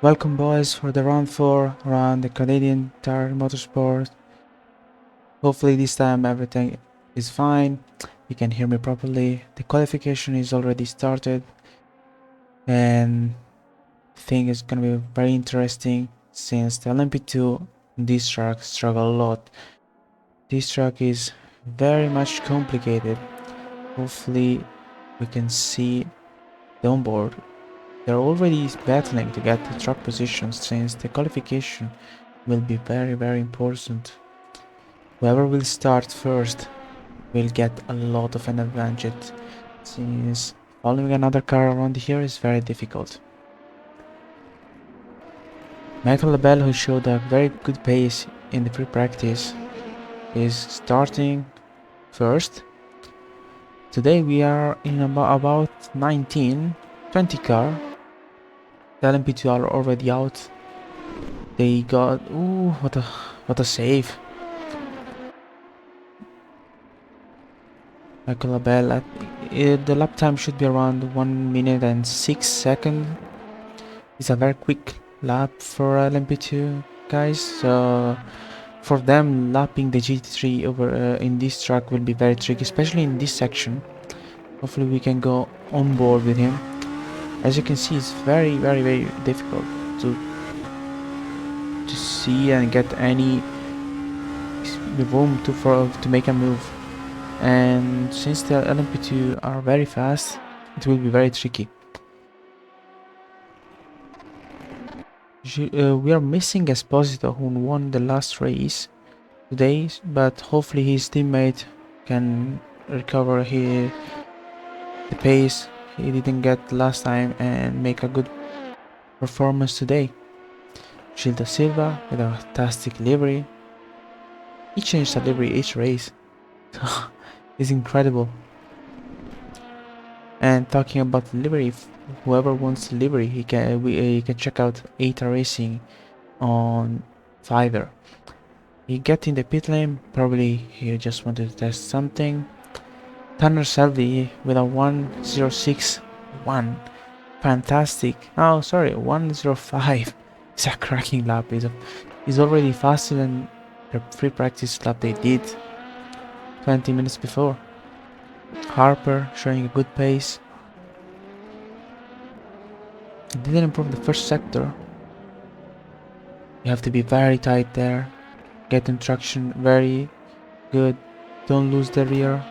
Welcome boys for the round 4 around the Canadian Tire Motorsport. Hopefully this time everything is fine. You can hear me properly. The qualification is already started and I think it's gonna be very interesting since the LMP2 and this track struggle a lot. This track is very much complicated. Hopefully we can see the onboard. They're already battling to get the track positions since the qualification will be very important. Whoever will start first will get a lot of an advantage, since following another car around here is very difficult. Michael Labelle, who showed a very good pace in the pre-practice, is starting first. Today we are in about 19-20 car. The LMP2 are already out. They got... ooh, what a save. Michael Labelle, the lap time should be around 1 minute and 6 seconds. It's a very quick lap for LMP2 guys, so for them lapping the GT3 over in this track will be very tricky, especially in this section. Hopefully we can go on board with him. As you can see, it's very difficult to see and get any room to make a move, and since the LMP2 are very fast, it will be very tricky. We are missing Esposito, who won the last race today, but hopefully his teammate can recover the pace he didn't get last time and make a good performance today. Gil da Silva with a fantastic livery. He changed the livery each race. It's incredible. And talking about livery, whoever wants livery, he can check out EITHAR Racing on Fiverr. He get in the pit lane, probably he just wanted to test something. Tanner Selby with a 1:06.1, fantastic. Oh, sorry, 1:05. It's a cracking lap. He's already faster than the free practice lap they did 20 minutes before. Harper showing a good pace. He didn't improve the first sector. You have to be very tight there. Get in traction very good. Don't lose the rear.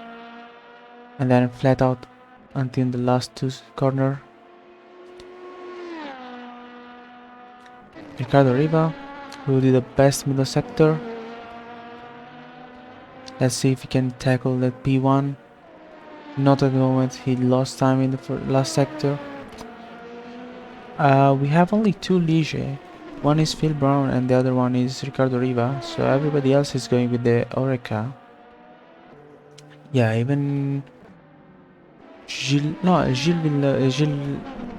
And then flat out until the last two corner. Ricardo Riva, who did the best middle sector. Let's see if he can tackle that P1. Not at the moment, he lost time in the last sector. We have only two Ligier. One is Phil Brown and the other one is Ricardo Riva, so everybody else is going with the Oreca. Yeah, even Gil da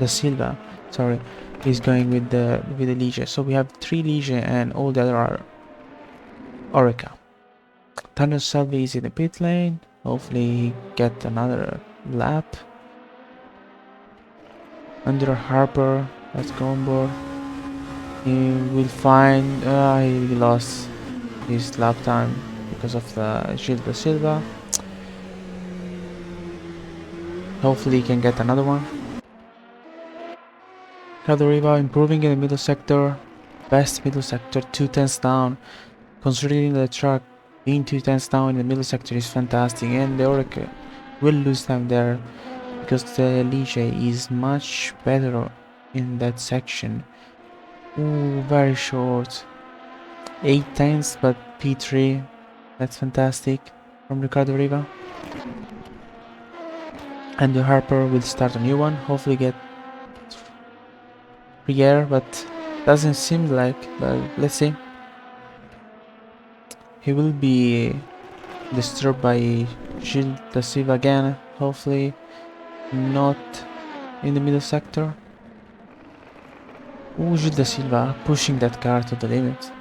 Silva, sorry, is going with the Ligier. So we have three Ligier and all the other are Oreca. Tanner Selby is in the pit lane. Hopefully he get another lap. Under Harper, let's go on board. He will find he lost his lap time because of the Gil da Silva. Hopefully he can get another one. Ricardo Riva improving in the middle sector. Best middle sector, 2/10 down. Considering the track being 2/10 down in the middle sector is fantastic, and the Oracle will lose time there because the Ligier is much better in that section. Ooh, very short. 8/10, but P3. That's fantastic from Ricardo Riva. And the Harper will start a new one. Hopefully get free air, but doesn't seem like. But let's see. He will be disturbed by Gil da Silva again. Hopefully not in the middle sector. Ooh, Gil da Silva pushing that car to the limit.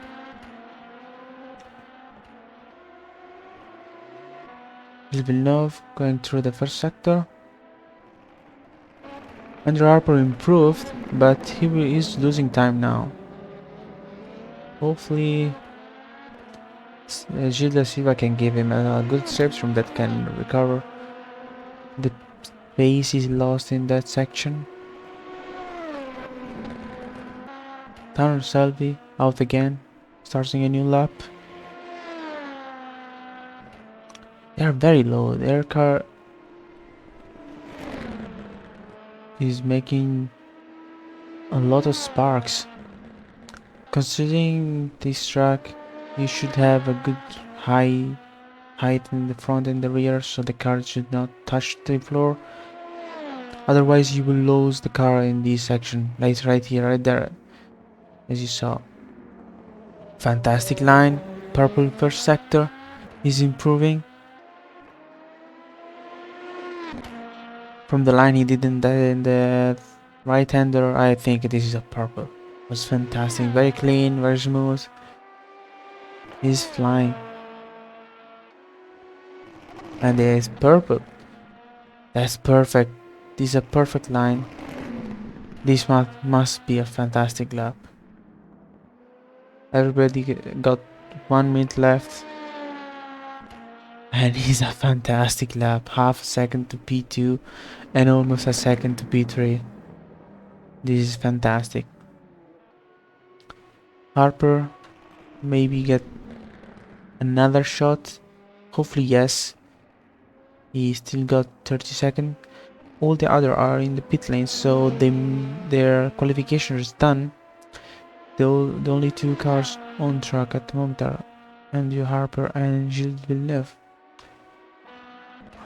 Gilles Villeneuve going through the first sector. Andrew Harper improved, but he is losing time now. Hopefully Gilles da Silva can give him a good slipstream that can recover the pace he's lost in that section. Tanner Selby out again, starting a new lap. They are very low. Their car is making a lot of sparks. Considering this track, you should have a good height in the front and the rear, so the car should not touch the floor. Otherwise, you will lose the car in this section, like right here, right there, as you saw. Fantastic line. Purple first sector is improving. From the line he did in the right-hander, I think this is a purple. It was fantastic, very clean, very smooth. He's flying. And there's purple. That's perfect. This is a perfect line. This must be a fantastic lap. Everybody got 1 minute left. And it's a fantastic lap. Half a second to P2 and almost a second to P3. This is fantastic. Harper maybe get another shot. Hopefully yes. He still got 30 seconds. All the other are in the pit lane, so their qualification is done. The only two cars on track at the moment are Andrew Harper and Gilles Villeneuve.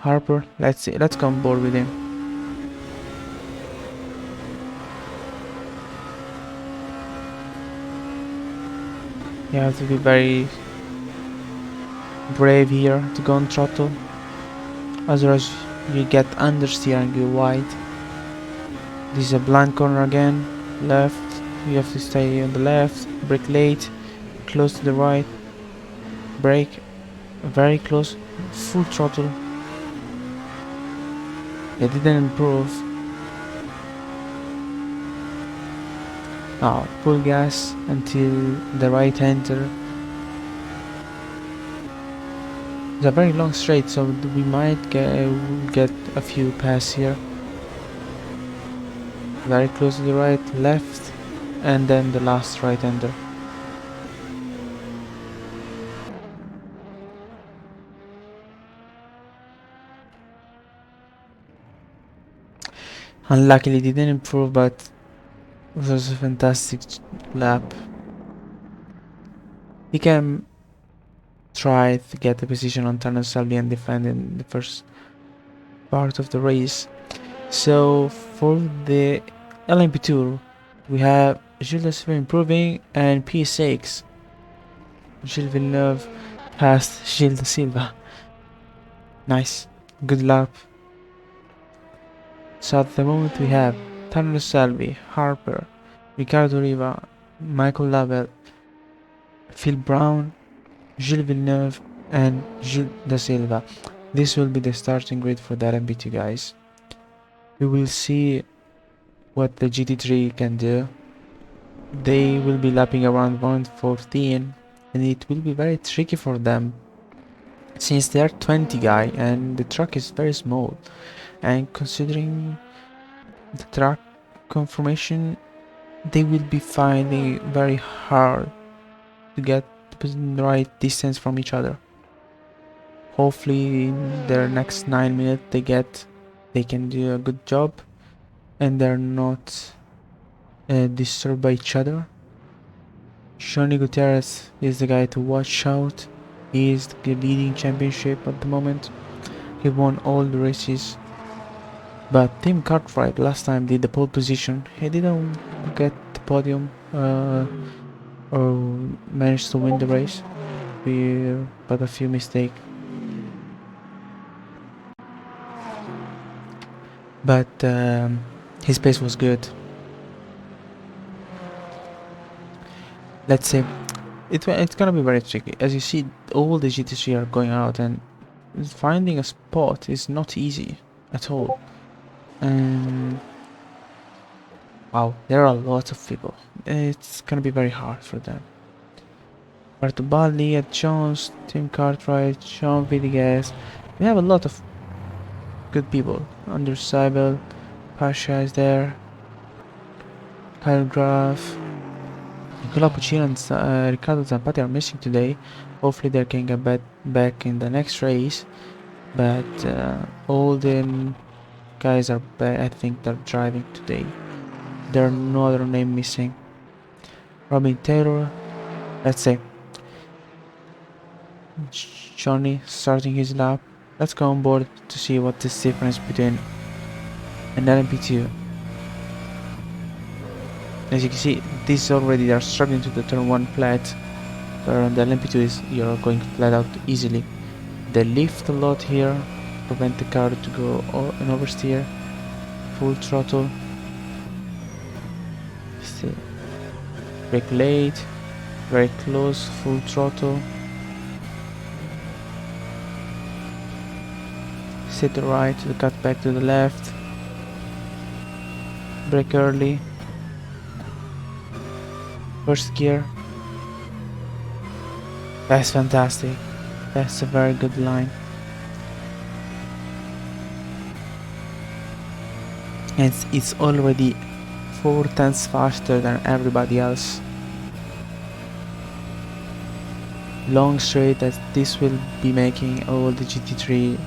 Harper, let's go on board with him. You have to be very brave here to go on throttle, otherwise you get understeer and go wide. This is a blind corner again, left, you have to stay on the left, brake late, close to the right, brake, very close, full throttle. It didn't improve. Now pull gas until the right hander. It's a very long straight, so we might get a few passes here. Very close to the right, left, and then the last right hander. Unluckily didn't improve, but it was a fantastic lap. He can try to get the position on Turner Selby and defend in the first part of the race. So for the LMP2 we have Gilles da Silva improving and P6. Gilles Villeneuve passed Gilles da Silva. Nice, good lap. So at the moment we have Tanner Selby, Harper, Ricardo Riva, Michael Labelle, Phil Brown, Gilles Villeneuve and Gilles da Silva. This will be the starting grid for the LMP2, guys. We will see what the GT3 can do. They will be lapping around 1:14 and it will be very tricky for them since they are 20 guy and the track is very small, and considering the track conformation they will be finding very hard to get the right distance from each other. Hopefully in their next 9 minutes they can do a good job and they're not disturbed by each other. Johnny Gutierrez is the guy to watch out. He is the leading championship at the moment. He won all the races. But Tim Cartwright last time did the pole position. He didn't get the podium or managed to win the race, but a few mistakes. But his pace was good. Let's say it's gonna be very tricky. As you see, all the GT3 are going out and finding a spot is not easy at all. And Wow, there are a lot of people. It's gonna be very hard for them. Bartobali, Ed Jones, Tim Cartwright, Sean Villegas. We have a lot of good people. Under Seibel, Pasha is there, Kyle Graf, Nicola Puccino and Riccardo Zampati are missing today. Hopefully they can get back in the next race. But all the guys are back. I think they're driving today. There are no other name missing. Robin Taylor, let's say Johnny starting his lap. Let's go on board to see what this difference between an LMP2. As you can see, this already are struggling to the turn 1 flat, where on the LMP2 is you're going flat out easily. They lift a lot here, prevent the car to go an oversteer, full throttle, still brake late, very close, full throttle, sit to the right, to cut back to the left, brake early, first gear. That's fantastic. That's a very good line. And it's already 4 tenths faster than everybody else. Long straight, that this will be making all the GT3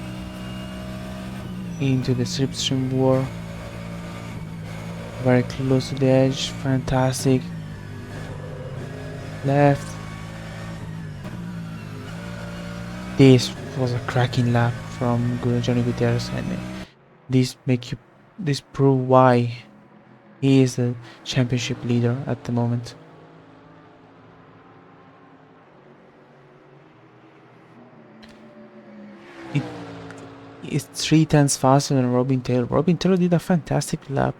into the slipstream war. Very close to the edge, fantastic. Left. This was a cracking lap from Johnny Gutierrez, and this prove why he is the championship leader at the moment. It is 3 tenths faster than Robin Taylor. Robin Taylor did a fantastic lap.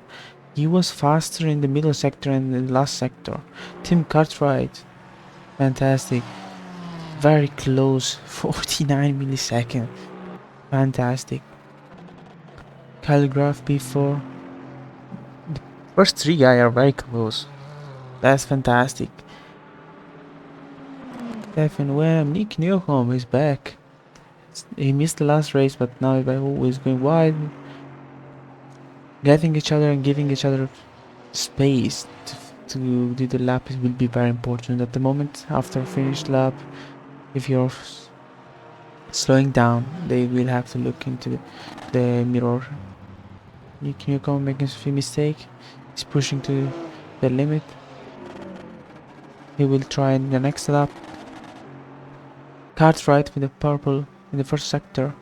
He was faster in the middle sector and in the last sector. Tim Cartwright, fantastic. Very close, 49 milliseconds. Fantastic. Kyle Graf P4. The first 3 guys are very close. That's fantastic. Stephen Webb, Nick Newcomb is back. He missed the last race, but now he's going wide. Getting each other and giving each other space to do the lap will be very important at the moment. After a finished lap, if you're slowing down, they will have to look into the mirror. Nick Newcomb making a few mistakes. He's pushing to the limit. He will try in the next lap. Cartwright with the purple in the first sector.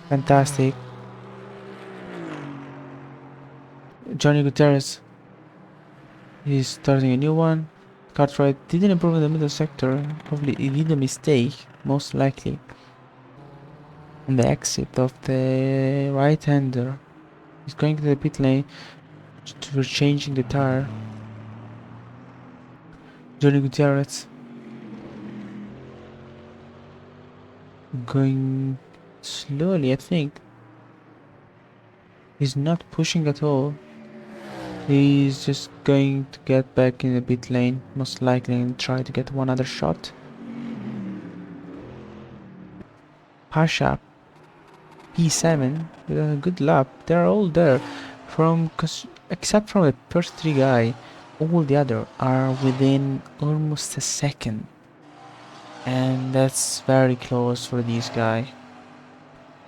Fantastic. Johnny Gutierrez is starting a new one. Cartwright didn't improve in the middle sector. Probably he did a mistake, most likely. On the exit of the right-hander. He's going to the pit lane for changing the tire. Johnny Gutierrez going slowly, I think. He's not pushing at all. He's just going to get back in the pit lane, most likely, and try to get one other shot. Pasha P7 with a good lap. They're all there, except from the first 3 guy. All the other are within almost a second, and that's very close for this guy.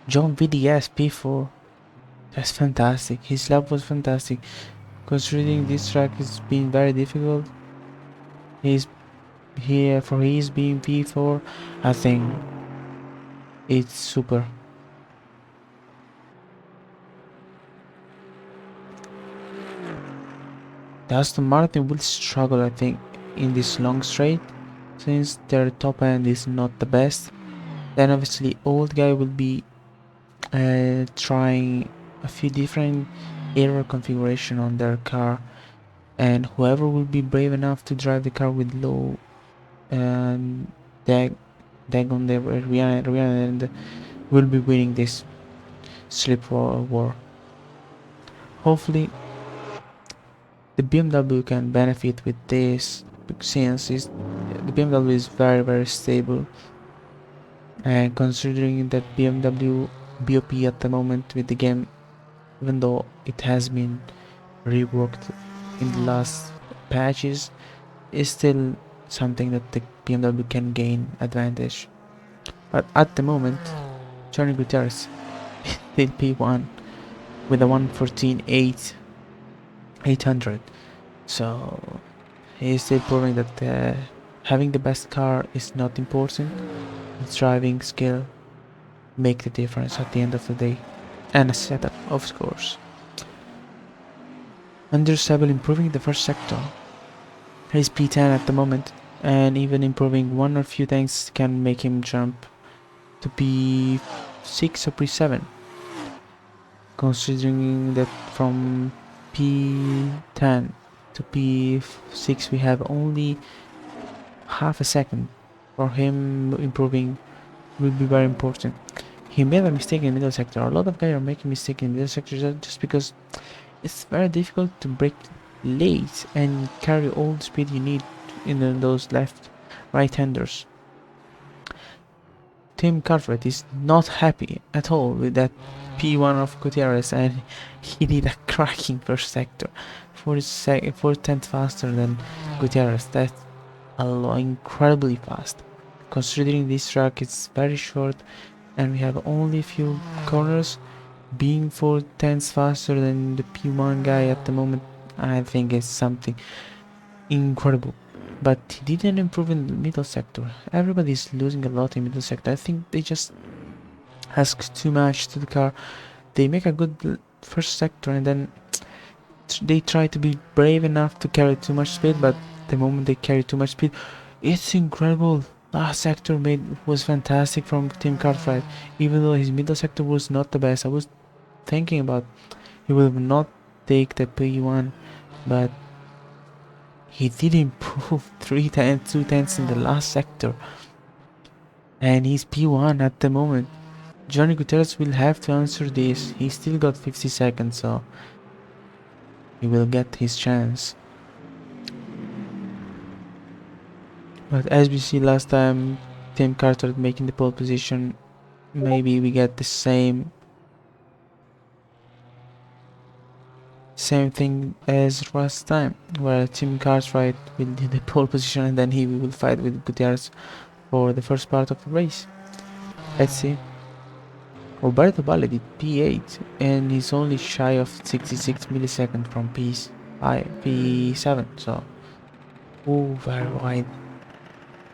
John VDS P4. That's fantastic. His lap was fantastic. Considering this track has been very difficult, he's here for his being P4. I think it's super. The Aston Martin will struggle, I think, in this long straight, since their top end is not the best. Then obviously old guy will be trying a few different aero configuration on their car, and whoever will be brave enough to drive the car with low drag on the rear end will be winning this slip war. Hopefully the BMW can benefit with this since the BMW is very stable, and considering that BMW BOP at the moment with the game, even though it has been reworked in the last patches, is still something that the BMW can gain advantage. But at the moment, Johnny Gutierrez is still P1 with a 114.800, so he is still proving that having the best car is not important. Its driving skill make the difference at the end of the day, and a setup, of course. Understable improving the first sector. He's P10 at the moment, and even improving one or few things can make him jump to P6 or P7. Considering that from P10 to P6 we have only half a second, for him improving will be very important. He made a mistake in middle sector. A lot of guys are making mistakes in middle sector just because it's very difficult to break late and carry all the speed you need in those right-handers. Tim Cartwright is not happy at all with that P1 of Gutierrez, and he did a cracking first sector, 4/10 faster than Gutierrez. That's incredibly fast, considering this track is very short and we have only a few corners. Being 4/10 faster than the P1 guy at the moment, I think is something incredible. But he didn't improve in the middle sector. Everybody's losing a lot in middle sector. I think they just ask too much to the car. They make a good first sector and then they try to be brave enough to carry too much speed, but the moment they carry too much speed, it's incredible. Last sector was fantastic from Tim Cartwright, even though his middle sector was not the best. I was thinking about he will not take the P1, but he did improve 2 tenths in the last sector, and he's P1 at the moment. Johnny Gutierrez will have to answer this. He still got 50 seconds, so he will get his chance. But as we see last time, Tim Cartwright making the pole position, maybe we get the same thing as last time, where Tim Cartwright will do the pole position and then he will fight with Gutierrez for the first part of the race. Let's see. Roberto Balle did P8 and he's only shy of 66 milliseconds from P7, so very wide.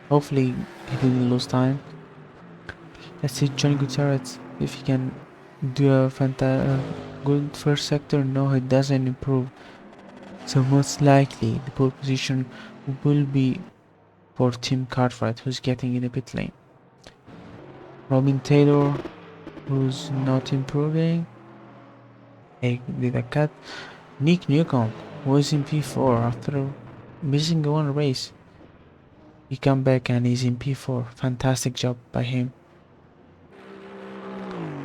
Hopefully he didn't lose time. Let's see Johnny Gutierrez if he can do a good first sector. No, he doesn't improve. So most likely the pole position will be for Tim Cartwright, who's getting in the pit lane. Robin Taylor, who's not improving. He did a cut. Nick Newcomb was in P4 after missing one race. He come back and he's in P4. Fantastic job by him.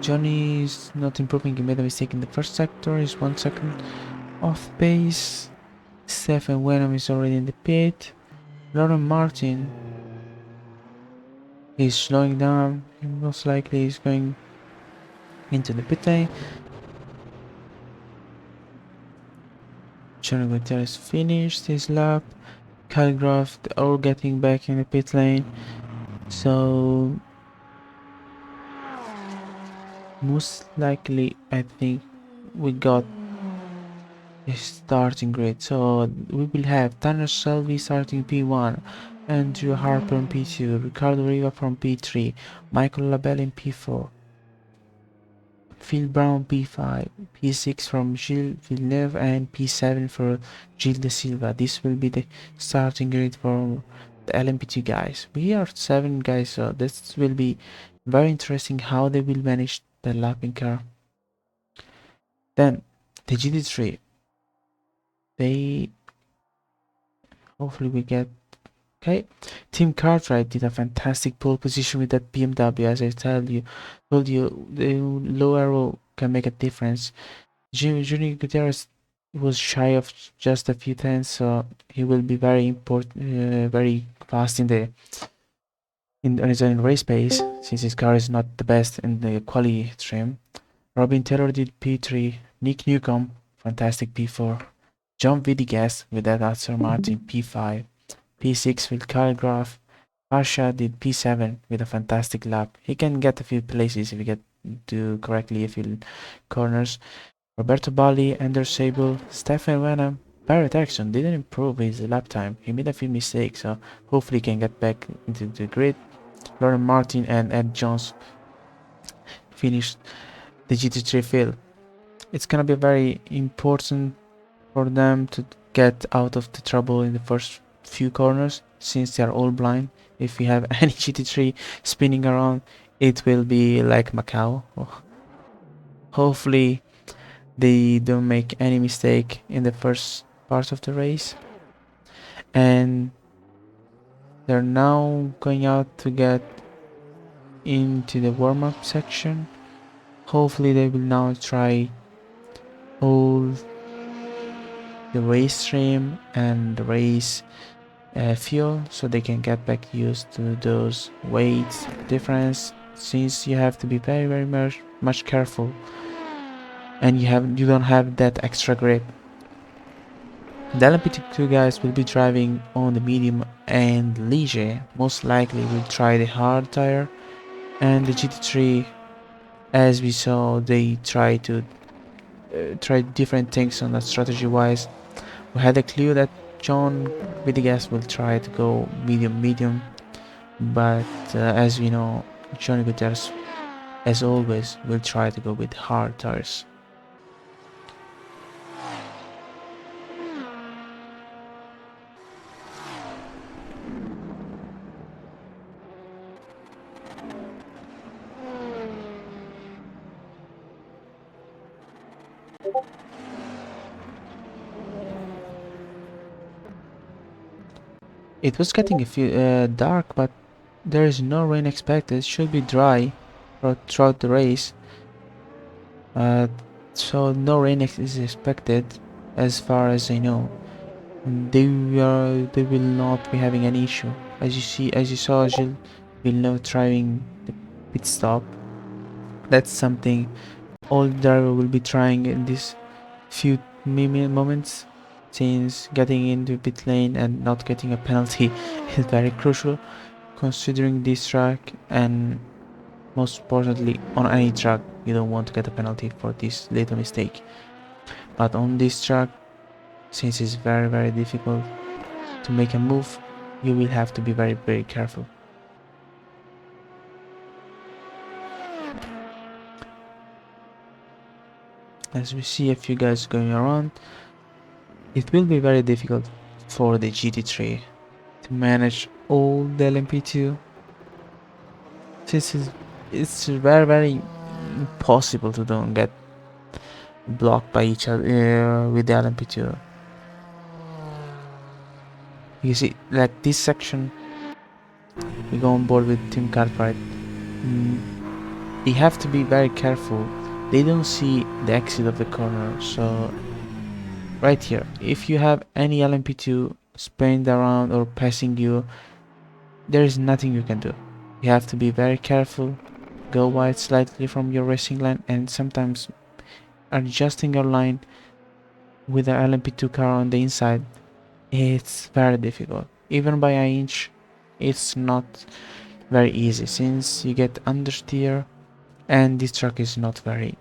Johnny is not improving. He made a mistake in the first sector. He's 1 second off pace. Stephen Wenham is already in the pit. Lauren Martin is slowing down. He most likely is going into the pit lane. Johnny Gutierrez finished his lap. Calgraft all getting back in the pit lane. So most likely I think we got a starting grid. So we will have Tanner Shelby starting P1, Andrew Harper in P2, Ricardo Riva from P3, Michael Labelle in P4, Phil Brown P5, P6 from Gilles Villeneuve, and P7 for Gilles De Silva. This will be the starting grid for the LMP2 guys. We are 7 guys, so this will be very interesting how they will manage the lapping car. Then the GT3. They hopefully we get okay. Tim Cartwright did a fantastic pole position with that BMW. As I told you, the low arrow can make a difference. Jimmy Gutierrez He was shy of just a few tenths, so he will be very important, very fast in the on his own race pace, since his car is not the best in the quali trim. Robin Taylor did P3, Nick Newcomb, fantastic P4, John Vidigas with that Aston Martin P5, P6 with Kyle Graf, Pasha did P7 with a fantastic lap. He can get a few places if he get do correctly a few corners. Roberto Bali, Anders Sable, Stefan Wenham, Barrett Erickson didn't improve his lap time. He made a few mistakes, so hopefully he can get back into the grid. Lauren Martin and Ed Jones finished the GT3 field. It's gonna be very important for them to get out of the trouble in the first few corners, since they are all blind. If we have any GT3 spinning around, it will be like Macau. Hopefully they don't make any mistake in the first part of the race. And they're now going out to get into the warm-up section. Hopefully they will now try all the race trim and the race fuel, so they can get back used to those weight difference, since you have to be very much careful, and you don't have that extra grip. The LMP2 guys will be driving on the medium and Liege most likely will try the hard tire, and the GT3, as we saw, they try to try different things on that strategy wise. We had a clue that John Vidigas will try to go medium, but as we know, Johnny Gutierrez, as always, will try to go with hard tires. It was getting a few dark, but there is no rain expected. It should be dry throughout the race. So no rain is expected, as far as I know. They will not be having any issue. As you saw, Gilles Villeneuve driving the pit stop. That's something all driver will be trying in these few moments, since getting into pit lane and not getting a penalty is very crucial, considering this track, and most importantly on any track you don't want to get a penalty for this little mistake. But on this track, since it's very difficult to make a move, you will have to be very careful. As we see a few guys going around, it will be very difficult for the GT3 to manage all the LMP2, since it's very impossible to don't get blocked by each other with the LMP2. You see, like this section, we go on board with Tim Cartwright. They have to be very careful. They don't see the exit of the corner, so right here, if you have any LMP2 spinning around or passing you, there is nothing you can do. You have to be very careful, go wide slightly from your racing line, and sometimes adjusting your line with the LMP2 car on the inside, it's very difficult. Even by an inch, it's not very easy, since you get understeer, and this track is not very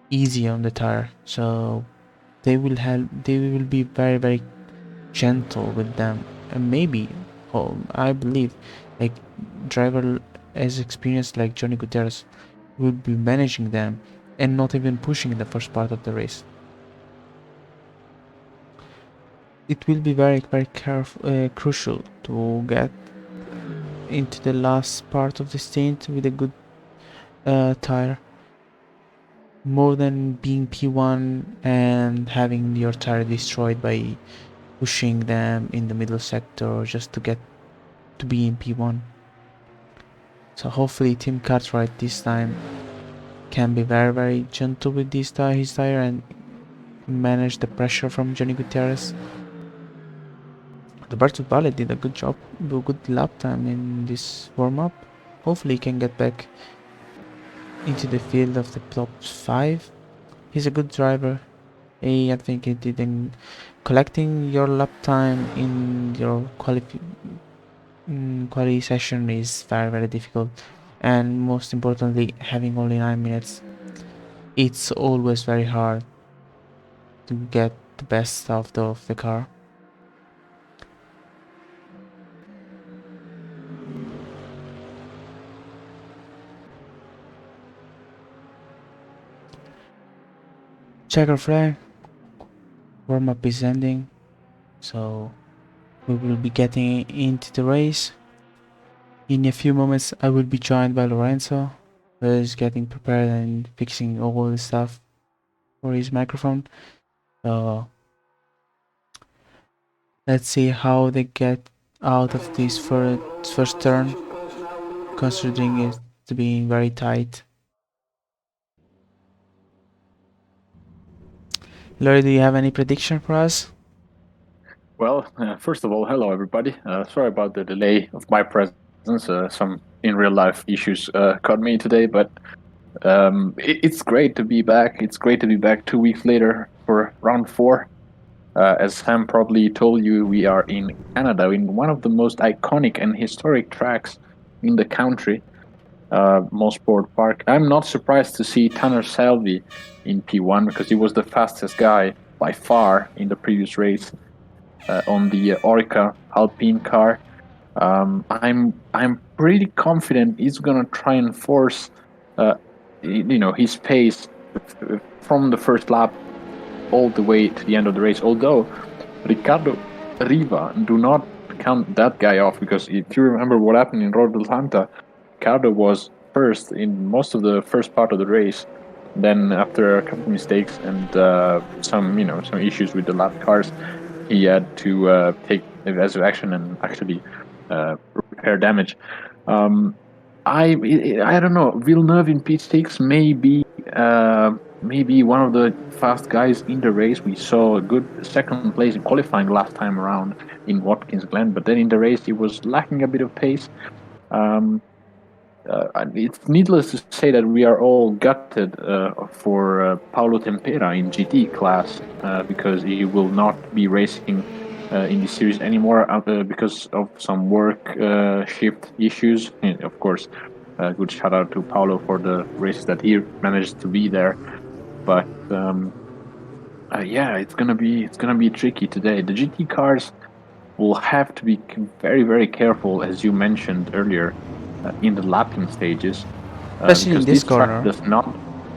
easy on the tire, so they will be very gentle with them, and maybe, I believe, like driver as experienced like Johnny Gutierrez will be managing them and not even pushing in the first part of the race. It will be very crucial to get into the last part of the stint with a good tire, more than being P1 and having your tire destroyed by pushing them in the middle sector just to get to be in P1. So hopefully Tim Cartwright this time can be very gentle with his tire, and manage the pressure from Johnny Gutierrez. Roberto Ballet did a good job, a good lap time in this warm-up. Hopefully he can get back into the field of the top 5. He's a good driver. I think he didn't collecting your lap time in your quality session is very difficult, and most importantly having only 9 minutes, it's always very hard to get the best out of the car. Checker flag, warm-up is ending, so we will be getting into the race. In a few moments I will be joined by Lorenzo, who is getting prepared and fixing all the stuff for his microphone. So let's see how they get out of this first turn, considering it to be very tight. Laurie, do you have any prediction for us? Well, first of all, hello everybody. Sorry about the delay of my presence. Some in real life issues caught me today, but it's great to be back. It's great to be back 2 weeks later for round 4. As Sam probably told you, we are in Canada, in one of the most iconic and historic tracks in the country, Mosport Park. I'm not surprised to see Tanner Selby in P1 because he was the fastest guy by far in the previous race. On the Orica Alpine car. I'm pretty confident he's gonna try and force, his pace from the first lap all the way to the end of the race. Although Ricardo Riva, do not count that guy off, because if you remember what happened in Road Atlanta, Ricardo was first in most of the first part of the race. Then after a couple of mistakes and some issues with the lap cars, he had to take evasive action and actually repair damage. I don't know. Villeneuve in P6 maybe one of the fast guys in the race. We saw a good second place in qualifying last time around in Watkins Glen, but then in the race he was lacking a bit of pace. It's needless to say that we are all gutted for Paulo Tempera in GT class because he will not be racing in this series anymore because of some work shift issues. And of course, good shout out to Paulo for the races that he managed to be there. But it's gonna be tricky today. The GT cars will have to be very careful, as you mentioned earlier, in the lapping stages, Especially in because this this track corner.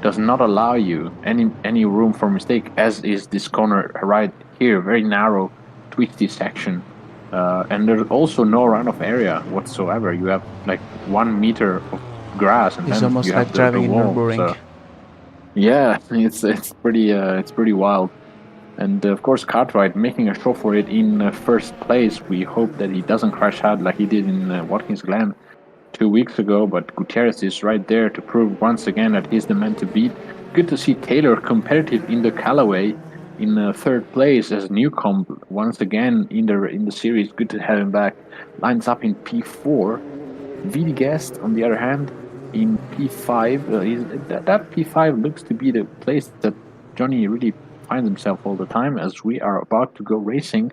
does not allow you any room for mistake, as is this corner right here, very narrow, twisty section, and there's also no runoff area whatsoever. You have like 1 meter of grass, and It's then almost you have like the driving in wall. Nürburgring. So yeah, it's pretty wild. And of course, Cartwright making a show for it in first place. We hope that he doesn't crash out like he did in Watkins Glen 2 weeks ago. But Gutierrez is right there to prove once again that he's the man to beat. Good to see Taylor competitive in the Callaway in third place as Newcomb once again in the series. Good to have him back. Lines up in P4. Vidi Guest, on the other hand, in P5. That P5 looks to be the place that Johnny really finds himself all the time, as we are about to go racing.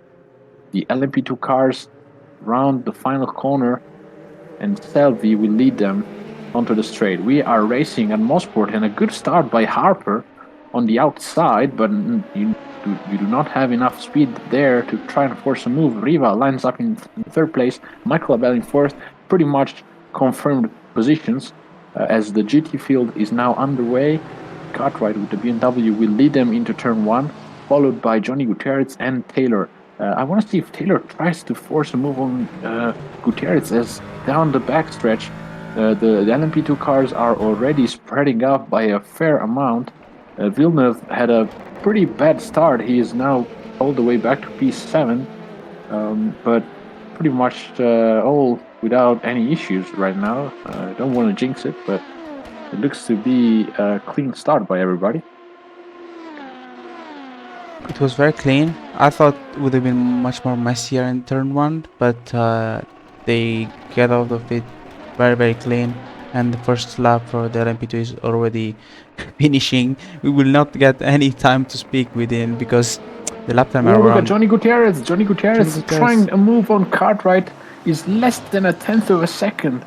The LMP2 cars round the final corner, and Selby will lead them onto the straight. We are racing at Mosport, and a good start by Harper on the outside, but you do not have enough speed there to try and force a move. Riva lines up in third place, Michael Abel in fourth, pretty much confirmed positions as the GT field is now underway. Cartwright with the BMW will lead them into turn 1, followed by Johnny Gutierrez and Taylor. I want to see if Taylor tries to force a move on Gutierrez, as down the backstretch the LMP2 cars are already spreading out by a fair amount. Villeneuve had a pretty bad start. He is now all the way back to P7, but pretty much all without any issues right now. I don't want to jinx it, but it looks to be a clean start by everybody. It was very clean. I thought it would have been much more messier in turn 1, but they get out of it very clean. And the first lap for the LMP2 is already finishing. We will not get any time to speak within because the lap time Oh, look at around Johnny Gutierrez. Johnny Johnny Gutierrez Gutierrez. trying a move on Cartwright is less than a tenth of a second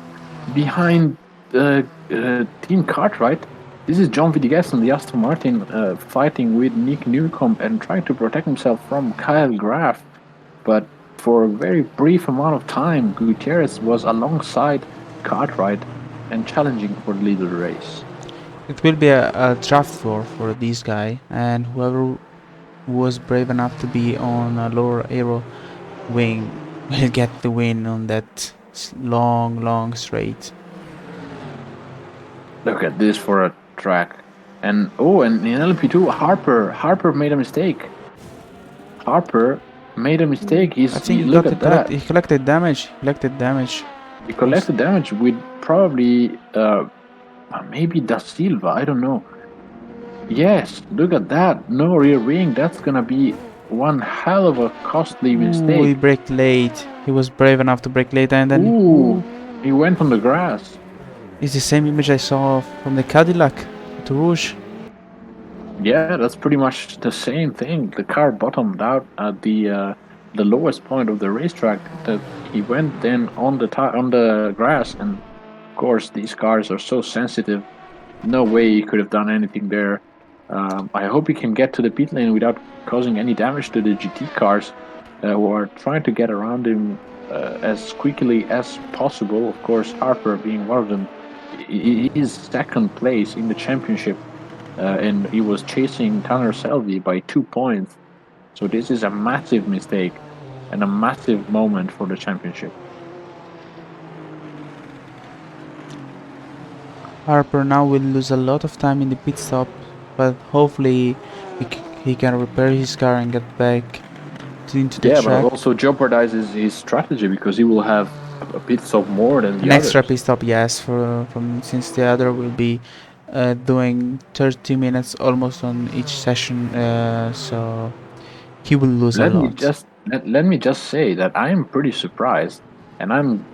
behind Team Cartwright. This is John Villegas on the Aston Martin fighting with Nick Newcomb and trying to protect himself from Kyle Graff. But for a very brief amount of time, Gutierrez was alongside Cartwright and challenging for the lead of the race. It will be a draft war for this guy, and whoever was brave enough to be on a lower aero wing will get the win on that long straight. Look at this for a track. And in LP2, Harper made a mistake. Harper made a mistake. I think look at that. He collected damage. He collected damage with probably maybe Da Silva. I don't know. Yes, look at that. No rear wing. That's gonna be one hell of a costly mistake. Ooh, he braked late. He was brave enough to brake late, and then he went on the grass. It's the same image I saw from the Cadillac to Rouge. Yeah, that's pretty much the same thing. The car bottomed out at the lowest point of the racetrack. That he went then on the grass, and of course these cars are so sensitive. No way he could have done anything there. I hope he can get to the pit lane without causing any damage to the GT cars who are trying to get around him as quickly as possible. Of course, Harper being one of them. He is second place in the championship. And he was chasing Tanner Selby by 2 points. So this is a massive mistake and a massive moment for the championship. Harper now will lose a lot of time in the pit stop, but hopefully he can repair his car and get back into the track. Yeah, but also jeopardizes his strategy because he will have a pit stop more than the An extra others. pit stop, yes, since the other will be doing 30 minutes almost on each session, so he will lose a lot. Let me just say that I am pretty surprised, and I'm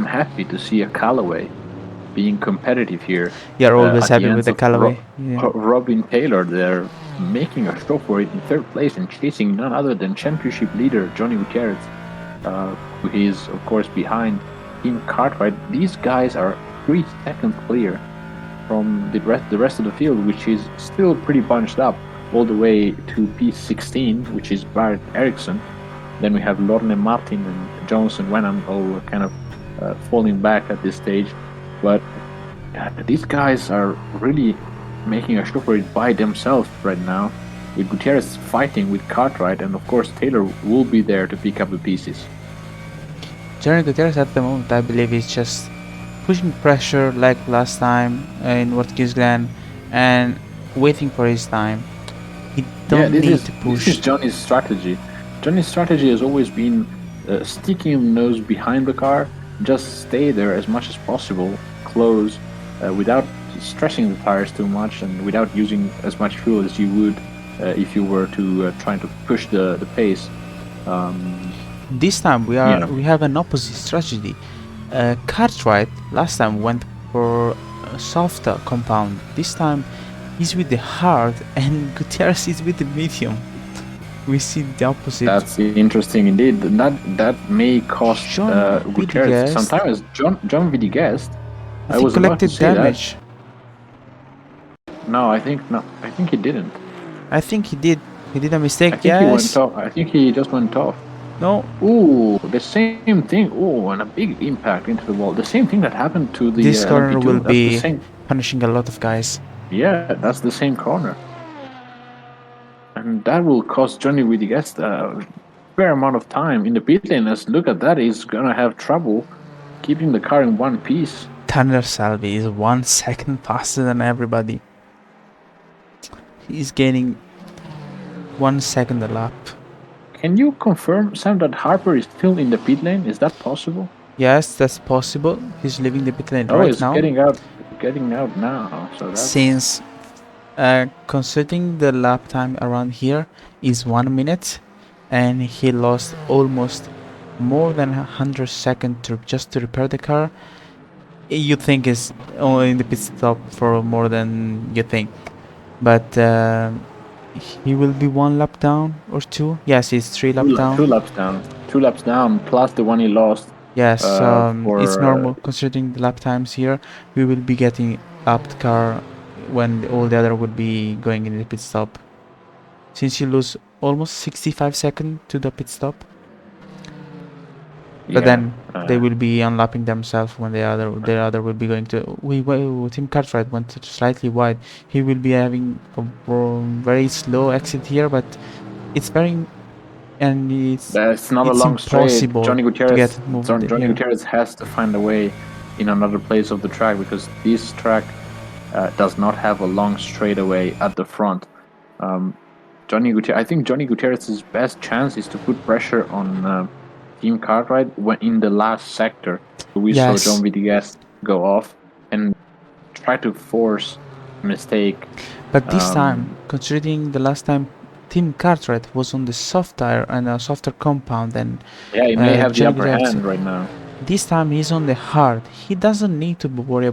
happy to see a Callaway being competitive here. You're always happy with the Callaway. Robin Taylor there making a show for it in third place and chasing none other than championship leader Johnny Gutierrez, who is of course behind Team Cartwright. These guys are 3 seconds clear from the rest of the field, which is still pretty bunched up all the way to P16, which is Barrett Eriksson. Then we have Lorne Martin and Johnson Wenham all kind of falling back at this stage. But these guys are really making a show for it by themselves right now, with Gutierrez fighting with Cartwright, and of course Taylor will be there to pick up the pieces. Johnny Gutierrez at the moment, I believe, is just pushing pressure like last time in Watkins Glen and waiting for his time. He don't need to push. This is Johnny's strategy. Johnny's strategy has always been sticking the nose behind the car, just stay there as much as possible, close, without stressing the tires too much and without using as much fuel as you would if you were to try to push the pace. This time we have an opposite strategy. Cartwright last time went for a softer compound. This time he's with the hard and Gutierrez is with the medium. We see the opposite. That's interesting indeed. That may cost Gutierrez sometimes. John Villegas. I was collected damage. No, I think he didn't. I think he did. He did a mistake. I think he went off. I think he just went off. No. Ooh, the same thing. Ooh, and a big impact into the wall. The same thing that happened to the. This corner will be punishing a lot of guys. Yeah, that's the same corner. And that will cost Johnny Villegas a fair amount of time in the pit lane. As look at that, he's gonna have trouble keeping the car in one piece. Tanner Selby is 1 second faster than everybody. He's gaining 1 second a lap. Can you confirm, Sam, that Harper is still in the pit lane? Is that possible? Yes, that's possible. He's leaving the pit lane right now. Getting out now. So that's... Since Considering the lap time around here is 1 minute, and he lost almost more than 100 seconds just to repair the car, you think is only in the pit stop for more than you think. But he will be 1 lap down or 2. Yes, he's 3 lap down. 2 laps down. 2 laps down plus the one he lost. Yes, it's For normal considering the lap times here. We will be getting lapped car when all the other would be going in the pit stop. Since you lose almost 65 seconds to the pit stop. But then they will be unlapping themselves when the other will be going to. Team Cartwright went slightly wide. He will be having a very slow exit here, but it's very and it's not a long straight. impossible Johnny to Gutierrez, get moved Johnny here. Gutierrez has to find a way in another place of the track because this track does not have a long straightaway at the front. I think Johnny Gutierrez's best chance is to put pressure on Team Cartwright when in the last sector. We saw John Vitigas go off and try to force a mistake. But this time, considering the last time Team Cartwright was on the soft tire and a softer compound, and he may have the upper hand right now. This time he's on the hard. He doesn't need to worry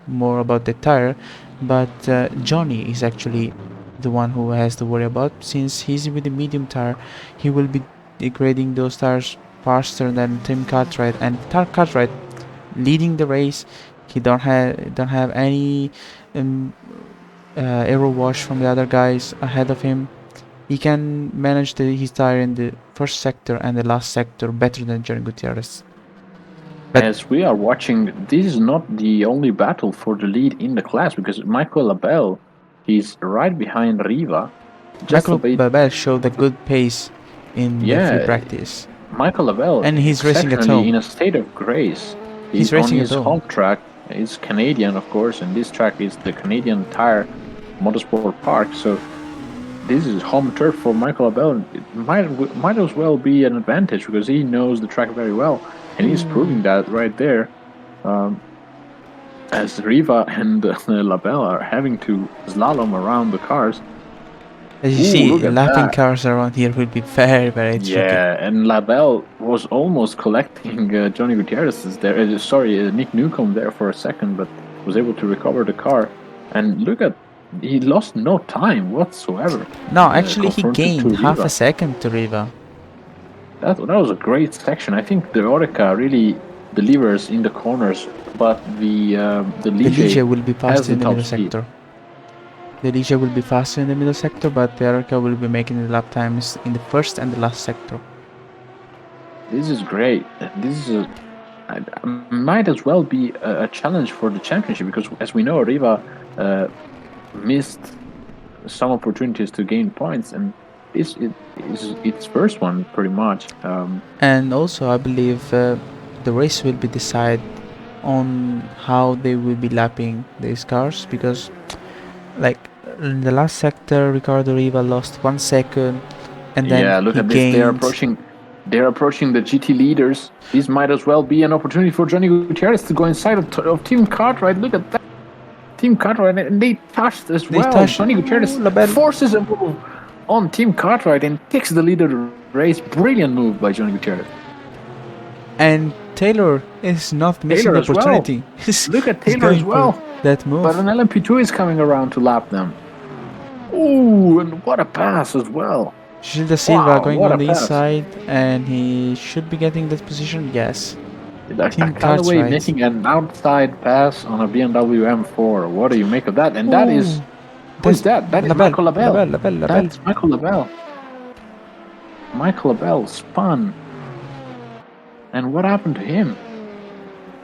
more about the tire, but Johnny is actually the one who has to worry about. Since he's with the medium tire, he will be degrading those tires faster than Team Cartwright, and Cartwright leading the race. He don't have any aero wash from the other guys ahead of him. He can manage his tire in the first sector and the last sector better than Johnny Gutierrez. But as we are watching, this is not the only battle for the lead in the class because Michael Labelle is right behind Riva. Michael Labelle showed a good pace in the free practice. Michael Labelle, and he's racing at home in a state of grace. He's racing on his home track. He's Canadian, of course, and this track is the Canadian Tire Motorsport Park. So this is home turf for Michael Labelle. It might as well be an advantage because he knows the track very well, and he's proving that right there. As Riva and Labelle are having to slalom around the cars. As you see, lapping cars around here will be very, very tricky. Yeah, and Labelle was almost collecting Johnny Gutierrez's there. Nick Newcomb there for a second, but was able to recover the car. And look at, he lost no time whatsoever. No, actually, he gained half a second to Riva. That was a great section. I think the Oreca really delivers in the corners, but the Ligier will be faster in the middle sector. The Ligier will be faster in the middle sector, but the Oreca will be making the lap times in the first and the last sector. This is great. This is might as well be a challenge for the championship because, as we know, Riva missed some opportunities to gain points, and this is its first one pretty much. And also, I believe the race will be decided on how they will be lapping these cars because, like, in the last sector, Ricardo Riva lost 1 second, and then look at this. They're approaching the GT leaders. This might as well be an opportunity for Johnny Gutierrez to go inside of Team Cartwright. Look at that, Team Cartwright, and they touched as well. Johnny Gutierrez forces a move on Team Cartwright and takes the lead of the race. Brilliant move by Johnny Gutierrez. And Taylor is not missing the opportunity. Well. Look at Taylor as well. That move. But an LMP2 is coming around to lap them. Ooh, and what a pass as well. Gilda Silva going on the inside, and he should be getting that position. Yes. Team Cartwright making an outside pass on a BMW M4. What do you make of that? And that is... Who's that? That is Michael Labelle. That's Michael Labelle. Michael Labelle spun. And what happened to him?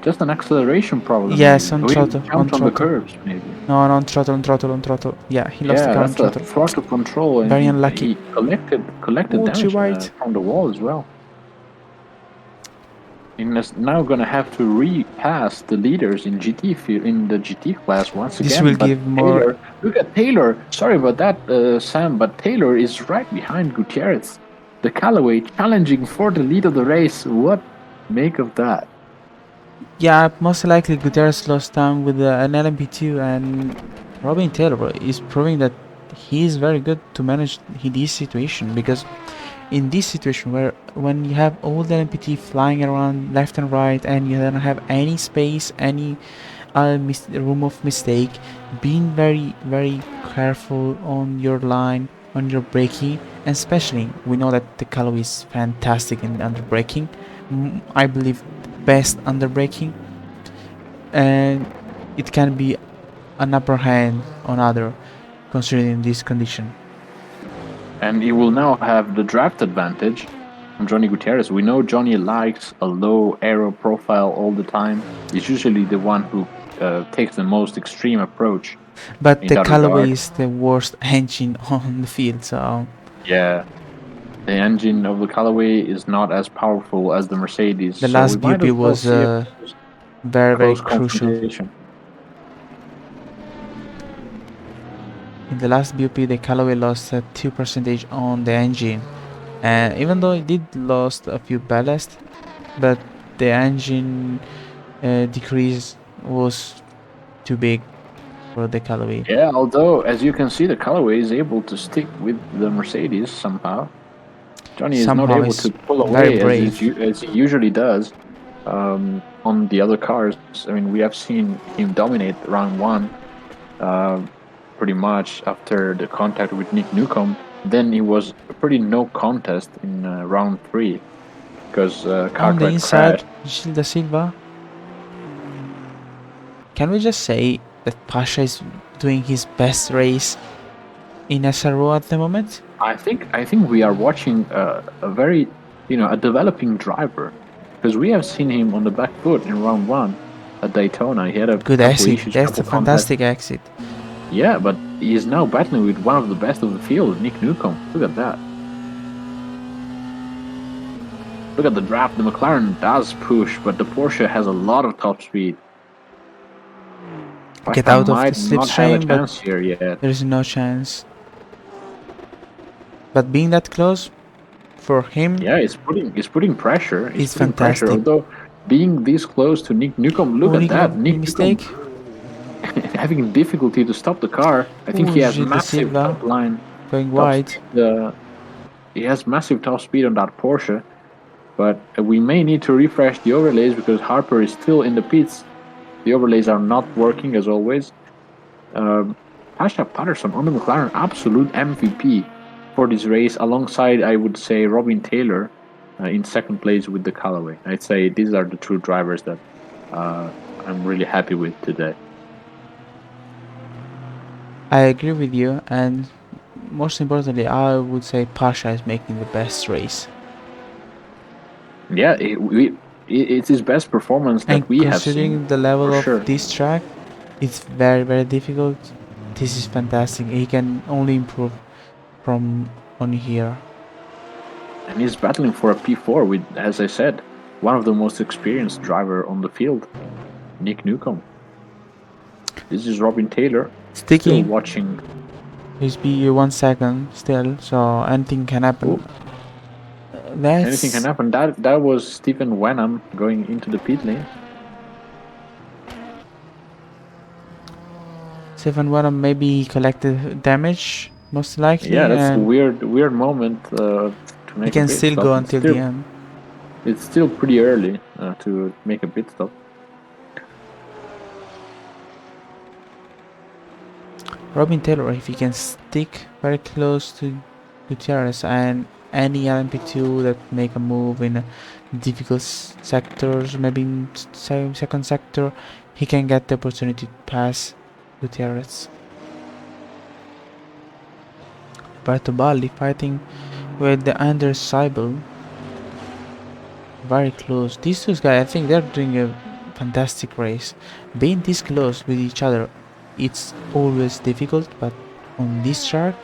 Just an acceleration problem. Yes, on throttle. On the curves, maybe. No, on throttle. Yeah, he lost the car on throttle. Throttle control. And very unlucky. He collected damage from the wall as well. He's now gonna have to repass the leaders in the GT class once again. This will give more. Look at Taylor. Sorry about that, Sam, but Taylor is right behind Gutierrez. The Callaway challenging for the lead of the race. What make of that? Yeah, most likely Gutierrez lost time with an LMP2, and Robin Taylor is proving that he is very good to manage this situation, because in this situation where when you have all the LMPT flying around left and right and you don't have any space, any room of mistake, being very careful on your line, on your braking, and especially we know that the Callaway is fantastic in under braking. I believe best under braking, and it can be an upper hand on other considering this condition. And he will now have the draft advantage from Johnny Gutierrez. We know Johnny likes a low aero profile all the time. He's usually the one who takes the most extreme approach. But in the that Callaway regard. is the worst engine on the field, so Yeah, the engine of the Callaway is not as powerful as the Mercedes, the so we last might BOP as well was see a very close crucial. confrontation. In the last BOP, the Callaway lost 2% on the engine, and even though it did lost a few ballast, but the engine decrease was too big for the Callaway. Yeah, although as you can see, the Callaway is able to stick with the Mercedes somehow. Johnny is not Somehow able is to pull very away brave. as he usually does on the other cars. I mean, we have seen him dominate round one uh, pretty much after the contact with Nick Newcomb. Then it was a pretty no contest in round three because On the Cartwright inside, crashed. Gil da Silva. Can we just say that Pasha is doing his best race in SRO at the moment? I think we are watching a very a developing driver because we have seen him on the back foot in round one at Daytona. He had a Good couple exit. issues, That's couple a contacts. fantastic exit. Yeah, but he is now battling with one of the best of the field, Nick Newcomb. Look at that. Look at the draft. The McLaren does push, but the Porsche has a lot of top speed. Get Pasha out of the might not have a slipstream, but chance here yet. there is no chance. But being that close for him Yeah, it's putting pressure. It's is putting pressure. fantastic. Although being this close to Nick Newcomb, look Oh, at that. Nick Nick Newcomb mistake. having difficulty to stop the car. I think Oh, he has Gil da massive Silva top line, going top wide. speed. He has massive top speed on that Porsche, but we may need to refresh the overlays because Harper is still in the pits. The overlays are not working as always. Pasha Patterson on the McLaren, absolute MVP for this race, alongside I would say Robin Taylor in second place with the Callaway. I'd say these are the two drivers that I'm really happy with today. I agree with you, and most importantly, I would say Pasha is making the best race. Yeah, it's his best performance And that we have seen considering the level for of sure. this track, it's very difficult. This is fantastic. He can only improve from on here. And he's battling for a P4 with, as I said, one of the most experienced driver on the field, Nick Newcomb. This is Robin Taylor, still Sticking watching. is be 1 second still, so anything can happen. Ooh, anything can That's happen. That was Stephen Wenham going into the pit lane. Seven one. Maybe he collected damage, most likely, Yeah, that's a and weird moment to he make a can pit still stop. go until the end. It's still pretty early to make a pit stop. Robin Taylor, if he can stick very close to Gutierrez and any LMP2 that make a move in difficult sectors, maybe in second sector, he can get the opportunity to pass Gutierrez. Bertoballi fighting with the Anders Seibel. Very close. These two guys, I think they're doing a fantastic race. Being this close with each other, it's always difficult, but on this track,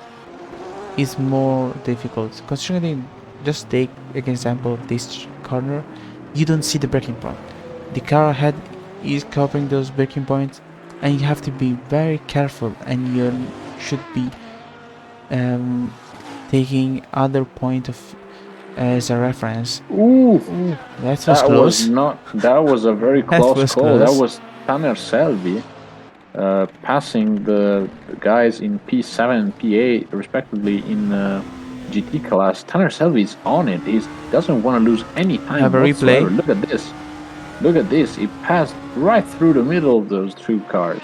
it's more difficult. Considering, just take an example of this corner, you don't see the breaking point. The car ahead is covering those breaking points, and you have to be very careful, and you should be taking other point of as a reference. Ooh, That was close. that was a very That close was call. That close. was Tanner Selby. passing the guys in P7 and P8 respectively in GT class. Tanner Selby is on it. He doesn't want to lose any time Have a whatsoever. replay. Look at this. Look at this. He passed right through the middle of those two cars.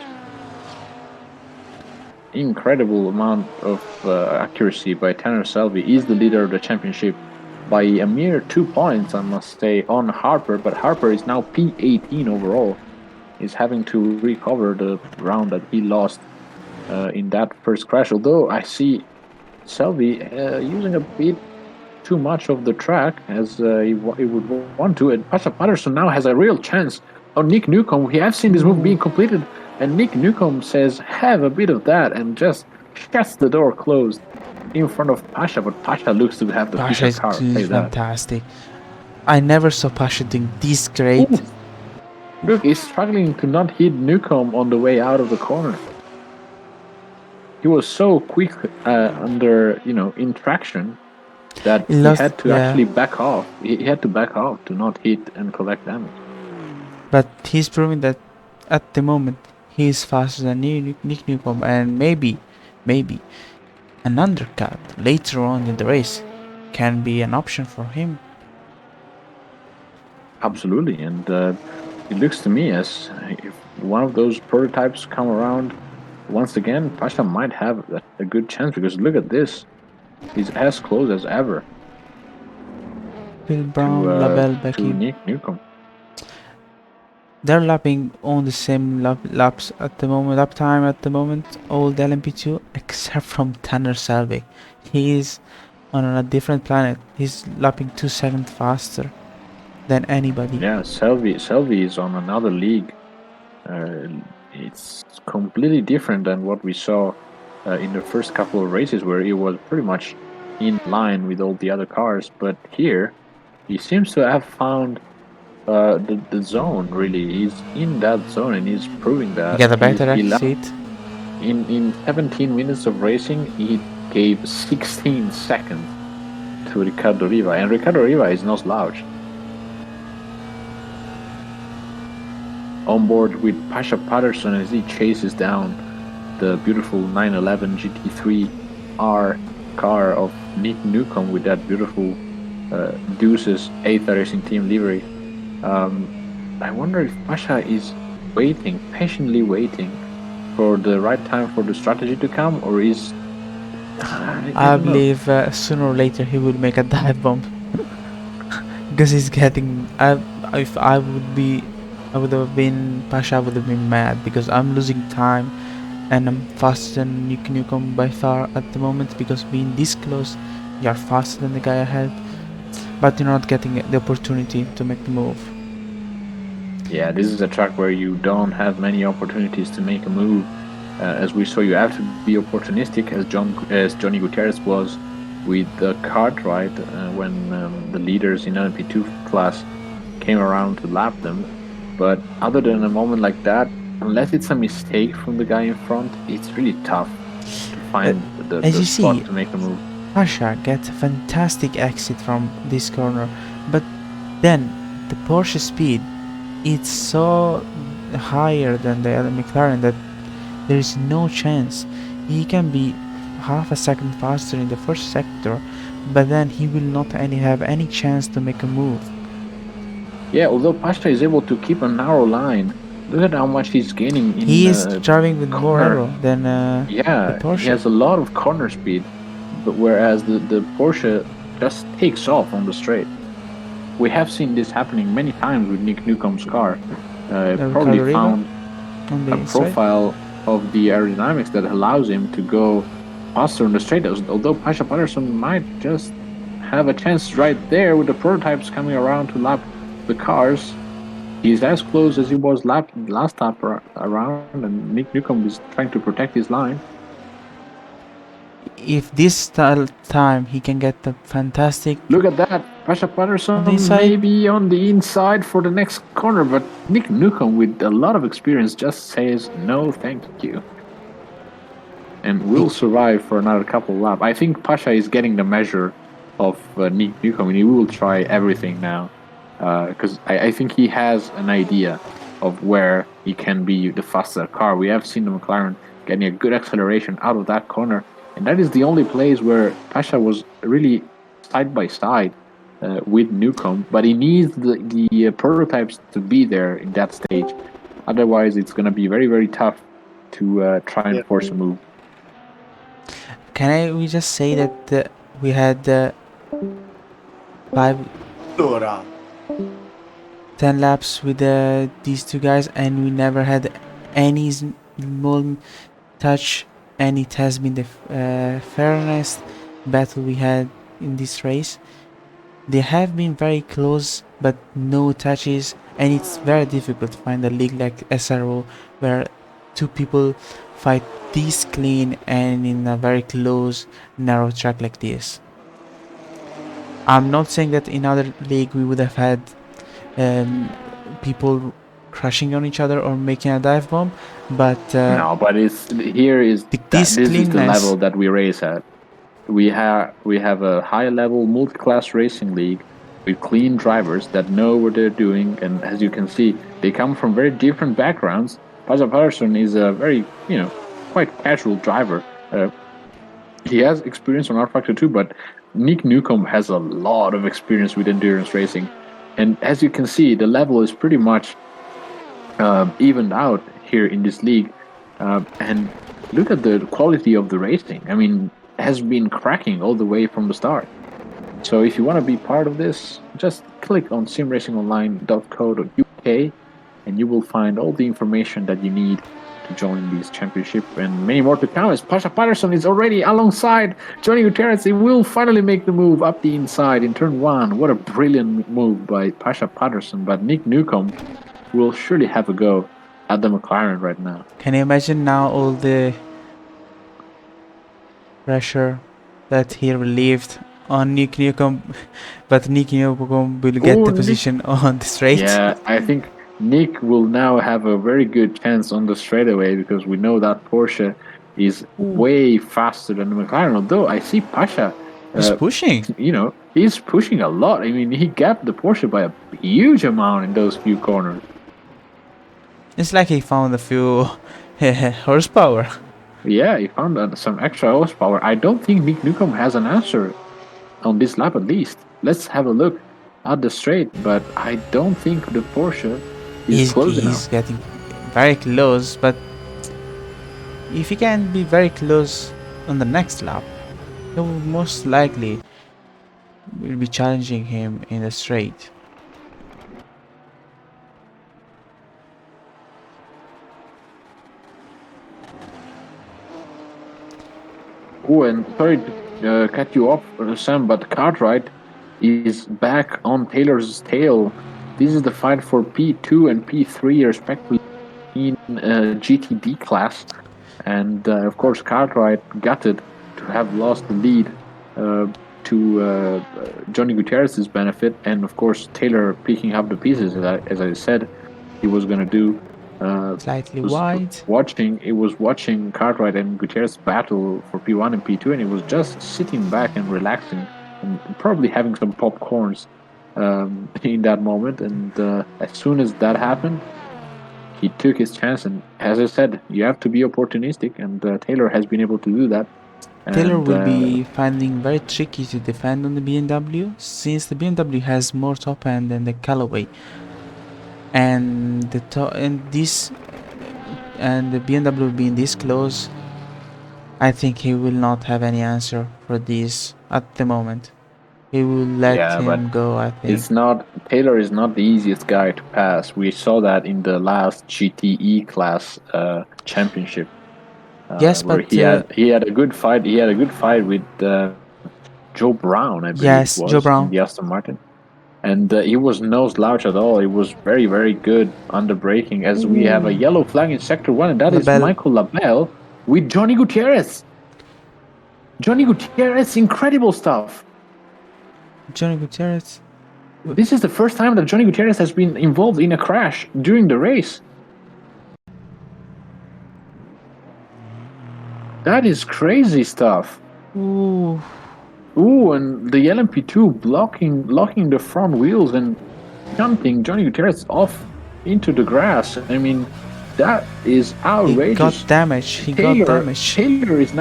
Incredible amount of accuracy by Tanner Selby. He's the leader of the championship by a mere 2 points, I must say, on Harper. But Harper is now P18 overall. He's having to recover the round that he lost in that first crash. Although I see Selby using a bit too much of the track as he would want to. And Pasha Patterson now has a real chance on Nick Newcomb. We have seen this move being completed, and Nick Newcomb says, have a bit of that, and just shuts the door closed in front of Pasha. But Pasha looks to have the Pasha bigger car. is fantastic. I never saw Pasha doing this great. Ooh. Look, he's struggling to not hit Newcomb on the way out of the corner. He was so quick under, in traction that he had to actually back off. He had to back off to not hit and collect damage. But he's proving that at the moment he is faster than Nick Newcomb, and maybe an undercut later on in the race can be an option for him. Absolutely, and it looks to me as if one of those prototypes come around once again, Pasha might have a good chance, because look at this. He's as close as ever. Phil Brown, Labelle, Becky. To Nick Newcomb. They're lapping on the same laps at the moment, lap time at the moment, old LMP2, except from Tanner Selby. He is on a different planet. He's lapping 2 seconds faster than anybody. Yeah, Selby is on another league. It's completely different than what we saw in the first couple of races, where he was pretty much in line with all the other cars. But here, he seems to have found the zone. Really, he's in that zone, and he's proving that. Get a better seat. In 17 minutes of racing, he gave 16 seconds to Ricardo Riva, and Ricardo Riva is no slouch. On board with Pasha Patterson as he chases down the beautiful 911 GT3R car of Nick Newcomb with that beautiful Deuces eitharacingteam livery. I wonder if Pasha is patiently waiting for the right time for the strategy to come, or is... I believe sooner or later he will make a dive bomb. Because he's getting... if I would have been Pasha, I would have been mad, because I'm losing time and I'm faster than Nick Newcomb by far at the moment, because being this close, you're faster than the guy ahead, but you're not getting the opportunity to make the move. Yeah, this is a track where you don't have many opportunities to make a move. As we saw, you have to be opportunistic, as Johnny Gutierrez was with the Cartwright when the leaders in LMP2 class came around to lap them. But other than a moment like that, unless it's a mistake from the guy in front, it's really tough to find the spot to make a move. Pasha gets a fantastic exit from this corner, but then the Porsche speed, it's so higher than the other McLaren that there is no chance. He can be half a second faster in the first sector, but then he will not have any chance to make a move. Yeah, although Pasha is able to keep a narrow line, look at how much he's gaining in he is driving with more aero than the Porsche. He has a lot of corner speed, but whereas the Porsche just takes off on the straight. We have seen this happening many times with Nick Newcomb's car. Probably found a profile of the aerodynamics that allows him to go faster on the straight, although Pasha Patterson might just have a chance right there with the prototypes coming around to lap the cars. He's as close as he was last lap around, and Nick Newcomb is trying to protect his line. If this time he can get the fantastic... Look at that! Pasha Patterson maybe on the inside for the next corner, but Nick Newcomb with a lot of experience just says no thank you. And will survive for another couple of laps. I think Pasha is getting the measure of Nick Newcomb, and he will try everything now. Because I think he has an idea of where he can be the faster car. We have seen the McLaren getting a good acceleration out of that corner, and that is the only place where Pasha was really side by side with Newcomb, but he needs the prototypes to be there in that stage. Otherwise, it's going to be very, very tough to try and force a move. We just say that we had 10 laps with these two guys, and we never had any small touch, and it has been the fairest battle we had in this race. They have been very close, but no touches, and it's very difficult to find a league like SRO where two people fight this clean and in a very close, narrow track like this. I'm not saying that in other league we would have had people crashing on each other or making a dive bomb, but no, but this is the level that we race at. We have a high level multi-class racing league with clean drivers that know what they're doing, and as you can see, they come from very different backgrounds. Pasha Patterson is a very quite casual driver. He has experience on R Factor 2, but Nick Newcomb has a lot of experience with endurance racing. And as you can see, the level is pretty much evened out here in this league. And look at the quality of the racing. I mean, it has been cracking all the way from the start. So if you want to be part of this, just click on simracingonline.co.uk and you will find all the information that you need to join this championship and many more to come, as Pasha Patterson is already alongside Johnny Gutierrez. He will finally make the move up the inside in turn 1. What a brilliant move by Pasha Patterson, but Nick Newcomb will surely have a go at the McLaren right now. Can you imagine now all the pressure that he relieved on Nick Newcomb, but Nick Newcomb will get the position on the straight? Yeah, I think Nick will now have a very good chance on the straightaway because we know that Porsche is way faster than the McLaren. Although I see Pasha he's pushing. He's pushing a lot. I mean, he gapped the Porsche by a huge amount in those few corners. It's like he found a few horsepower. Yeah, he found some extra horsepower. I don't think Nick Newcomb has an answer on this lap at least. Let's have a look at the straight, but I don't think the Porsche is close enough. He's getting very close, but if he can be very close on the next lap, he will most likely will be challenging him in the straight. Oh, and sorry to cut you off, Sam, but Cartwright is back on Taylor's tail. This is the fight for P2 and P3 respectively in GTD class. And of course, Cartwright gutted to have lost the lead to Johnny Gutierrez's benefit. And of course, Taylor picking up the pieces, as I said he was going to do. Slightly wide. It was watching Cartwright and Gutierrez battle for P1 and P2, and it was just sitting back and relaxing and probably having some popcorns in that moment. And as soon as that happened, he took his chance. And as I said, you have to be opportunistic, and Taylor has been able to do that. Taylor will be finding very tricky to defend on the BMW, since the BMW has more top end than the Callaway. And the BMW being this close, I think he will not have any answer for this at the moment. He will let him go, I think. Taylor is not the easiest guy to pass. We saw that in the last GTE class championship. Yes, but he had a good fight. He had a good fight with Joe Brown, I believe. Yes, it was, Joe Brown. In the Aston Martin. And he was no slouch at all. He was very, very good under braking. As we have a yellow flag in Sector 1, and that is Michael Labelle with Johnny Gutierrez. Johnny Gutierrez, incredible stuff. Johnny Gutierrez. This is the first time that Johnny Gutierrez has been involved in a crash during the race. That is crazy stuff. Ooh, and the LMP2 locking the front wheels and jumping Johnny Gutierrez off into the grass. I mean, That is He got outrageous. damage. He got damage. Taylor is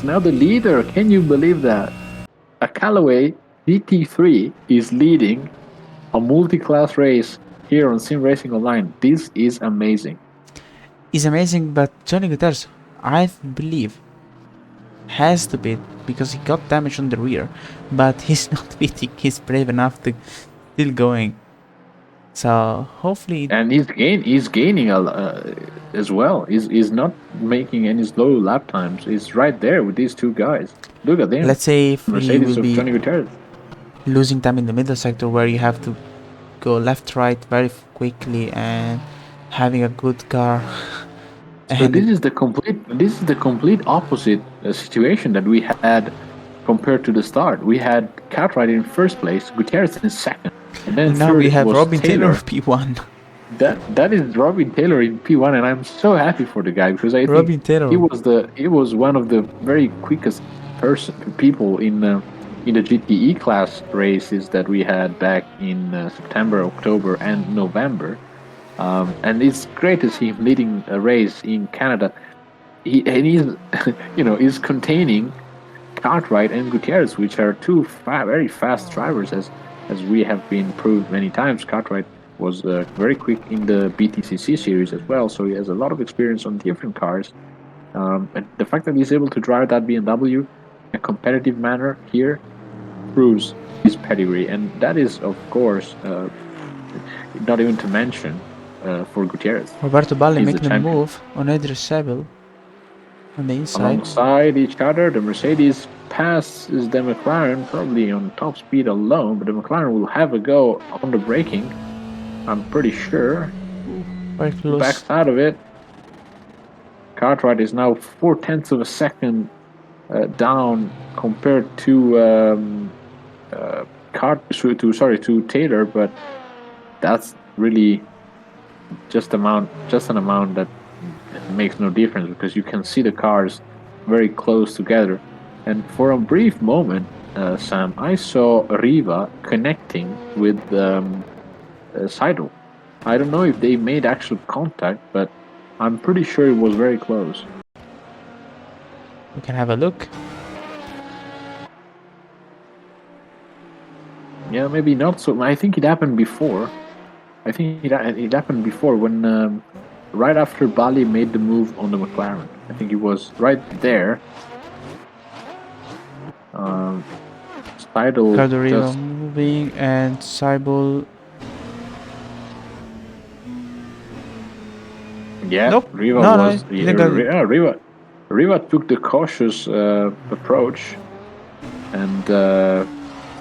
now the leader. Can you believe that? A Callaway GT3 is leading a multi-class race here on SimRacingOnline. This is amazing. It's amazing, but Johnny Guterres, I believe, has to beat because he got damage on the rear, but he's not beating. He's brave enough to still going. So hopefully, And he's gaining as well. He's not making any slow lap times. He's right there with these two guys. Look at them. let's say if he Mercedes will of be Johnny Guterres. losing time in the middle sector where you have to go left, right very quickly and having a good car. So And this is the complete opposite situation that we had compared to the start. We had Cartwright in first place, Gutierrez in second, and then now third we have was Robin Taylor Taylor. P1. That is Robin Taylor in P1, and I'm so happy for the guy because I think Robin Taylor. he was one of the very quickest people in the GTE class races that we had back in September, October, and November. And it's great to see him leading a race in Canada. He's he's containing Cartwright and Gutierrez, which are two very fast drivers, as we have been proved many times. Cartwright was very quick in the BTCC series as well, so he has a lot of experience on different cars. And the fact that he's able to drive that BMW in a competitive manner here proves his pedigree, and that is, of course, not even to mention for Gutierrez. Roberto Balli He's the making a champion. move on Idris Sebel on the inside. Alongside each other, the Mercedes passes the McLaren probably on top speed alone, but the McLaren will have a go on the braking. I'm pretty sure. Very close. Backs out of it. Cartwright is now 4/10 of a second down compared to Taylor, but that's really just an amount that makes no difference because you can see the cars very close together. And for a brief moment, Sam, I saw Riva connecting with Seidel. I don't know if they made actual contact, but I'm pretty sure it was very close. We can have a look. Yeah, maybe not so. I think it happened before. I think it happened before when right after Bali made the move on the McLaren. I think it was right there. Seidel Riva moving and Seibel. Yeah, Nope. Riva No, was no, Riva took the cautious approach and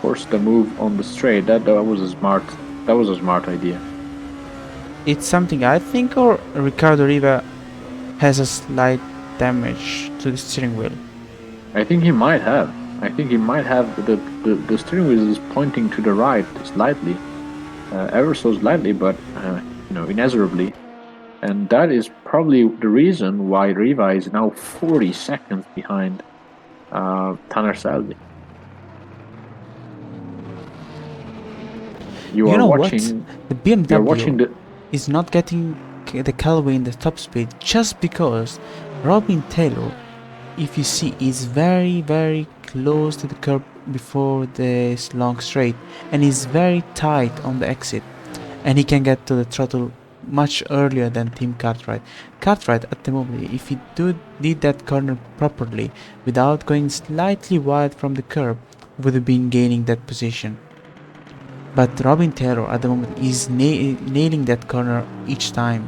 forced the move on the straight. That was a smart idea. It's something I think, or Ricardo Riva has a slight damage to the steering wheel. I think he might have. The steering wheel is pointing to the right slightly, ever so slightly, but inexorably. And that is probably the reason why Riva is now 40 seconds behind Tanner Selby. You are watching the BMW is not getting the Callaway in the top speed just because Robin Taylor, if you see, is very, very close to the curb before this long straight and is very tight on the exit, and he can get to the throttle much earlier than Team Cartwright. Cartwright at the moment, if he did that corner properly without going slightly wide from the curb, would have been gaining that position. But Robin Taylor at the moment is nailing that corner each time.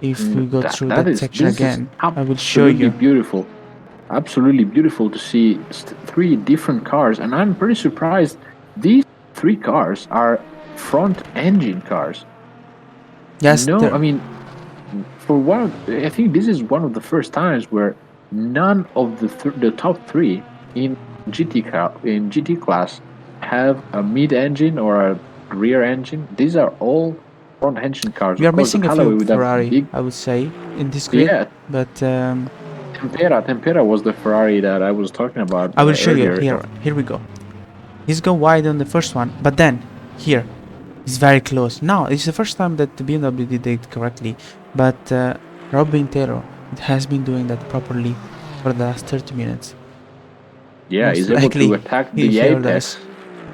If we go through that section again, I will show you. Beautiful. Absolutely beautiful to see three different cars, and I'm pretty surprised these three cars are front engine cars. Yes. No, I mean, I think this is one of the first times where none of the top three in GT class have a mid engine or a rear engine. These are all front engine cars. We are missing a few Ferrari, I would say, in this grid. Yeah, but Tempera was the Ferrari that I was talking about. I will show you here. Here we go. He's gone wide on the first one, but then here, It's very close. Now, it's the first time that the BMW did it correctly, but Robin Taylor has been doing that properly for the last 30 minutes. Yeah, Most he's able to likely, attack he the failed us. apex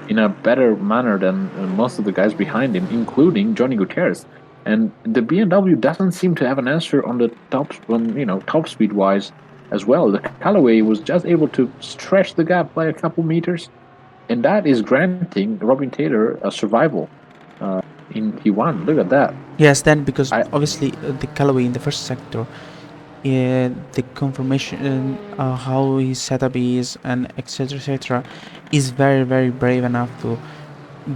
in a better manner than most of the guys behind him, including Johnny Gutierrez. And the BMW doesn't seem to have an answer on the top speed wise as well. The Callaway was just able to stretch the gap by a couple meters, and that is granting Robin Taylor a survival in T1. Look at that. Yes, then because I obviously the Callaway in the first sector, the confirmation, how his setup is, and etc., is very, very brave enough to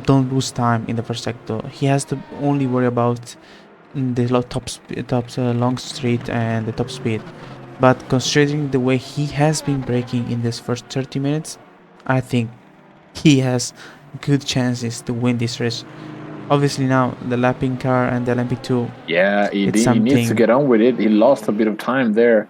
don't lose time in the first sector. He has to only worry about the long street and the top speed. But considering the way he has been braking in this first 30 minutes, I think he has good chances to win this race. Obviously now the lapping car and the LMP2, Yeah, it's he needs to something. get on with it. He lost a bit of time there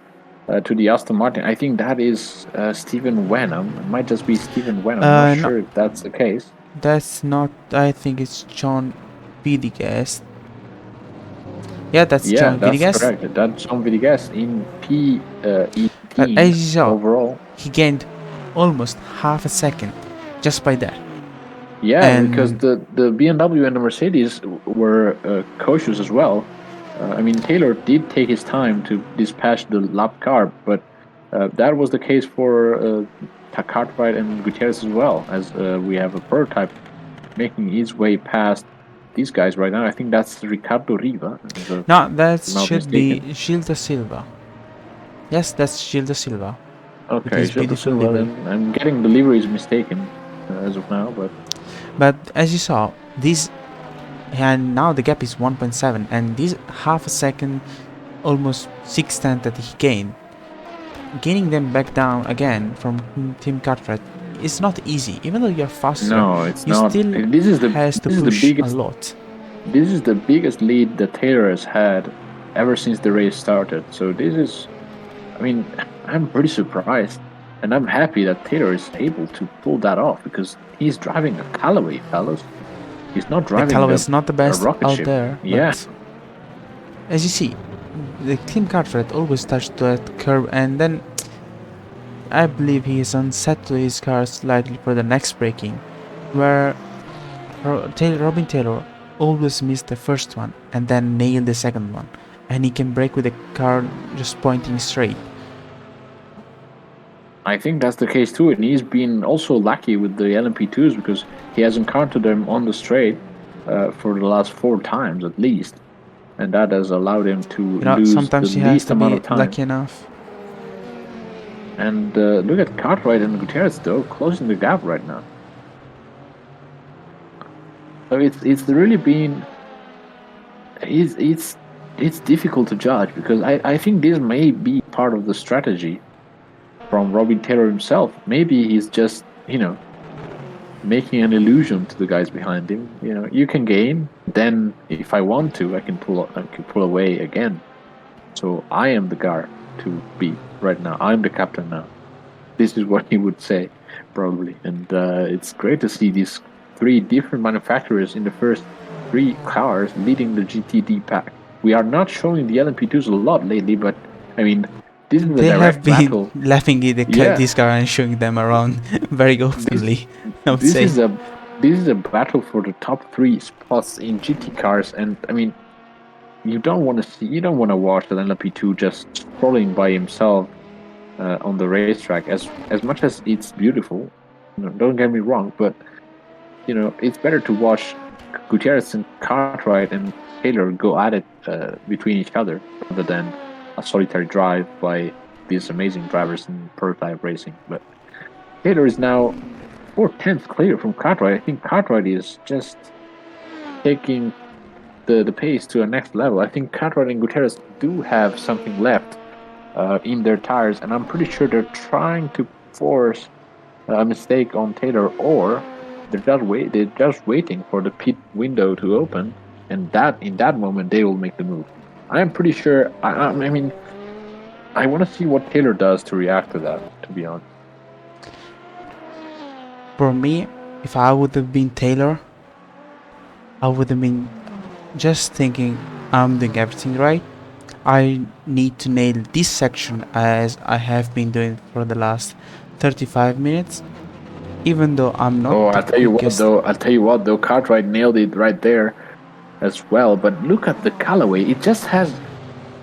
to the Aston Martin. I think that is Stephen Wenham. It might just be Stephen Wenham. I'm not No, sure if that's the case. that's not. I think it's John Vidigas. Yeah, that's Yeah, John that's Vidigas. correct. That's John Villegas in But P18 as you saw, overall. he gained almost half a second just by that. Yeah, because And the BMW and the Mercedes were cautious as well. I mean, Taylor did take his time to dispatch the lap car, but that was the case for Cartwright and Gutierrez as well, as we have a prototype making his way past these guys right now. I think that's Ricardo Riva, if I'm no, that not should be mistaken. Gilda Silva. Yes, that's Gilda Silva with Okay, his Gilles beautiful Silva, livery. then I'm getting the liveries mistaken as of now, but But as you saw, this and now the gap is 1.7, and this half a second, almost 6 tenths that he gained, gaining them back down again from Tim Cartwright is not easy. Even though you're faster, no, it's you not. still has to This is the push a biggest lot. this is the biggest lead that Taylor has had ever since the race started. So this is, I mean, I'm pretty surprised, and I'm happy that Taylor is able to pull that off because he's driving a Callaway, fellas. He's not The driving Callaway is not the a best rocket out ship. there, Yeah, but as you see, the Tim Cartwright always touched that curb, and then I believe he is unset to his car slightly for the next braking, where Robin Taylor always missed the first one and then nailed the second one, and he can brake with the car just pointing straight. I think that's the case too, and he's been also lucky with the LMP2s because he has encountered them on the straight for the last 4 times at least, and that has allowed him to lose the Sometimes he has least to amount be of time. lucky enough. And look at Cartwright and Gutierrez though closing the gap right now. So it's really been it's difficult to judge because I think this may be part of the strategy from Robin Taylor himself. Maybe he's just making an illusion to the guys behind him. You can gain, then if I want to, I can pull away again. So I am the guy to beat right now. I'm the captain now. This is what he would say, probably. And it's great to see these 3 different manufacturers in the first 3 cars leading the GTD pack. We are not showing the LMP2s a lot lately, but I mean, this is a They have direct been battle. laughing at Yeah, this car and showing them around very this openly, I would this say. is a this is a battle for the top 3 spots in GT cars, and I mean, you don't want to watch the LMP2 just strolling by himself on the racetrack. As much as it's beautiful, don't get me wrong, but it's better to watch Gutierrez and Cartwright and Taylor go at it between each other rather than a solitary drive by these amazing drivers in prototype racing. But Taylor is now 4 tenths clear from Cartwright. I think Cartwright is just taking the pace to a next level. I think Cartwright and Gutierrez do have something left in their tires, and I'm pretty sure they're trying to force a mistake on Taylor, or they're just waiting for the pit window to open, and that in that moment they will make the move. I'm pretty sure. I mean, I want to see what Taylor does to react to that. To be honest, For me, if I would have been Taylor, I would have been just thinking I'm doing everything right. I need to nail this section as I have been doing for the last 35 minutes. Even though I'm not Oh, the I'll tell you what quickest. though. I'll tell you what though. Cartwright nailed it right there as well. But look at the Callaway. It just has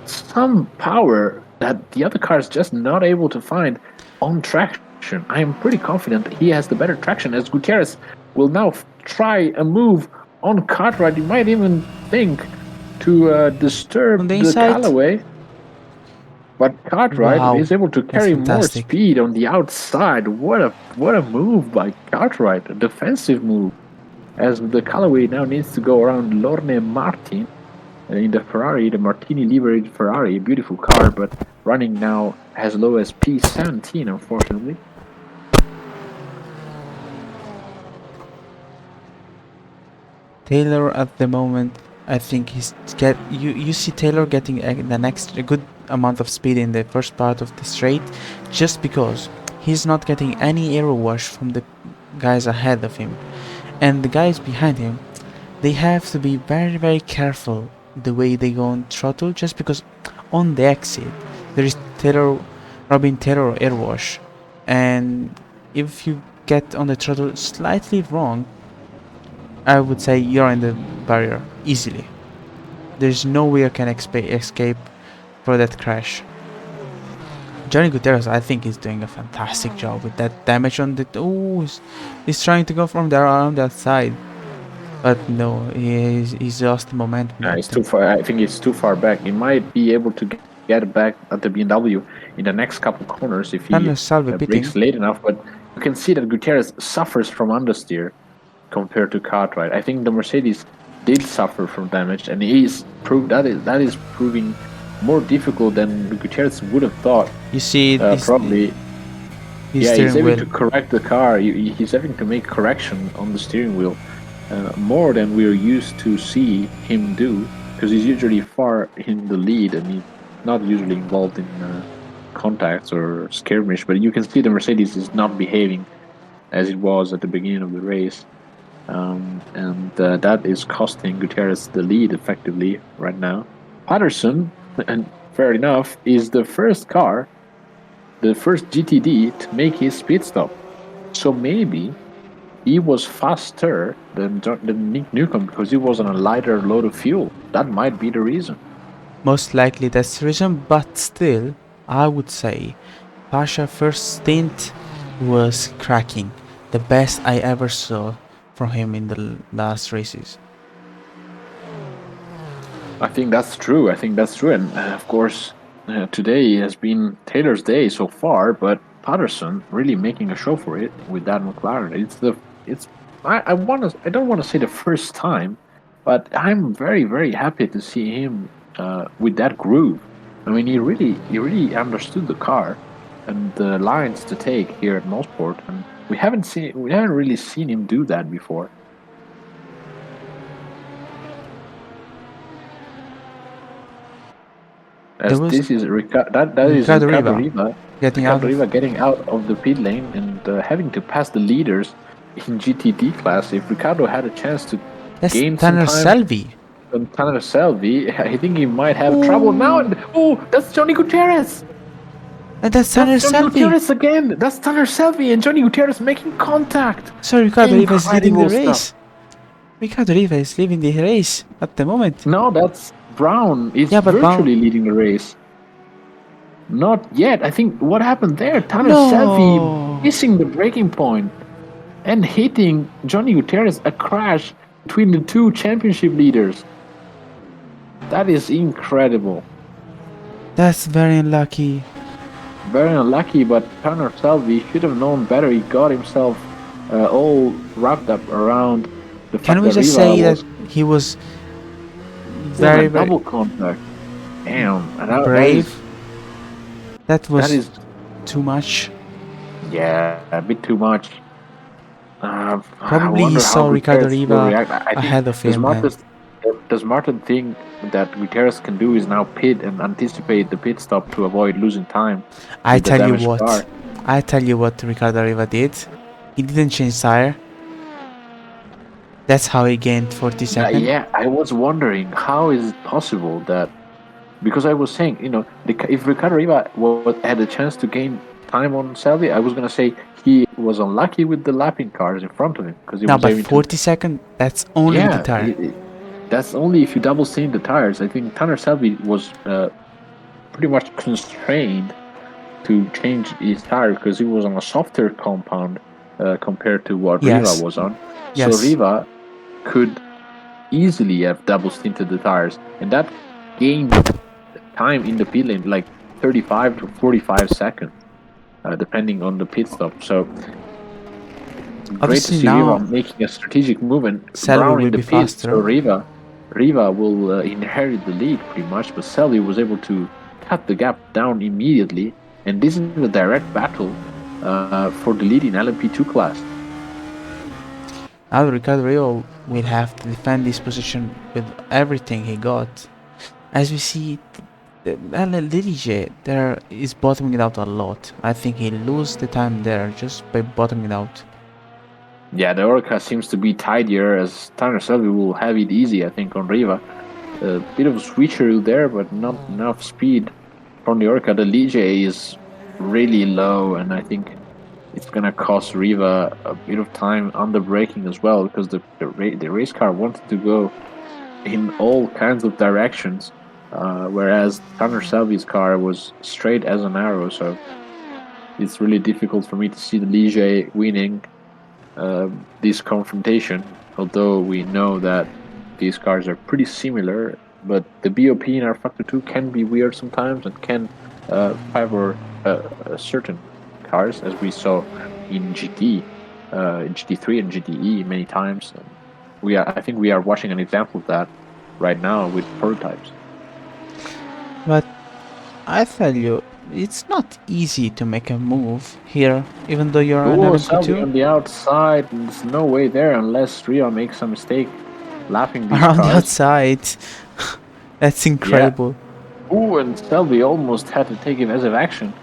some power that the other car is just not able to find on traction. I am pretty confident he has the better traction as Gutierrez will now try a move on Cartwright. You might even think to On the disturb the inside. Callaway. But Cartwright Wow, is able to that's carry more fantastic. speed on the outside. What a move by Cartwright, a defensive move. As the Callaway now needs to go around Lorne Martin in the Ferrari, the Martini leveraged Ferrari, a beautiful car, but running now as low as P17, unfortunately. Taylor at the moment, I think you see Taylor getting a good amount of speed in the first part of the straight, just because he's not getting any aero wash from the guys ahead of him, and the guys behind him, they have to be very careful the way they go on throttle, just because on the exit there is Robin Taylor air wash, and if you get on the throttle slightly wrong, I would say you're in the barrier easily. There's no way you can escape for that crash. Johnny Gutierrez, I think, is doing a fantastic job with that damage on the. Oh, he's trying to go from there around that side, but no, he's lost the momentum It's right too there. far. I think it's too far back. He might be able to get back at the BMW in the next couple corners if he Thanos Salve pitting. brakes late enough. But you can see that Gutierrez suffers from understeer compared to Cartwright. I think the Mercedes did suffer from damage, and that is proving more difficult than Gutierrez would have thought. You see, Probably, his yeah, he's steering having wheel. to correct the car. He's having to make correction on the steering wheel more than we're used to see him do, because he's usually far in the lead and he's not usually involved in contacts or skirmish. But you can see the Mercedes is not behaving as it was at the beginning of the race. And that is costing Gutierrez the lead effectively right now. Patterson, and fair enough, is the first GTD to make his pit stop. So maybe he was faster than Nick Newcomb because he was on a lighter load of fuel. That might be the reason. Most likely that's the reason, but still, I would say Pasha's first stint was cracking. The best I ever saw from him in the last races. I think that's true. And of course, today has been Taylor's day so far, but Patterson really making a show for it with that McLaren. I don't want to say the first time, but I'm very happy to see him with that groove. I mean, he really understood the car and the lines to take here at Mosport, and we haven't really seen him do that before. As this is that is Ricardo Riva getting out of the pit lane and having to pass the leaders in GTD class. If Ricardo had a chance to gain some time on Tanner Selvi, I think he might have trouble now. Oh, that's Johnny Gutierrez. And that's Tanner Selvi. Gutierrez again. That's Tanner Selvi and Johnny Gutierrez making contact. So Ricardo Riva is leading the race. Ricardo Riva is leading the race at the moment. No, that's Brown is virtually leading the race. Not yet. I think what happened there, Tanner Selvi missing the braking point and hitting Johnny Gutierrez, a crash between the two championship leaders. That is incredible. That's very unlucky. Very unlucky, but Tanner Selvi should have known better. He got himself all wrapped up around the fact that Can we just say that he was very double contact? Damn, brave. That is too much. Yeah, a bit too much. Probably he saw Ricardo Riva ahead of him. The smartest thing that Gutierrez can do is now pit and anticipate the pit stop to avoid losing time. I tell you what Ricardo Riva did. He didn't change tire. That's how he gained 40 seconds. Yeah, I was wondering how is it possible that, because I was saying, if Ricardo Riva had a chance to gain time on Selby, I was gonna say he was unlucky with the lapping cars in front of him because he No, was but able to. 40 seconds, that's only with the Yeah, tire. that's only if you double stained the tires. I think Tanner Selby was pretty much constrained to change his tire because he was on a softer compound compared to what Riva Yes, was on. So yes, Riva could easily have double stinted the tires, and that gained time in the pit lane like 35 to 45 seconds, depending on the pit stop. So great to obviously see Riva now making a strategic move and Selby Brown will in the be pit. So faster. Riva will inherit the lead pretty much, but Selby was able to cut the gap down immediately, and this is a direct battle for the lead in LMP2 class. Now Ricardo Rio will have to defend this position with everything he got. As we see, Lidije there is bottoming it out a lot. I think he lose the time there just by bottoming it out. Yeah, the Orca seems to be tidier as Tanner Selby will have it easy, I think, on Riva. A bit of a switcheroo there, but not enough speed from the Orca. The Lige is really low, and I think it's gonna cost Riva a bit of time under braking as well because the race car wanted to go in all kinds of directions, whereas Tanner Selby's car was straight as an arrow. So it's really difficult for me to see the Lige winning this confrontation. Although we know that these cars are pretty similar, but the BOP in R Factor 2 can be weird sometimes and can favor certain cars, as we saw in GT3 and GTE many times. And I think we are watching an example of that right now with prototypes. But I tell you, it's not easy to make a move here, even though you're an Oh, Salvi LMP2. on the outside. There's no way there unless Rio makes a mistake lapping these Around the cars. outside. That's Yeah. incredible. Oh, and Selby almost had to take evasive action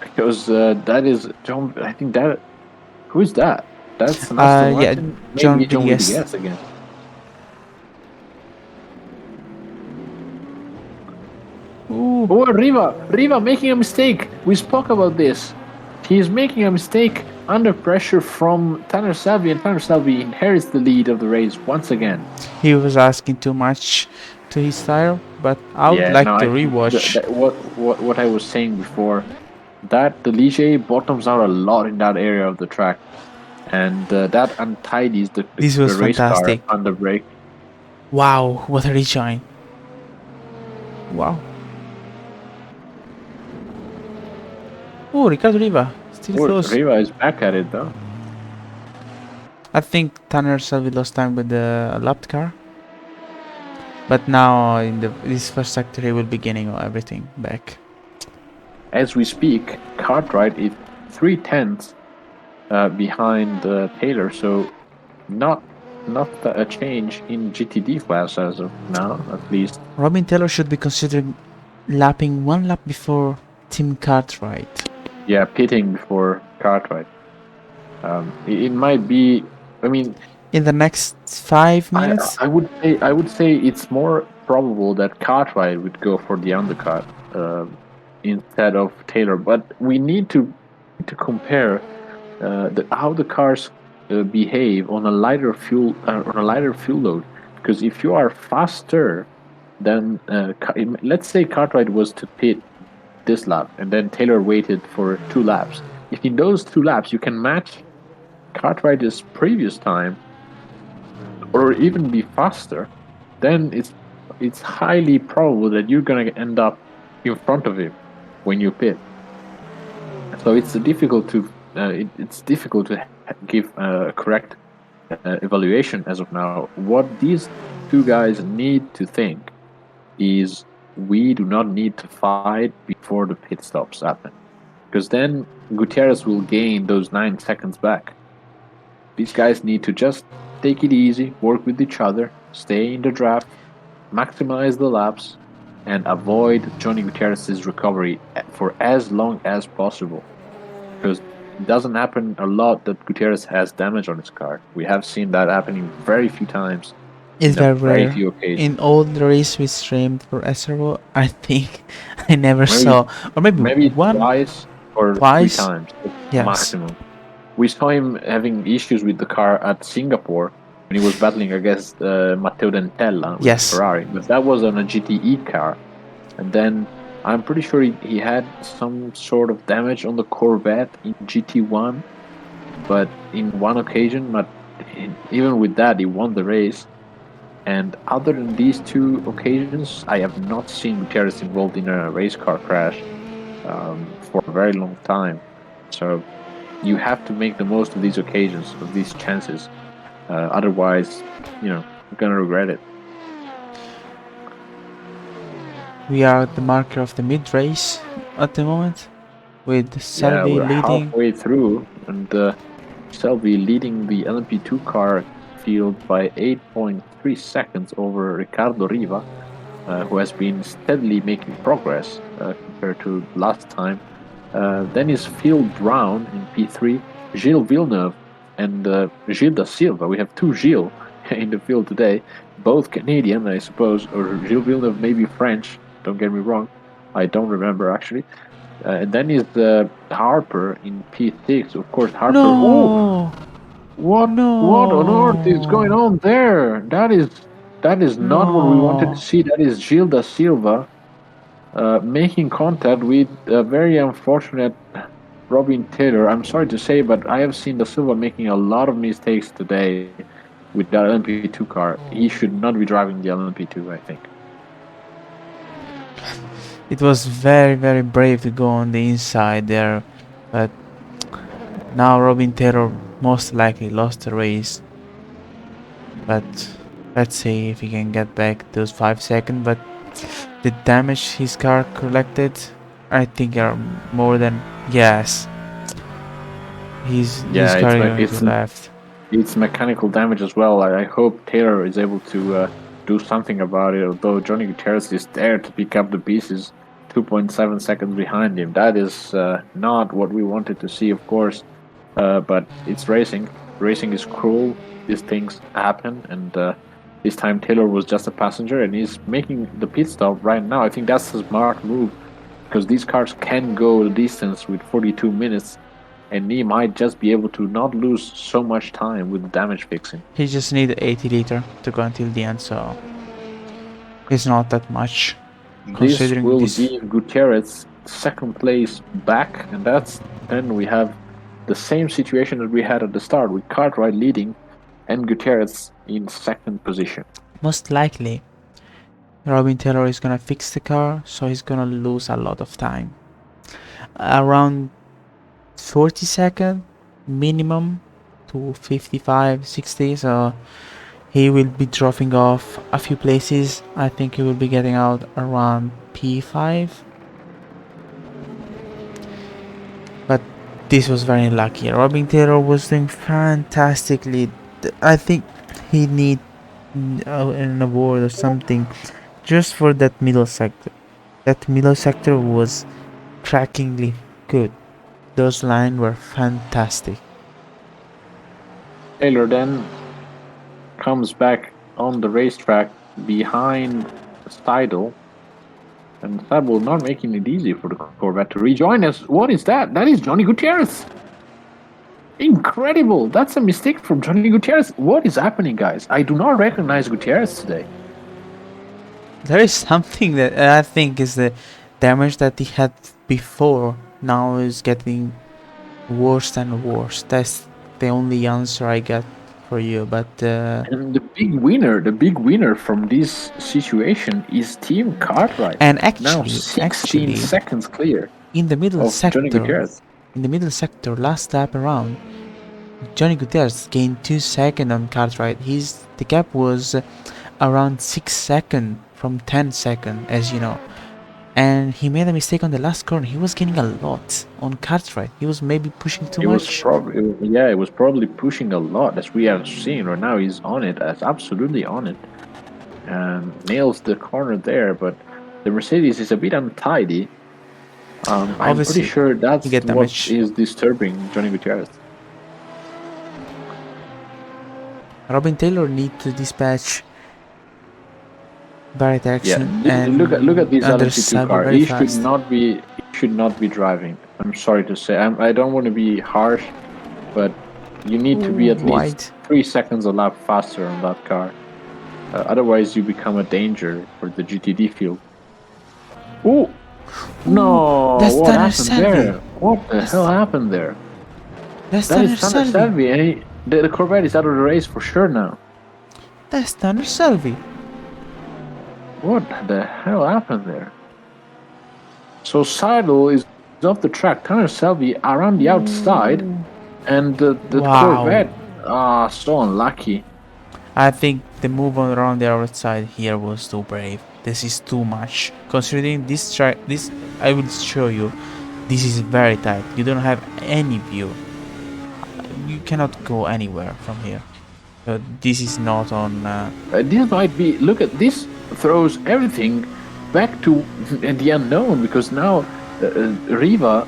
because that is John. I think that. Who is that? That's an Aston Yeah, Martin. Maybe John John Villiers. Villegas again. Ooh, Oh, Riva making a mistake. We spoke about this. He's making a mistake under pressure from Tanner Selby, and Tanner Selby inherits the lead of the race once again. he was asking too much to his tire, but I would Yeah, no, like to I think rewatch. what I was saying before, that the Ligier bottoms out a lot in that area of the track, and that untidies This the was race car fantastic. under brake. Wow, what a rejoin. Wow. Oh, Ricardo Riva, still Oh, close. Riva is back at it though. I think Tanner Selby lost time with the lapped car. But now in this first sector he will be gaining everything back. As we speak, Cartwright is 3/10 behind Taylor, so not a change in GTD class as of now, at least. Robin Taylor should be considering lapping one lap before Tim Cartwright. Yeah, pitting before Cartwright. It might be. I mean, In the next 5 minutes? I would say it's more probable that Cartwright would go for the undercut instead of Taylor. But we need to compare how the cars behave on a lighter fuel load. Because if you are faster, then let's say Cartwright was to pit this lap and then Taylor waited for 2 laps. If in those 2 laps you can match Cartwright's previous time or even be faster, then it's highly probable that you're gonna end up in front of him when you pit. So it's difficult to give a correct evaluation as of now. What these two guys need to think is we do not need to fight before the pit stops happen, because then Gutierrez will gain those 9 seconds back. These guys need to just take it easy, work with each other, stay in the draft, maximize the laps, and avoid Johnny Gutierrez's recovery for as long as possible. Because it doesn't happen a lot that Gutierrez has damage on his car. We have seen that happening very few times It's in a very very rare. few occasions. In all the race we streamed for SRO, I think I never Maybe saw, or maybe one, twice or three twice. times Yes, maximum. We saw him having issues with the car at Singapore when he was battling against Matteo Dentella with yes. Ferrari, but that was on a GTE car. And then I'm pretty sure he had some sort of damage on the Corvette in GT1, but in one occasion, but even with that, he won the race. And other than these two occasions, I have not seen Gutierrez involved in a race car crash for a very long time. So you have to make the most of these occasions, of these chances. Otherwise, you're gonna regret it. We are at the marker of the mid race at the moment, with Yeah, Selby we're leading. halfway through, and Selby leading the LMP2 car field by 8.3 seconds over Ricardo Riva, who has been steadily making progress compared to last time. Then is Phil Brown in P3, Gilles Villeneuve, and Gilles da Silva. We have two Gilles in the field today, both Canadian, I suppose, or Gilles Villeneuve may be French. Don't get me wrong, I don't remember actually. And then is Harper in P6. Of course, Harper. Oh, No, what on earth is going no, on there? That is not what we wanted to no. see. That is Gilles da Silva making contact with a very unfortunate Robin Taylor. I'm sorry to say, but I have seen da Silva making a lot of mistakes today with that LMP2 car. He should not be driving the LMP2, I think. It was very, very brave to go on the inside there, but now Robin Taylor most likely lost the race. But let's see if he can get back those 5 seconds. But the damage his car collected, I think are more than, yes. His Yeah, car going to left. it's mechanical damage as well. I hope Taylor is able to do something about it. Although Johnny Gutierrez is there to pick up the pieces, 2.7 seconds behind him. That is not what we wanted to see, of course. But it's racing. Racing is cruel. These things happen, and this time Taylor was just a passenger, and he's making the pit stop right now. I think that's a smart move because these cars can go the distance with 42 minutes, and he might just be able to not lose so much time with damage fixing. He just need 80 liter to go until the end, so it's not that much This considering will this. give Gutierrez second place back, and then we have the same situation that we had at the start with Cartwright leading and Gutierrez in second position. Most likely, Robin Taylor is gonna fix the car, so he's gonna lose a lot of time. Around 40 seconds minimum to 55, 60, so he will be dropping off a few places. I think he will be getting out around P5. But this was very lucky. Robin Taylor was doing fantastically. I think he need an award or something just for that middle sector. That middle sector was crackingly good. Those lines were fantastic. Taylor then comes back on the racetrack behind Seidel, and that will not making it easy for the Corvette to rejoin us. What is that? That is Johnny Gutierrez. Incredible! That's a mistake from Johnny Gutierrez. What is happening, guys? I do not recognize Gutierrez today. There is something that I think is the damage that he had before now is getting worse and worse. That's the only answer I got for you. But And the big winner from this situation is Team Cartwright. and Now 16 actually, seconds clear in the middle of Johnny sector, Gutierrez. last lap around, Johnny Gutierrez gained 2 seconds on Cartwright. The gap was around 6 seconds from 10 seconds, as you know. And he made a mistake on the last corner. He was gaining a lot on Cartwright. He was maybe pushing too much. It was probably pushing a lot as we are seeing right now. He's on it, as absolutely on it, and nails the corner there. But the Mercedes is a bit untidy, I'm pretty Obviously, sure that's he get what damage. is disturbing Johnny Gutierrez. Robin Taylor need to dispatch Barrett Yeah, Erickson look at and this Anders LMP2 Selby car. very He should fast. not be driving. I'm sorry to say. I don't want to be harsh, but you need to be Ooh, at least wide. 3 seconds a lap faster on that car. Otherwise, you become a danger for the GTD field. Oh Ooh, no! that's What Tanner happened Selby. there? What the hell That's, happened there? that's That is Tanner Tanner Selby. Selby, and the Corvette is out of the race for sure now. That's Tanner Selby. What the hell happened there? So Seidel is off the track, Tanner Selby around the outside, Ooh. and the Wow. Corvette, so unlucky. I think the move on around the outside here was too brave. This is too much. Considering this track, this I will show you. This is very tight. You don't have any view. You cannot go anywhere from here. This is not on. This might be, look at this, throws everything back to the unknown, because now Riva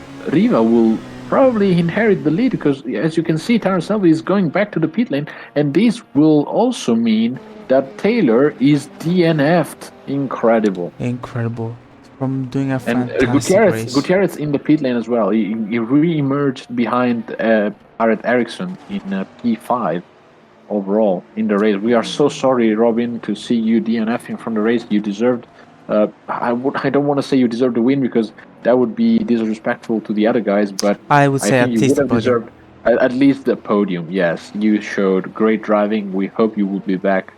will probably inherit the lead, because as you can see, Tanner Selby is going back to the pit lane, and this will also mean that Taylor is DNF'd. Incredible. Incredible. From doing a And fantastic race. Gutierrez in the pit lane as well. He re-emerged behind Barrett Erickson in P5 overall in the race. We are so sorry, Robin, to see you DNFing from the race. You deserved. I don't want to say you deserved the win, because that would be disrespectful to the other guys. But I would I say think at you least would the have podium. deserved at least the podium. Yes, you showed great driving. We hope you will be back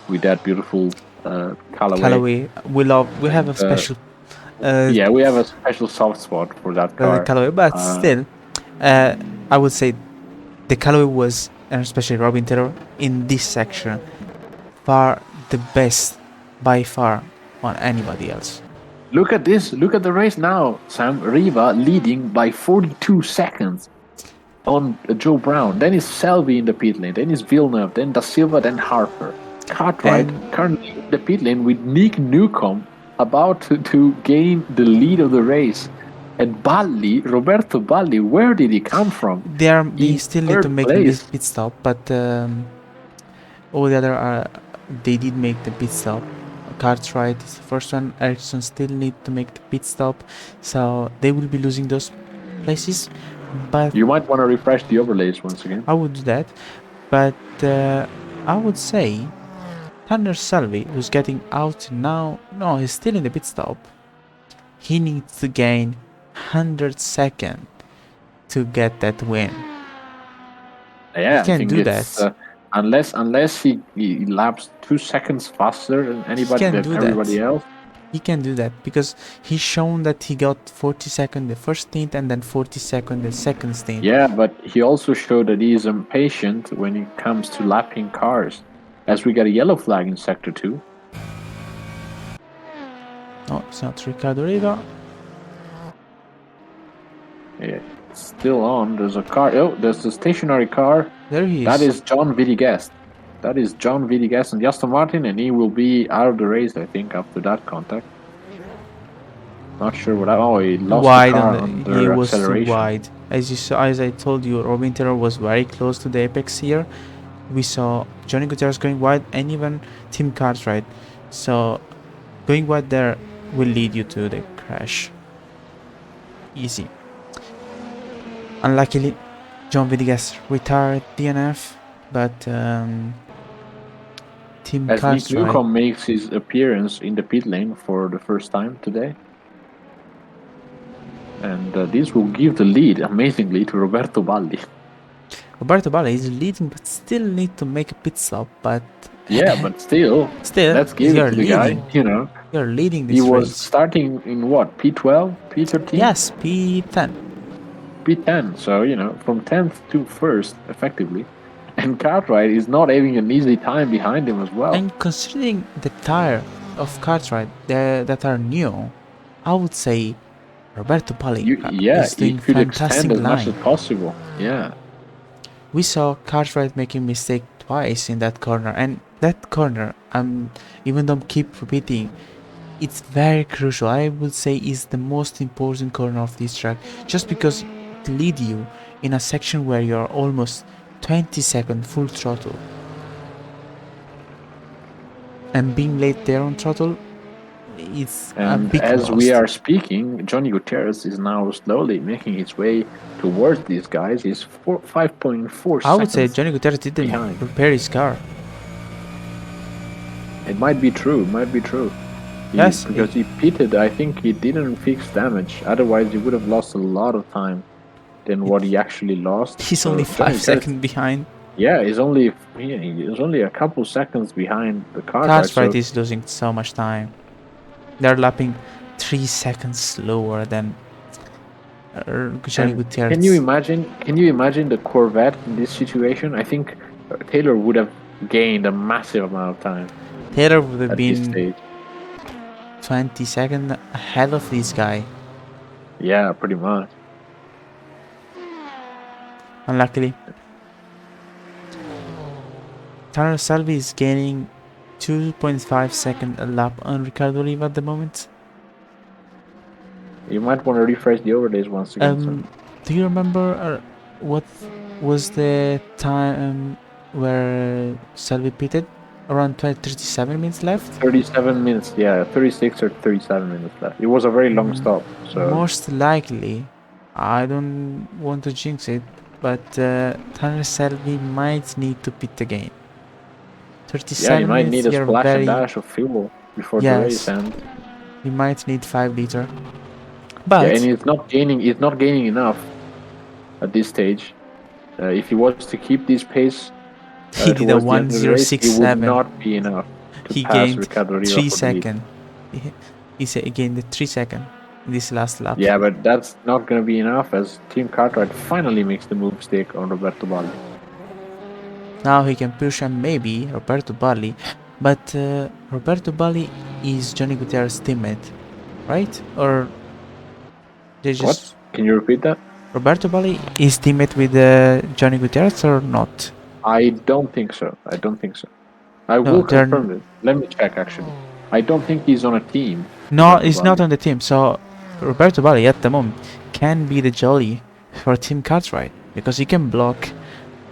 with that beautiful Callaway. Callaway, we have a special Yeah, we have a special soft spot for that car. Callaway, but still, I would say the Callaway was, and especially Robin Taylor in this section, far the best by far on anybody else. Look at this. Look at the race now. Sam Riva leading by 42 seconds on Joe Brown. Then is Selby in the pit lane. Then is Villeneuve. Then Da Silva. Then Harper. Cartwright currently in the pit lane with Nick Newcomb about to gain the lead of the race. And Balli, Roberto Balli, where did he come from? He still need to make the pit stop, but all the other are, they did make the pit stop. Cartwright is the first one. Ericsson still need to make the pit stop, so they will be losing those places. But you might want to refresh the overlays once again. I would do that, but I would say Tanner Selby, who's getting out now, no, he's still in the pit stop. He needs to gain 100 seconds to get that win. Yeah, he can do that. Unless he laps 2 seconds faster than everybody else. He can do that because he's shown that he got 40 seconds the first stint and then 40 seconds the second stint. Yeah, but he also showed that he is impatient when it comes to lapping cars. As we got a yellow flag in Sector 2. No, it's not Ricardo Riva. Yeah, it's still on. There's a car. Oh, there's a stationary car. There he is. That is John Vitigas. That is John Vitigas and Aston Martin, and he will be out of the race, I think, after that contact. Not sure what. Oh, he lost wide the car he was acceleration. too wide. As you saw, as I told you, Robin Taylor was very close to the apex here. We saw Johnny Gutierrez going wide, and even Tim Cartwright. So going wide there will lead you to the crash. Easy. Unluckily, John Vitigas retired DNF, but Tim As Cartwright. Nick Newcomb makes his appearance in the pit lane for the first time today. And this will give the lead, amazingly, to Roberto Baldi. Roberto Baldi is leading, but still need to make a pit stop. But yeah, but still, let's give it to the guy. You know, you're leading this race. He was race. starting in what, P12, P13? Yes, P10. P10. So from 10th to 1st, effectively. And Cartwright is not having an easy time behind him as well. And considering the tire of Cartwright that are new, I would say Roberto Baldi is doing fantastic as line. much as possible. Yeah. We saw Cartwright making mistake twice in that corner, and that corner, even though I keep repeating, it's very crucial. I would say is the most important corner of this track, just because it lead you in a section where you're almost 20-second full throttle. And being late there on throttle, it's a And big as we loss. are speaking, Johnny Gutierrez is now slowly making his way towards these guys. He's 5.4 I would say seconds Johnny Gutierrez didn't behind. repair his car. It might be true. It might be true. Yes, Because he pitted, I think he didn't fix damage. Otherwise, he would have lost a lot of time than what he actually lost. he's So only Johnny 5 Gutierrez, seconds behind. yeah, he's only a couple seconds behind the car. Cartwright is losing so much time. They're lapping 3 seconds slower than Johnny Gutierrez. Can you imagine? Can you imagine the Corvette in this situation? I think Taylor would have gained a massive amount of time Taylor would have at this been stage. 20 seconds ahead of this guy. Yeah, pretty much. Unluckily, Tanner Salvi is gaining 2.5 seconds a lap on Ricardo Oliva at the moment. You might want to refresh the overlays once again. Do you remember what was the time where Salvi pitted? Around 37 minutes left? 37 minutes, yeah, 36 or 37 minutes left. It was a very long stop, so Most likely, I don't want to jinx it, but Tanner Selby might need to pit again. 37 yeah, you might minutes, need a you're splash very... and dash of fuel before the Yes, race ends. you might need 5 liter. Yeah, But and it's not gaining enough at this stage. If he was to keep this pace he did a towards the end of the race, it would 1.067. not be enough to He pass gained Ricardo Riva 3 for the lead. seconds. He gained the 3 seconds in this last lap. Yeah, but that's not going to be enough as Team Cartwright finally makes the move stick on Roberto Balli. Now he can push and maybe Roberto Balli, but Roberto Balli is Johnny Gutierrez's teammate, right? Or they just... What? Can you repeat that? Roberto Balli is teammate with Johnny Gutierrez or not? I don't think so. I No, will confirm it. Let me check actually. I don't think he's on a team. No, he's not on the team. So Roberto Balli at the moment can be the jolly for Team Cartwright because he can block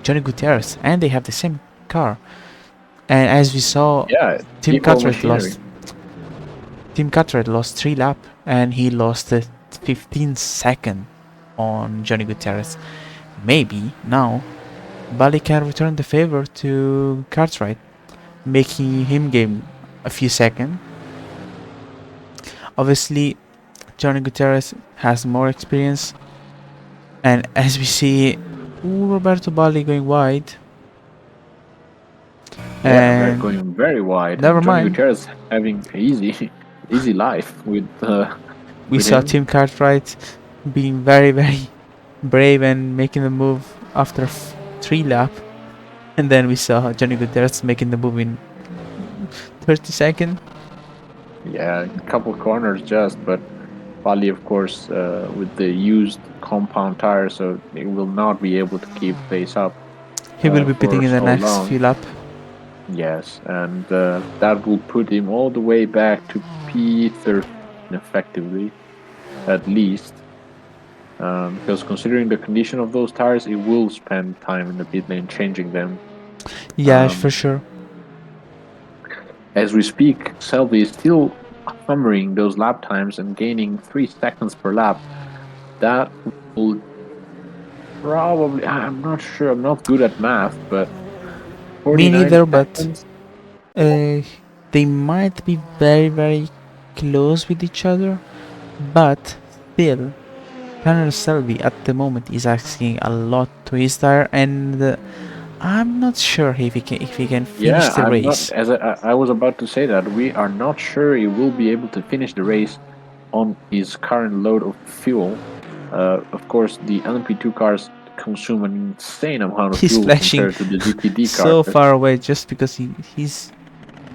Johnny Gutierrez and they have the same car. And as we saw, Yeah, Team equal Cartwright machinery. Team Cartwright lost 3 laps and he lost 15 seconds on Johnny Gutierrez. Maybe now Balli can return the favor to Cartwright, making him gain a few seconds. Obviously, Johnny Gutierrez has more experience, and as we see, Roberto Balli going wide. Yeah, they're And going very wide. never Johnny mind. Gutierrez having easy life with. We with saw him. Team Cartwright being very, very brave and making the move after 3 laps. And then we saw Johnny Gutierrez making the move in 30 seconds. Yeah, a couple corners just, but Bali, of course, with the used compound tire, so he will not be able to keep pace up. He will be pitting in the so next long. few laps. Yes, and that will put him all the way back to P13 effectively, at least. Because considering the condition of those tires, he will spend time in the pit lane changing them. Yeah, for sure. As we speak, Selby is still hammering those lap times and gaining 3 seconds per lap. That will probably, I'm not sure, I'm not good at math, but Me neither, but seconds? they might be very, very close with each other, but still, Tanner Selby at the moment is asking a lot to his tire, and I'm not sure if he can finish the race. Not, as I was about to say that, we are not sure he will be able to finish the race on his current load of fuel. Of course, the LMP2 cars consume an insane amount of He's fuel flashing compared to the GTD cars. so far away just because he's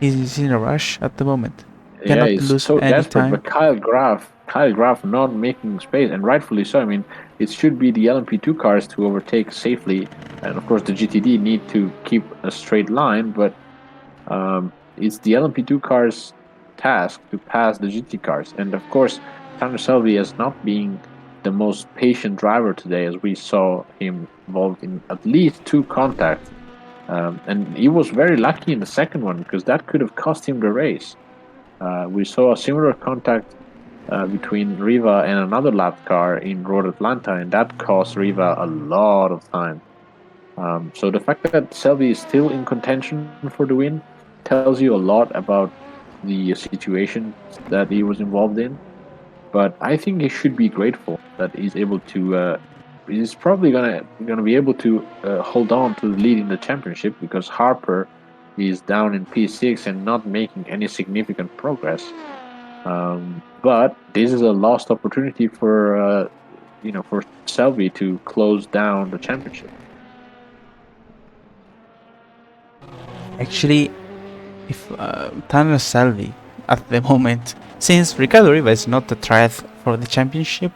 in a rush at the moment. Yeah, Cannot he's lose so any desperate. time. But Kyle Graf not making space, and rightfully so. I mean, it should be the LMP2 cars to overtake safely, and of course the GTD need to keep a straight line. But it's the LMP2 cars task to pass the GT cars. And of course, Tanner Selby as not being the most patient driver today, as we saw him involved in at least 2 contacts. And he was very lucky in the second one because that could have cost him the race. We saw a similar contact between Riva and another lap car in Road Atlanta, and that cost Riva a lot of time. So the fact that Selby is still in contention for the win tells you a lot about the situation that he was involved in. But I think he should be grateful that he's able to. He's probably gonna be able to hold on to the lead in the championship because Harper is down in P6 and not making any significant progress. But this is a lost opportunity for for Selby to close down the championship. Actually, if Tanner Selby at the moment, since Ricardo Riva is not the threat for the championship,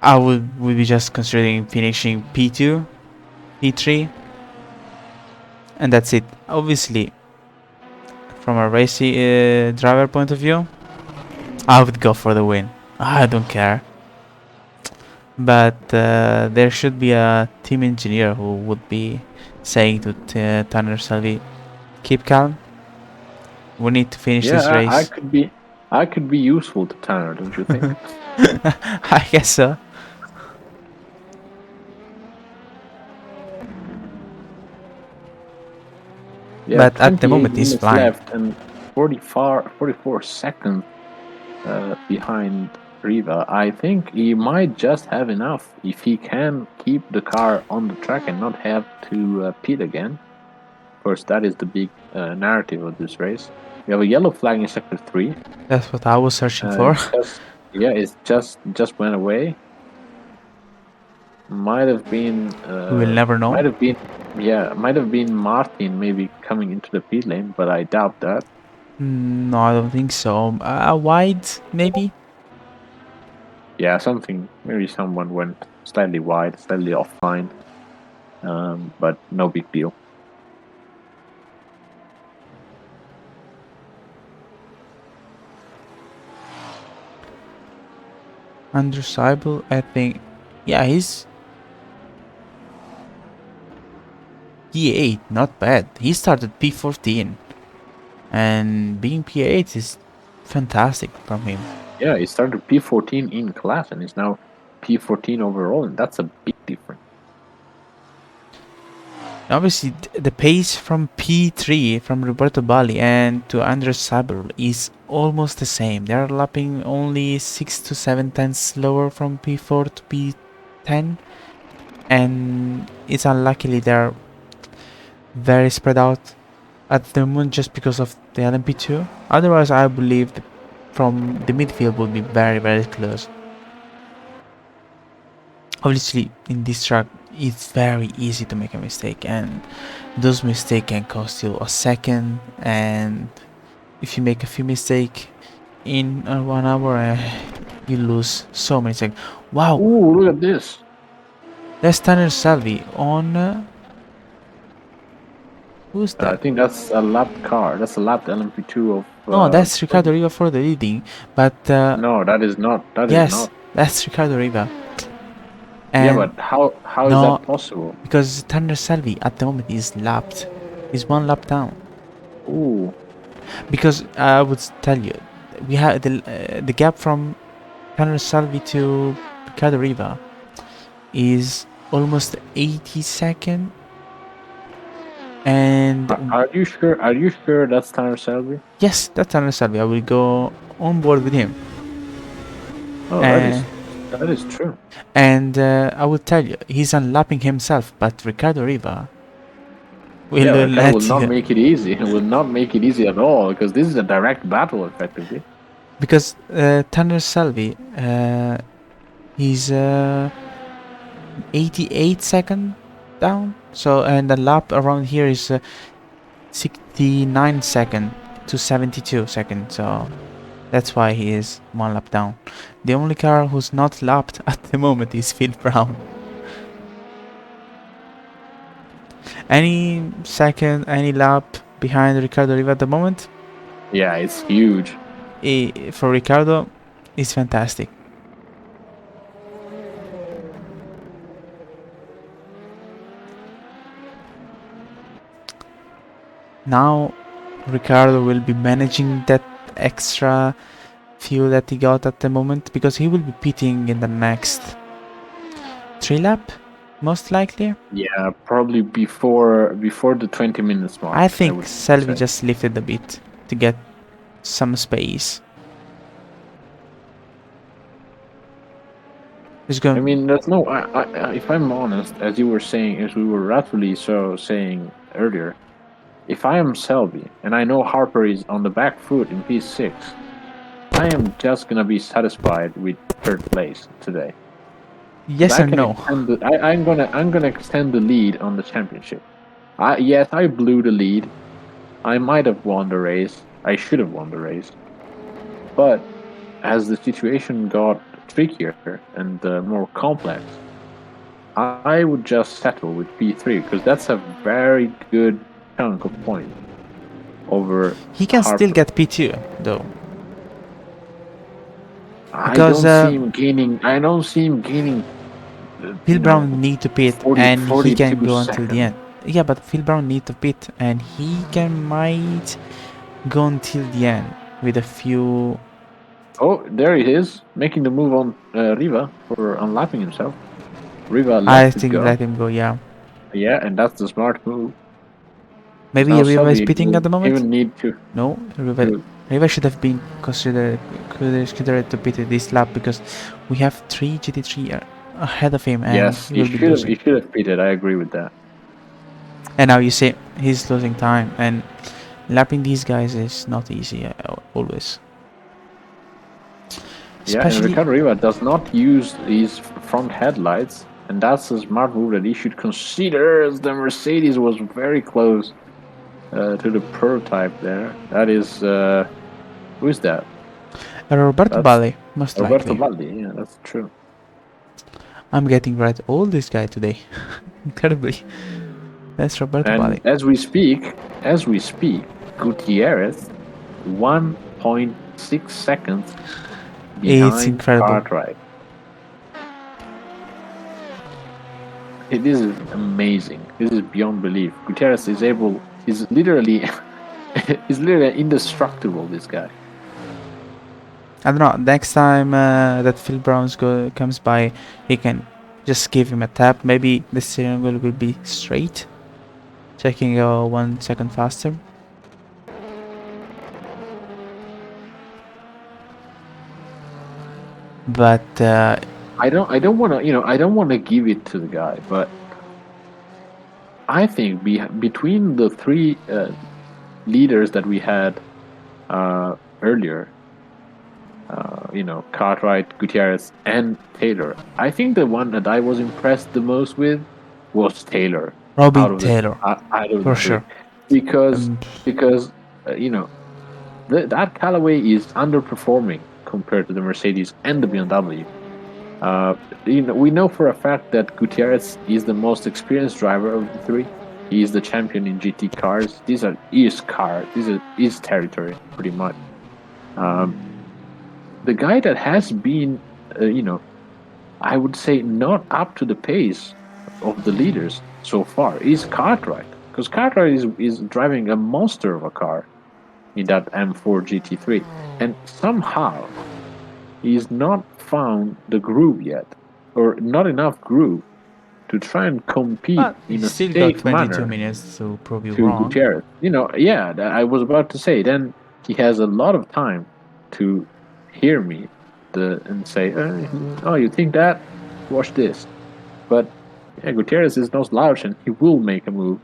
I would be just considering finishing P2, P3, and that's it. Obviously, from a racing driver point of view, I would go for the win. I don't care. But there should be a team engineer who would be saying to Tanner Selby, keep calm. We need to finish this Yeah, race. I could be useful to Tanner, don't you think? I guess so. Yeah, But at the 28 moment he's minutes flying. left and 44 seconds behind Riva. I think he might just have enough if he can keep the car on the track and not have to pit again. Of course, that is the big narrative of this race. We have a yellow flag in sector 3. That's what I was searching for. It just went away. Might have been. We will never know. Might have been Martin maybe coming into the pit lane, but I doubt that. No, I don't think so. Wide, maybe? Yeah, something. Maybe someone went slightly wide, slightly offline. But no big deal. Andrew Seibel, I think. Yeah, he's P8, not bad. He started P14. And being P8 is fantastic from him. Yeah, he started P14 in class and is now P14 overall, and that's a big difference. Obviously, the pace from P3 from Roberto Bali and to Andres Saber is almost the same. They are lapping only 6 to 7 tenths slower from P4 to P10, and it's unluckily they're very spread out at the moment just because of the LMP2. Otherwise, I believe from the midfield would be very, very close. Obviously, in this track, it's very easy to make a mistake, and those mistakes can cost you a second. And if you make a few mistakes in 1 hour, you lose so many seconds. Wow! Ooh, look at this! That's Tanner Salvi on. Who's I that? think that's a lapped car. That's a lapped LMP2 of. No, that's Ricardo Riva for the leading, but No, that is not. That is yes, not. that's Ricardo Riva. Yeah, And but how is no, that possible? because Tanner Salvi at the moment is lapped. He's 1 lap down. Ooh. Because I would tell you, we have the gap from Tanner Salvi to Ricardo Riva is almost 80 seconds. And Are you sure? Are you sure that's Tanner Selby? yes, that's Tanner Salvi. I will go on board with him. Oh, that is true. And I will tell you, he's unlapping himself, but Ricardo Riva will Ricardo will let not you. make it easy. It will not make it easy at all because this is a direct battle, effectively. Because Tanner Salvi, he's 88 seconds down. So, and the lap around here is 69 seconds to 72 seconds. So that's why he is 1 lap down. The only car who's not lapped at the moment is Phil Brown. Any second, any lap behind Ricardo Riva at the moment? Yeah, it's huge. For Ricardo, it's fantastic. Now Ricardo will be managing that extra fuel that he got at the moment, because he will be pitting in the next 3 lap, most likely. Yeah, probably before the 20 minutes mark. I I think would Selvi say. just lifted a bit to get some space. He's I going. mean, there's no. If I'm honest, as you were saying, as we were rightfully so saying earlier, if I am Selby and I know Harper is on the back foot in P6, I am just gonna be satisfied with third place today. Because Yes I or can no? extend the. I'm gonna extend the lead on the championship. Yes, I blew the lead. I might have won the race. I should have won the race. But as the situation got trickier and more complex, I would just settle with P3 because that's a very good chunk of points over He can still Harper. get P2 though, I because don't see him gaining. I don't see him gaining. Phil Brown need to pit 40, and he can 42 go until the seconds. end. Yeah, but Phil Brown need to pit and he can might go until the end with a few. Oh, there he is, making the move on Riva for unlapping himself. Riva I lets it think go. let him go. Yeah, Yeah, and that's the smart move. Because maybe now Riva is Selby pitting at will the moment. even need to. No, to Riva should have been considered to pit this lap, because we have 3 GT3 ahead of him and yes, he will be he losing. should have pitted. I agree with that. And now you see he's losing time, and lapping these guys is not easy always. Yeah, and Especially, Ricardo Riva does not use his front headlights, and that's a smart move that he should consider, as the Mercedes was very close to the prototype there. That is, who is that? Roberto That's Bale, most Roberto likely. Baldi. Yeah, that's true. I'm getting right all this guy today. Incredibly. That's Roberto Bale. And as we speak, Gutierrez 1.6 seconds It's behind incredible. Cartwright. This is amazing. This is beyond belief. Gutierrez is able. He's literally, he's literally indestructible. This guy. I don't know, next time that Phil Brown comes by, he can just give him a tap. Maybe the steering wheel will be straight, checking 1 second faster. But I don't want to. I don't want to give it to the guy, but I think between the three leaders that we had earlier, Cartwright, Gutierrez, and Taylor. I think the one that I was impressed the most with was Taylor Robin Taylor, out of the for three, sure. because Um, because that Callaway is underperforming compared to the Mercedes and the BMW. We know for a fact that Gutierrez is the most experienced driver of the three. He is the champion in GT cars. These are his cars. These are his territory, pretty much. Um, the guy that has been, I would say not up to the pace of the leaders so far is Cartwright, because Cartwright is driving a monster of a car in that M4 GT3, and somehow he's not found the groove yet, or not enough groove to try and compete but he in a still got safe 22 manner minutes to prove you to wrong. Gutierrez. Yeah, I was about to say. Then he has a lot of time to hear me, and say, "Oh, you think that? Watch this." But yeah, Gutierrez is no slouch, and he will make a move.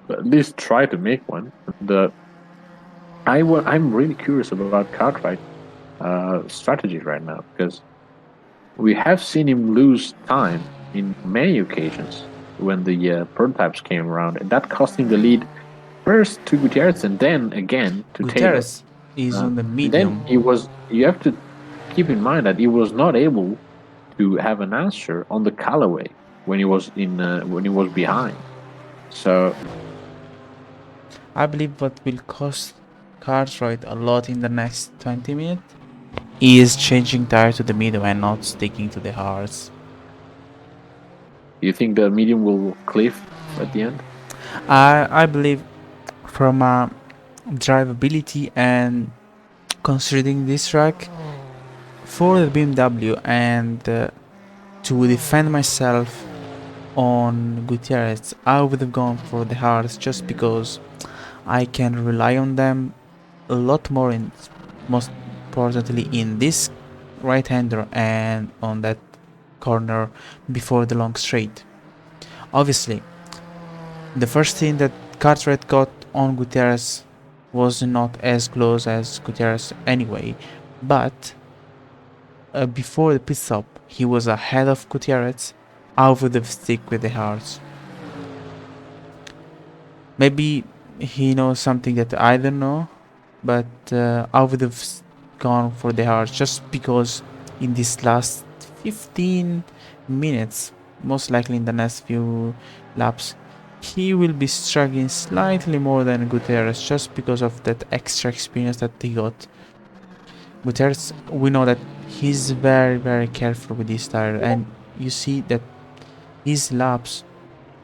But at least try to make one. And I'm really curious about Cartwright strategy right now, because we have seen him lose time in many occasions when the prototypes came around, and that cost him the lead first to Gutierrez and then again to Taylor. Gutierrez is on the And then medium. you have to keep in mind that he was not able to have an answer on the Callaway when he was behind. So I believe what will cost Cartwright a lot in the next 20 minutes is changing tire to the medium and not sticking to the hards. Do you think the medium will cliff at the end? I believe from drivability and considering this track for the BMW and to defend myself on Gutierrez, I would have gone for the hards just because I can rely on them a lot more, in most importantly in this right-hander and on that corner before the long straight. Obviously, the first thing that Cartwright got on Gutierrez was not as close as Gutierrez anyway, but before the pit stop he was ahead of Gutierrez. I would have stick with the hards. Maybe he knows something that I don't know, but I would have gone for the hards just because in this last 15 minutes, most likely in the next few laps, he will be struggling slightly more than Gutierrez just because of that extra experience that he got. Gutierrez, we know that he's very careful with his tire, and you see that his laps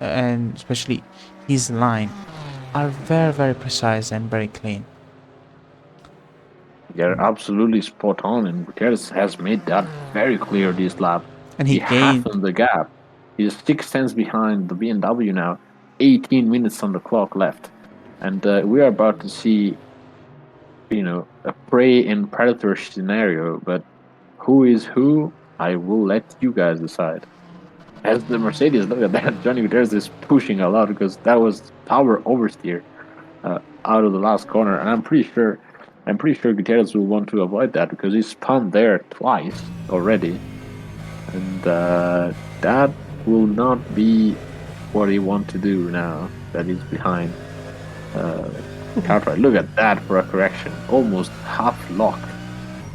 and especially his line are very precise and very clean. You're absolutely spot on, and Gutierrez has made that very clear this lap. And He he gained. halved the gap. He's 6 tenths behind the BMW now. 18 minutes on the clock left, and we are about to see, a prey and predator scenario. But who is who? I will let you guys decide. As the Mercedes, look at that, Johnny Gutierrez is pushing a lot because that was power oversteer out of the last corner, and I'm pretty sure Gutierrez will want to avoid that because he spun there twice already, and that will not be what he wants to do now that he's behind Cartwright. Look at that for a correction, almost half locked.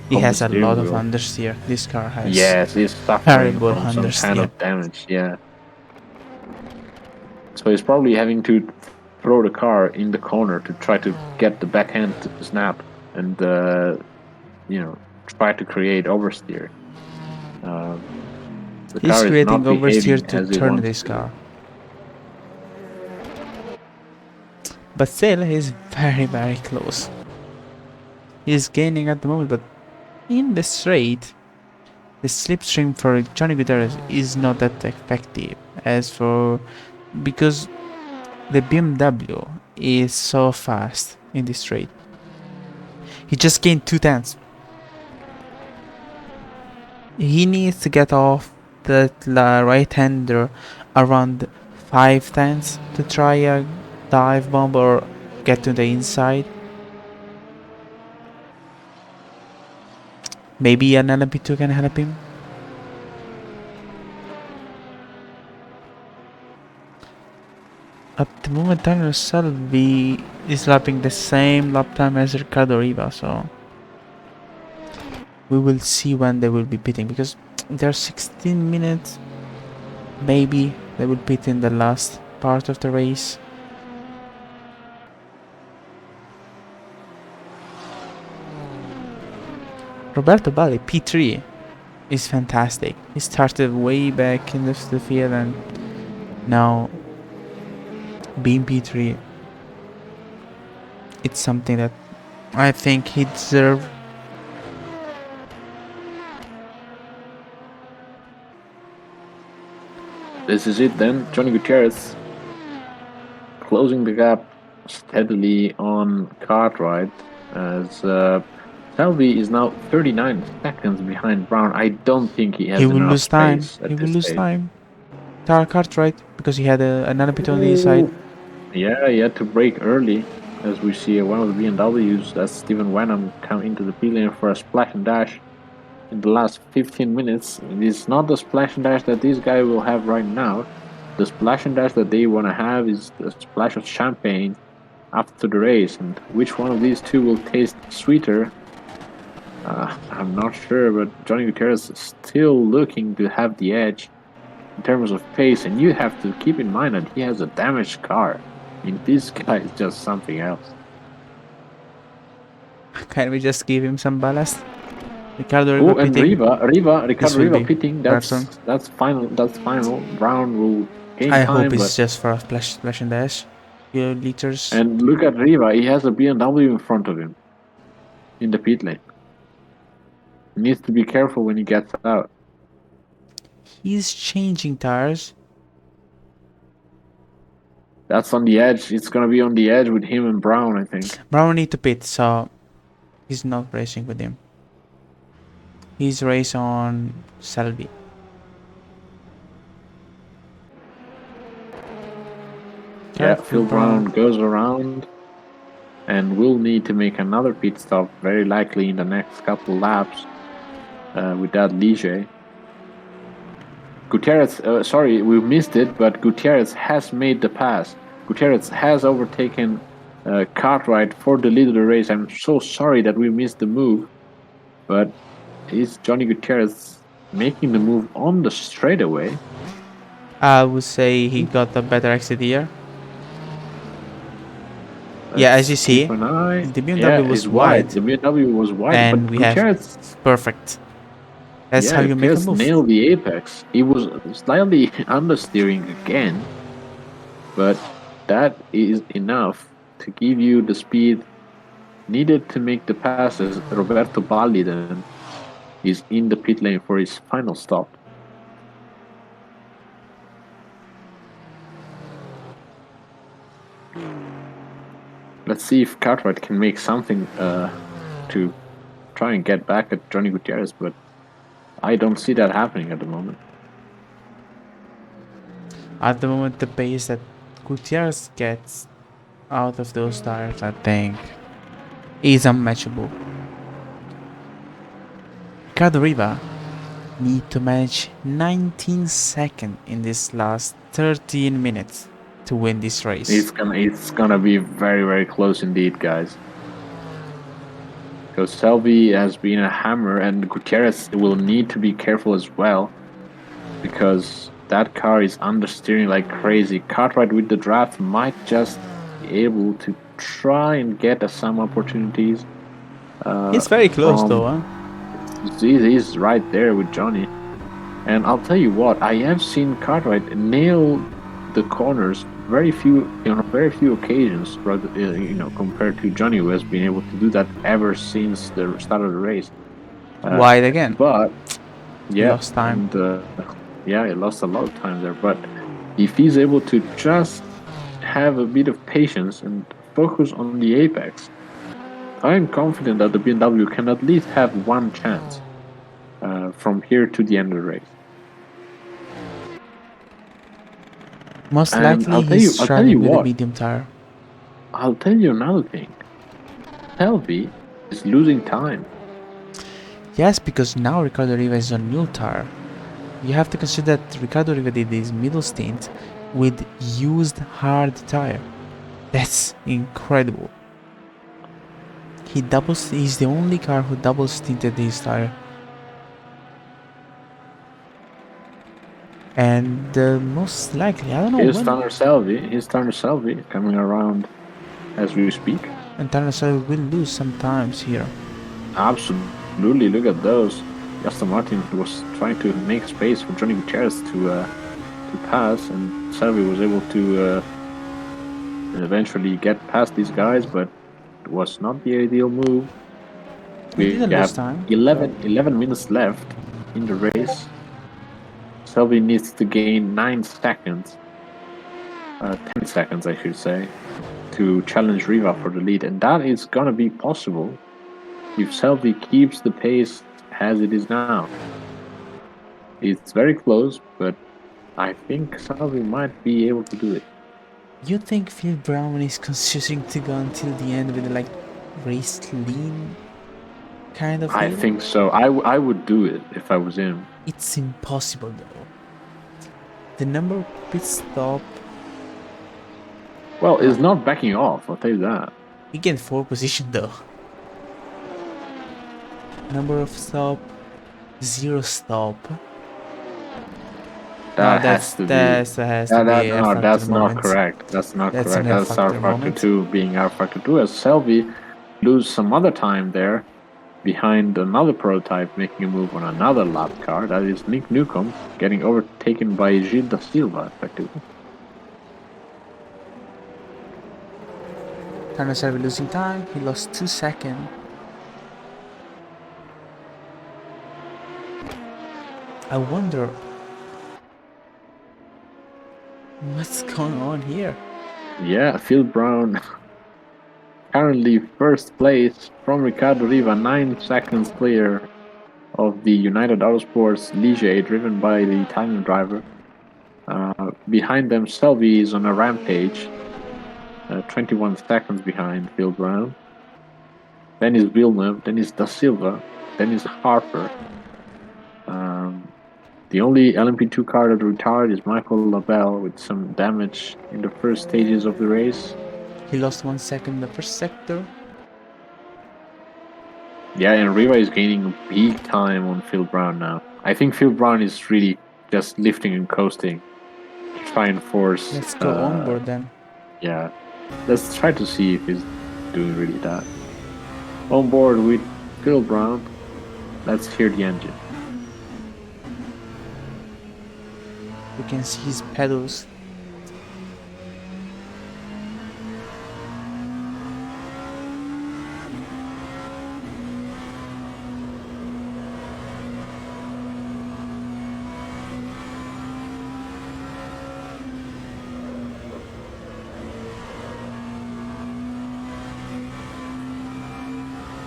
He has a lot of understeer. This car has. Yes, he's suffering from some kind of damage. Yeah. So he's probably having to throw the car in the corner to try to get the backhand to snap and try to create oversteer. He's creating oversteer to turn this car. But still, he's very close. He's gaining at the moment, but in the straight, the slipstream for Johnny Gutierrez is not that effective because the BMW is so fast in the straight. He just gained 2 tenths. He needs to get off that right-hander around 5 tenths to try a dive bomb or get to the inside. Maybe an LMP2 can help him. At the moment, Daniel Salvi is lapping the same lap time as Ricardo Riva, so we will see when they will be pitting, because there are 16 minutes. Maybe they will pit in the last part of the race. Roberto Bali, P3, is fantastic. He started way back in the field and now being P3, it's something that I think he deserves. This is it then. Johnny Gutierrez closing the gap steadily on Cartwright as Salvi is now 39 seconds behind Brown. I don't think he has enough lose time. space He will lose time. Cartwright, because he had another pit on the inside. Yeah, he had to brake early, as we see one of the BMWs, that's Stephen Wenham, come into the pit lane for a splash and dash in the last 15 minutes. It is not the splash and dash that this guy will have right now. The splash and dash that they want to have is the splash of champagne after the race, and which one of these two will taste sweeter? I'm not sure, but Johnny Gutierrez is still looking to have the edge in terms of pace, and you have to keep in mind that he has a damaged car. I mean, this guy is just something else. Can we just give him some ballast? Ricardo Oh, Riva and pitting. Ricardo will Riva be pitting. Bertrand. That's final. That's final. Brown will gain I hope time, it's but just for a splash and dash. Few liters. and look at Riva. He has a BMW in front of him in the pit lane. He needs to be careful when he gets out. He's changing tires. That's on the edge. It's gonna be on the edge with him and Brown, I think. Brown need to pit, so he's not racing with him. He's race on Selby. Yeah, Phil Brown goes around and will need to make another pit stop, very likely in the next couple laps with that Ligier. Gutierrez, sorry, we missed it, but Gutierrez has made the pass. Gutierrez has overtaken Cartwright for the lead of the race. I'm so sorry that we missed the move, but is Johnny Gutierrez making the move on the straightaway? I would say he got a better exit here. Yeah, as you see, the BMW was wide. The BMW was wide, and but we Gutierrez, have perfect. That's how you make a move. Nailed the apex. He was slightly understeering again, but that is enough to give you the speed needed to make the passes. Roberto Balli then is in the pit lane for his final stop. Let's see if Cartwright can make something to try and get back at Johnny Gutierrez, but I don't see that happening at the moment. At the moment, the pace that Gutierrez gets out of those tires, I think, is unmatchable. Ricardo Riva need to manage 19 seconds in this last 13 minutes to win this race. It's gonna be very, very close indeed, guys. Because Selby has been a hammer, and Gutierrez will need to be careful as well, because that car is understeering like crazy. Cartwright with the draft might just be able to try and get some opportunities. He's very close though, huh? He's right there with Johnny. And I'll tell you what, I have seen Cartwright nail the corners very few occasions, rather, compared to Johnny, who has been able to do that ever since the start of the race. Wide again, but yeah, lost time. And, he lost a lot of time there. But if he's able to just have a bit of patience and focus on the apex, I am confident that the BMW can at least have one chance from here to the end of the race. Most likely he's struggling with a medium tire. I'll tell you another thing. Selby is losing time. Yes, because now Ricardo Riva is on new tire. You have to consider that Ricardo Riva did his middle stint with used hard tire. That's incredible. He's the only car who double stinted his tire. And most likely, I don't know. Here's Tanner Selby coming around as we speak. And Tanner Selby will lose sometimes here. Absolutely, look at those. Aston Martin was trying to make space for Johnny Gutierrez to pass, and Selby was able to eventually get past these guys, but it was not the ideal move. We have 11 minutes left in the race. Selby needs to gain 9 seconds, 10 seconds I should say, to challenge Riva for the lead, and that is gonna be possible if Selby keeps the pace as it is now. It's very close, but I think Selby might be able to do it. You think Phil Brown is considering to go until the end with like race lean kind of thing? I think so. I would do it if I was him. It's impossible though. The number of pit stop. Well, it's not backing off, I'll tell you that. He get 4th position though. Number of stop, 0 stop. That's not correct. That's not correct. That's R Factor 2 being R Factor 2, as Selby lose some other time there behind another prototype making a move on another lap car. That is Nick Newcomb getting overtaken by Gilles da Silva, effectively. Carlos Servi losing time. He lost 2 seconds. I wonder what's going on here. Yeah, Phil Brown currently first place from Ricardo Riva, 9 seconds clear of the United Autosports Ligier driven by the Italian driver. Behind them, Selby is on a rampage, 21 seconds behind Phil Brown. Then is Villeneuve, then is Da Silva, then is Harper. The only LMP2 car that retired is Michael Labelle with some damage in the first stages of the race. He lost 1 second in the first sector. Yeah, and Riva is gaining big time on Phil Brown now. I think Phil Brown is really just lifting and coasting to try and force. Let's go on board then. Yeah, let's try to see if he's doing really that. On board with Phil Brown. Let's hear the engine. You can see his pedals.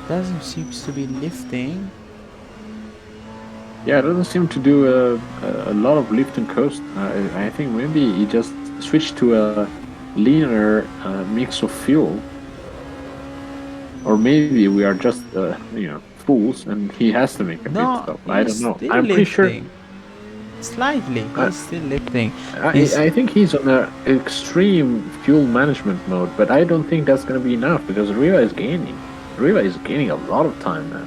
Doesn't seem to be lifting. Yeah, it doesn't seem to do a lot of lift and coast. I think maybe he just switched to a leaner mix of fuel. Or maybe we are just, fools and he has to make a pit stop. I don't know. I'm pretty sure. Slightly, he's still lifting. I think he's on an extreme fuel management mode, but I don't think that's going to be enough because Riva is gaining. Riva is gaining a lot of time now.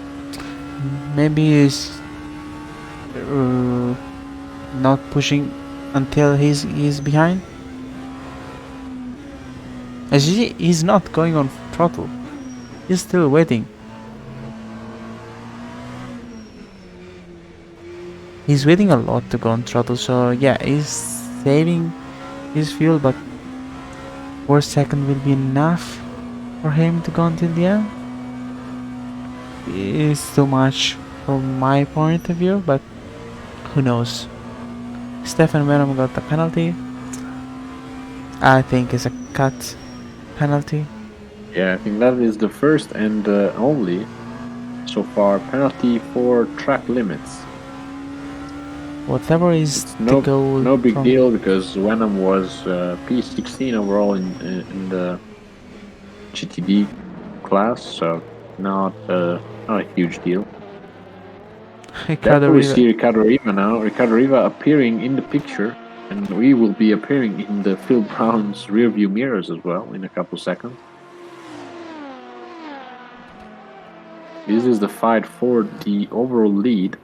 Maybe he's not pushing until he's behind. As you see, he's not going on throttle. He's still waiting. He's waiting a lot to go on throttle, so yeah, he's saving his fuel, but 4 seconds will be enough for him to go until the end. It's too much from my point of view, but who knows. Stefan Venom got a penalty. I think it's a cut penalty. Yeah, I think that is the first and only so far penalty for track limits. Whatever is no, the goal. No big deal because Venom was P16 overall in the GTD class, so not a huge deal. Ricardo we see Ricardo Riva now. Ricardo Riva appearing in the picture, and we will be appearing in the Phil Brown's rear view mirrors as well in a couple seconds. This is the fight for the overall lead.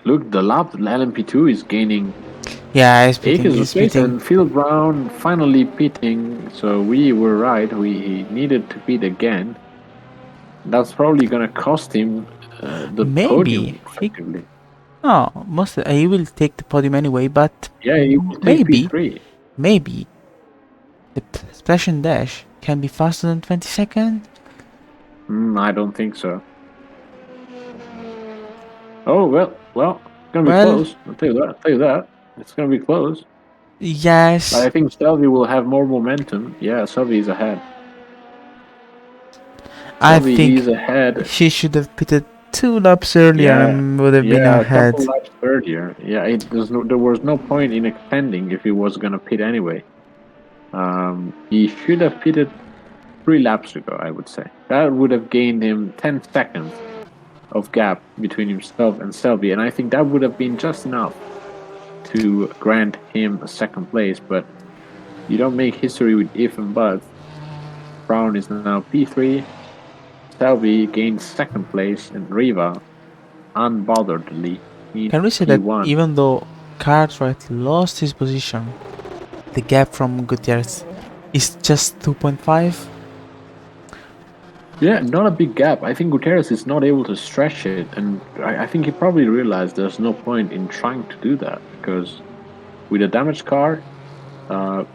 Look, the lap LMP2 is gaining. Yeah, he's pitting. And Phil Brown finally pitting. So we were right. He needed to pit again. That's probably gonna cost him the podium. Effectively. He will take the podium anyway. But yeah, he will take P3. Maybe the splash and dash can be faster than 20 seconds. I don't think so. Oh well, it's gonna be close. I'll tell you that. It's gonna be close. Yes. But I think Selby will have more momentum. Yeah, Selby is ahead. I think he's ahead. He should have pitted 2 laps earlier and would have been ahead. A couple laps earlier. Yeah, there was no point in extending if he was gonna pit anyway. He should have pitted 3 laps ago, I would say. That would have gained him 10 seconds of gap between himself and Selby, and I think that would have been just enough to grant him a second place, but you don't make history with if and buts. Brown is now P3, Selby gains second place, and Riva unbotheredly Can we say P1. That even though Cartwright lost his position, the gap from Gutierrez is just 2.5. Yeah, not a big gap. I think Gutierrez is not able to stretch it, and I think he probably realized there's no point in trying to do that because with a damaged car, a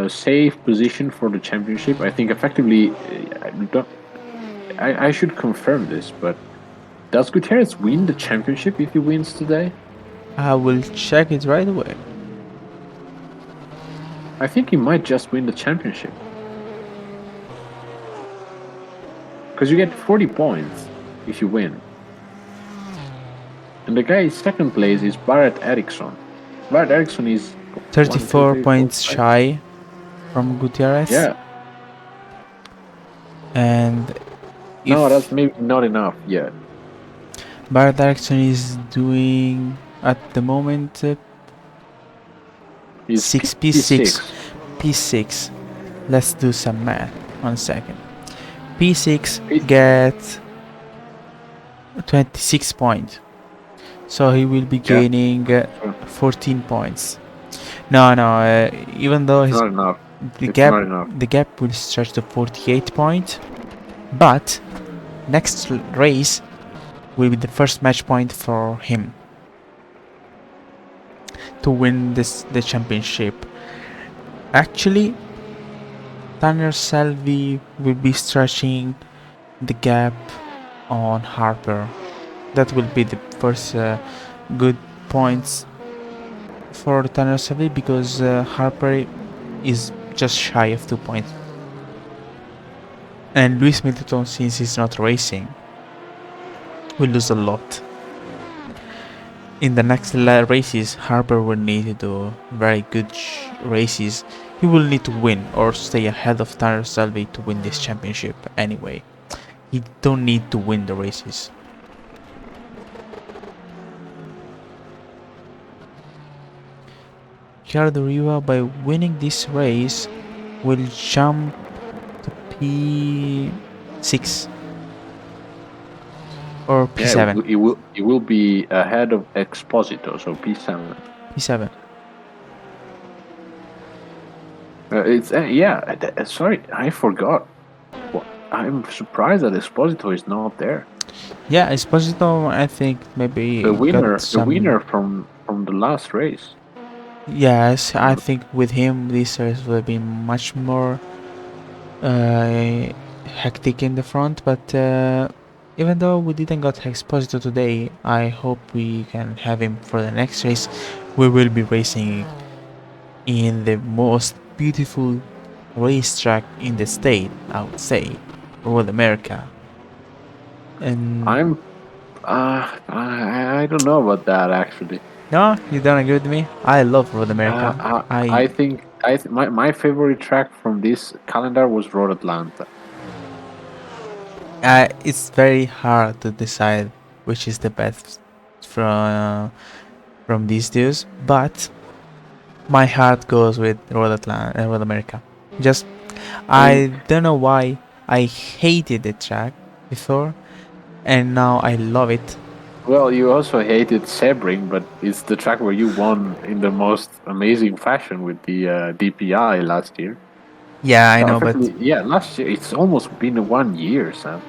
safe position for the championship. I think effectively, I should confirm this, but does Gutierrez win the championship if he wins today? I will check it right away. I think he might just win the championship. Because you get 40 points if you win. And the guy in second place is Barrett Eriksson. Barrett Eriksson is 34 1, 2, 3, 4, points 5. shy from Gutierrez. Yeah. And No, if that's maybe not enough yet. Barrett Erickson is doing at the moment He's 6 P6. P6. Let's do some math. 1 second. P6 get 26 points. So he will be gaining 14 points. No, even though It's not enough. the It's gap not enough. the gap will stretch to 48 points, but next race will be the first match point for him to win the championship. Actually, Tanner Selby will be stretching the gap on Harper. That will be the first good points for Tanner Selby because Harper is just shy of 2 points. And Lewis Middleton, since he's not racing, will lose a lot. In the next races, Harper will need to do very good races. He will need to win or stay ahead of Tanner Selby to win this championship anyway. He don't need to win the races. Ricardo Riva, by winning this race, will jump to P6 or P7. Yeah, it will be ahead of Exposito, so P7. P7. It's sorry, I forgot. I'm surprised that Exposito is not there. Yeah, Esposito, I think maybe The winner some... from the last race. Yes, I think with him this race will be much more hectic in the front, but even though we didn't got Exposito today, I hope we can have him for the next race. We will be racing in the most beautiful racetrack in the state, I would say, Road America. And I don't know about that actually. no, you don't agree with me? I love Road America. I think my favorite track from this calendar was Road Atlanta. It's very hard to decide which is the best from these two, but my heart goes with Road America. Just I don't know why I hated the track before, and now I love it. Well, you also hated Sebring, but it's the track where you won in the most amazing fashion with the DPI last year. Yeah, I know, but yeah, last year it's almost been 1 year, Sam.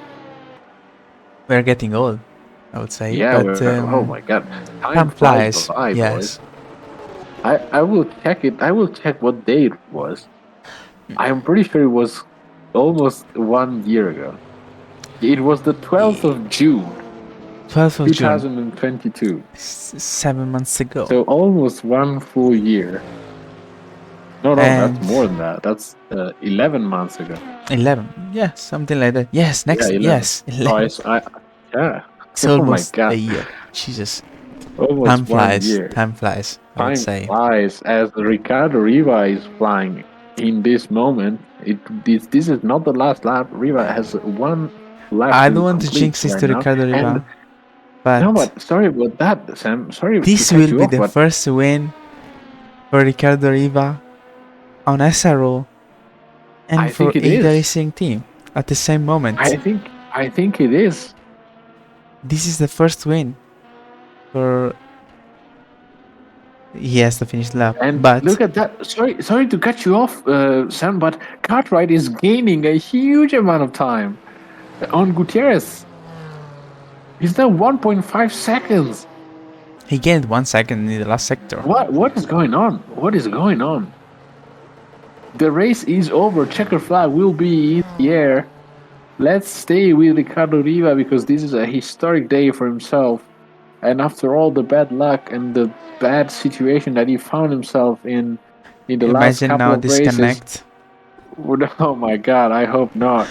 we're getting old, I would say. Yeah, but oh my god, time flies. by, Yes. boys. I will check it. I will check what day it was. I'm pretty sure it was almost 1 year ago. It was the 12th of June. 12th of 2022. June. 7 months ago. So almost 1 full year. No, and that's more than that. That's 11 months ago. 11. Yeah, something like that. Yes, next. Yeah, 11. Yes, 11. Yeah. It's almost a year. Jesus. Almost Time flies. 1 year. Time flies. I would say. Time flies as Ricardo Riva is flying in this moment. This is not the last lap. Riva has one lap. I don't want to jinx this to Ricardo Riva. But sorry about that, Sam. Sorry. This will be the first win for Ricardo Riva on SRO and for eitharacingteam at the same moment. I think it is. This is the first win for he has to finish the lap. And But look at that. Sorry to cut you off, Sam, but Cartwright is gaining a huge amount of time on Gutierrez. He's now 1.5 seconds. he gained 1 second in the last sector. What is going on? What is going on? The race is over. Checker flag will be in the air. Let's stay with Ricardo Riva because this is a historic day for himself. And after all the bad luck and the bad situation that he found himself in the last Imagine couple now of races, disconnect. oh my God, I hope not.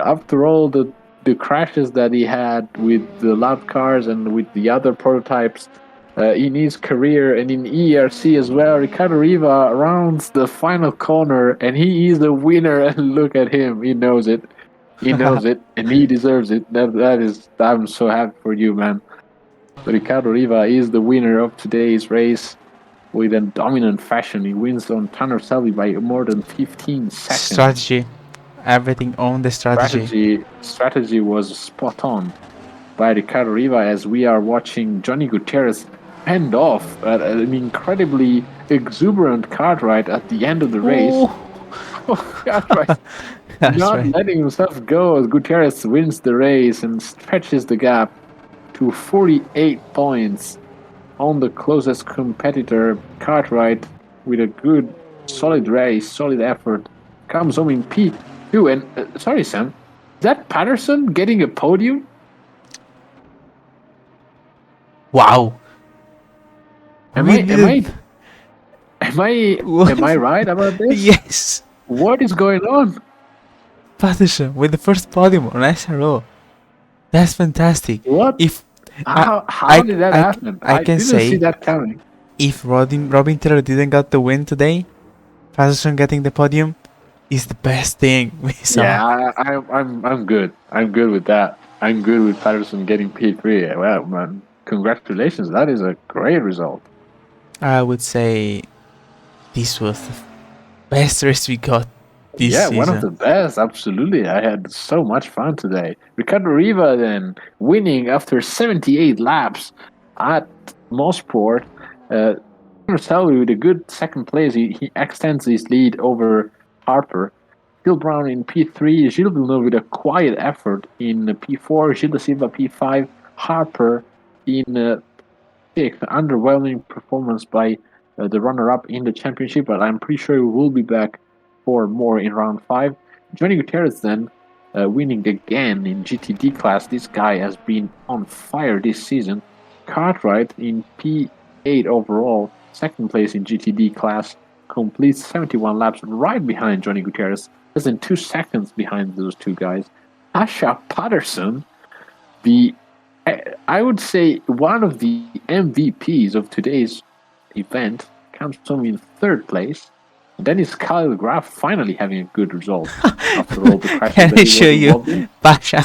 After all the crashes that he had with the lap cars and with the other prototypes in his career and in ERC as well, Ricardo Riva rounds the final corner and he is the winner. And look at him, he knows it, and he deserves it. That is, I'm so happy for you, man. Ricardo Riva is the winner of today's race with a dominant fashion. He wins on Tanner Selby by more than 15 seconds. Strategy. Everything on the strategy. Strategy was spot on by Ricardo Riva as we are watching Johnny Gutierrez fend off an incredibly exuberant Cartwright at the end of the race. Cartwright That's not right. letting himself go as Gutierrez wins the race and stretches the gap to 48 points on the closest competitor. Cartwright, with a good, solid race, solid effort, comes home in P2. And sorry, Sam, is that Patterson getting a podium? Wow. Am We I am I did. am I am I right about this? Yes. What is going on? Patterson with the first podium on SRO. That's fantastic. What? If I, How did that happen? I I can didn't see say, that coming. if Robin Taylor didn't got the win today, Patterson getting the podium is the best thing we saw. Yeah, I'm good. I'm good with that. I'm good with Patterson getting P3. Well, man, congratulations. That is a great result. I would say this was the best race we got this Yeah, one of season. the best. Absolutely. I had so much fun today. Ricardo Riva then winning after 78 laps at Mosport. Uh, Selby with a good second place. He extends his lead over Harper. Phil Brown in P3. Gilles Villeneuve with a quiet effort in P4. Gilles da Silva P5. Harper in sixth. Underwhelming performance by the runner-up in the championship, but I'm pretty sure we will be back for more in round 5. Johnny Gutierrez then winning again in GTD class. This guy has been on fire this season. Cartwright in P8 overall, second place in GTD class, completes 71 laps right behind Johnny Gutierrez, less than 2 seconds behind those two guys. Asha Patterson, the I would say one of the MVPs of today's event, comes home in third place. And then is Kyle Graf finally having a good result after all the crashes Can that I he show was you, involved in. Pasha?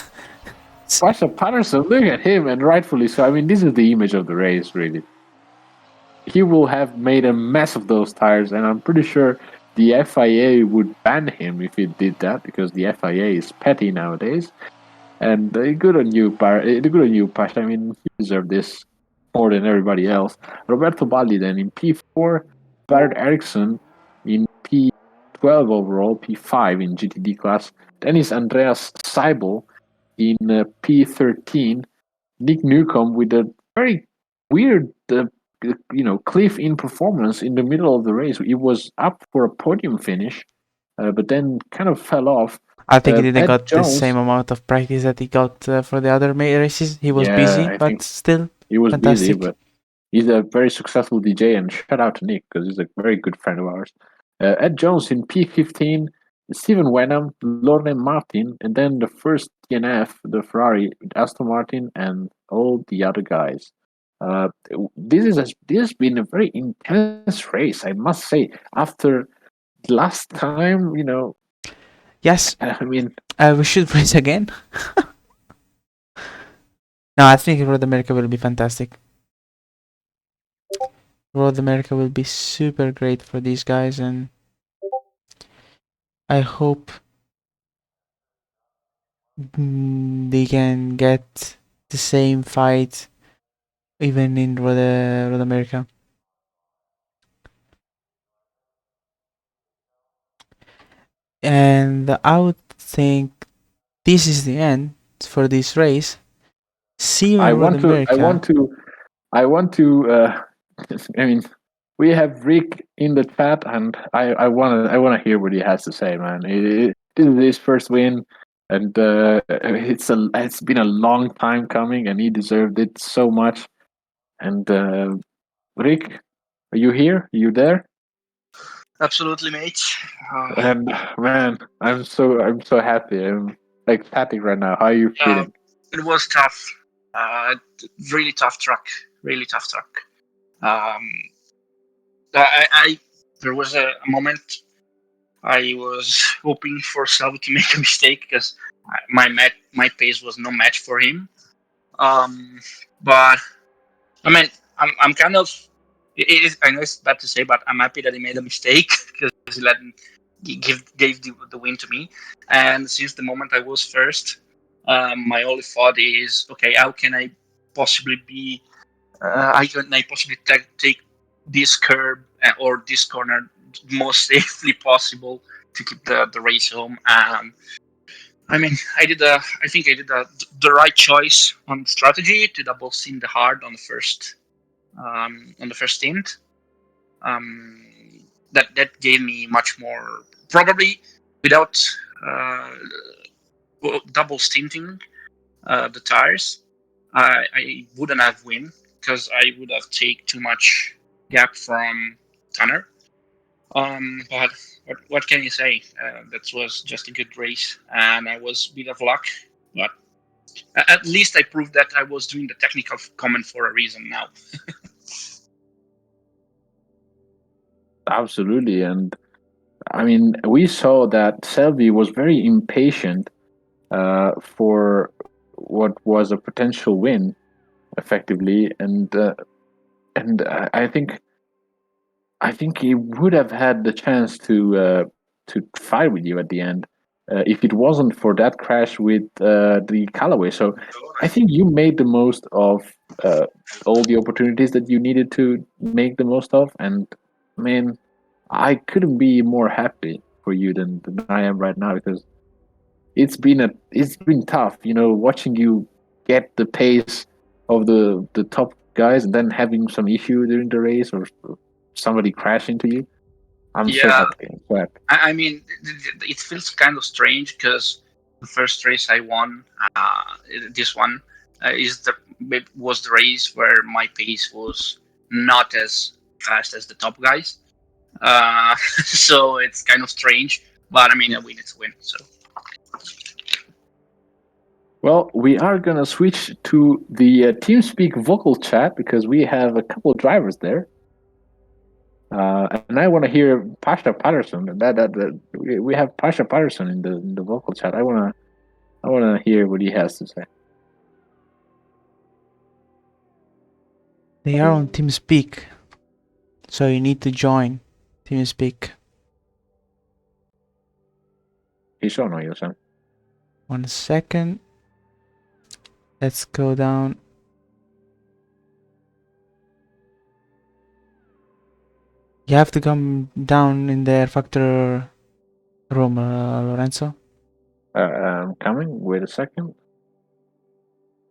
Pasha Patterson, look at him, and rightfully so. I mean, this is the image of the race, really. He will have made a mess of those tires, and I'm pretty sure the FIA would ban him if he did that because the FIA is petty nowadays. And good on you, good on you, Pasha. I mean, you deserve this more than everybody else. Roberto Baldi then in P4, Barrett Eriksson in P12 overall, P5 in GTD class. Then is Andreas Seibel in P13. Nick Newcomb with a very weird, cliff in performance in the middle of the race. He was up for a podium finish, but then kind of fell off. I think he didn't Ed got the Jones, same amount of practice that he got for the other races. He was yeah, busy, I but think still he was busy, fantastic. but he's a very successful DJ. And shout out to Nick because he's a very good friend of ours. Ed Jones in P15, Stephen Wenham, Lorne Martin, and then the first DNF, the Ferrari, with Aston Martin and all the other guys. Uh, this has been a very intense race, I must say. After last time, Yes, I mean, we should race again. No, I think Road America will be fantastic. Road America will be super great for these guys, and I hope they can get the same fight even in Road America. And I would think this is the end for this race. See you I in Road want to. I America. want to. I want to. I mean, we have Rick in the chat, and I want to. I want to hear what he has to say, man. This is his first win, and it's been a long time coming, and he deserved it so much. And Rick, are you here? Are you there? Absolutely, mate. And man, I'm so happy. I'm ecstatic right now. How are you Yeah, feeling? it was tough. Uh, really tough track. Really tough track. Um, I there was a moment I was hoping for Salvo to make a mistake because my pace was no match for him. But I mean, I'm kind of. It is. I know it's bad to say, but I'm happy that he made a mistake because he let gave the win to me. And since the moment I was first, my only thought is, okay, how can I possibly be? I possibly take this curb or this corner most safely possible to keep the race home. I mean, I think I did the right choice on strategy to double steam the hard on the first stint. Um, that gave me much more probably without uh, double stinting the tires. I wouldn't have win because I would have take too much gap from Tanner. But what can you say? That was just a good race, and I was a bit of luck. But at least I proved that I was doing the technical comment for a reason now. Absolutely, and I mean, we saw that Selby was very impatient for what was a potential win, effectively, and I think he would have had the chance to fight with you at the end if it wasn't for that crash with the Callaway. So I think you made the most of uh, all the opportunities that you needed to make the most of, and man, I couldn't be more happy for you than I am right now because it's been tough, watching you get the pace of the top guys and then having some issue during the race or somebody crash into you. I'm so Yeah, happy. I'm so happy. I mean, it feels kind of strange because the first race I won, this one, was the race where my pace was not as fast as the top guys. So it's kind of strange, but I mean, a win is a win. So Well, we are gonna switch to the TeamSpeak vocal chat because we have a couple of drivers there, and I want to hear Pasha Patterson. We have Pasha Patterson in the vocal chat. I wanna hear what he has to say. They are on TeamSpeak, so you need to join TeamSpeak. He's on you, son. 1 second. Let's go down. You have to come down in the factor room, Lorenzo. I'm coming. Wait a second.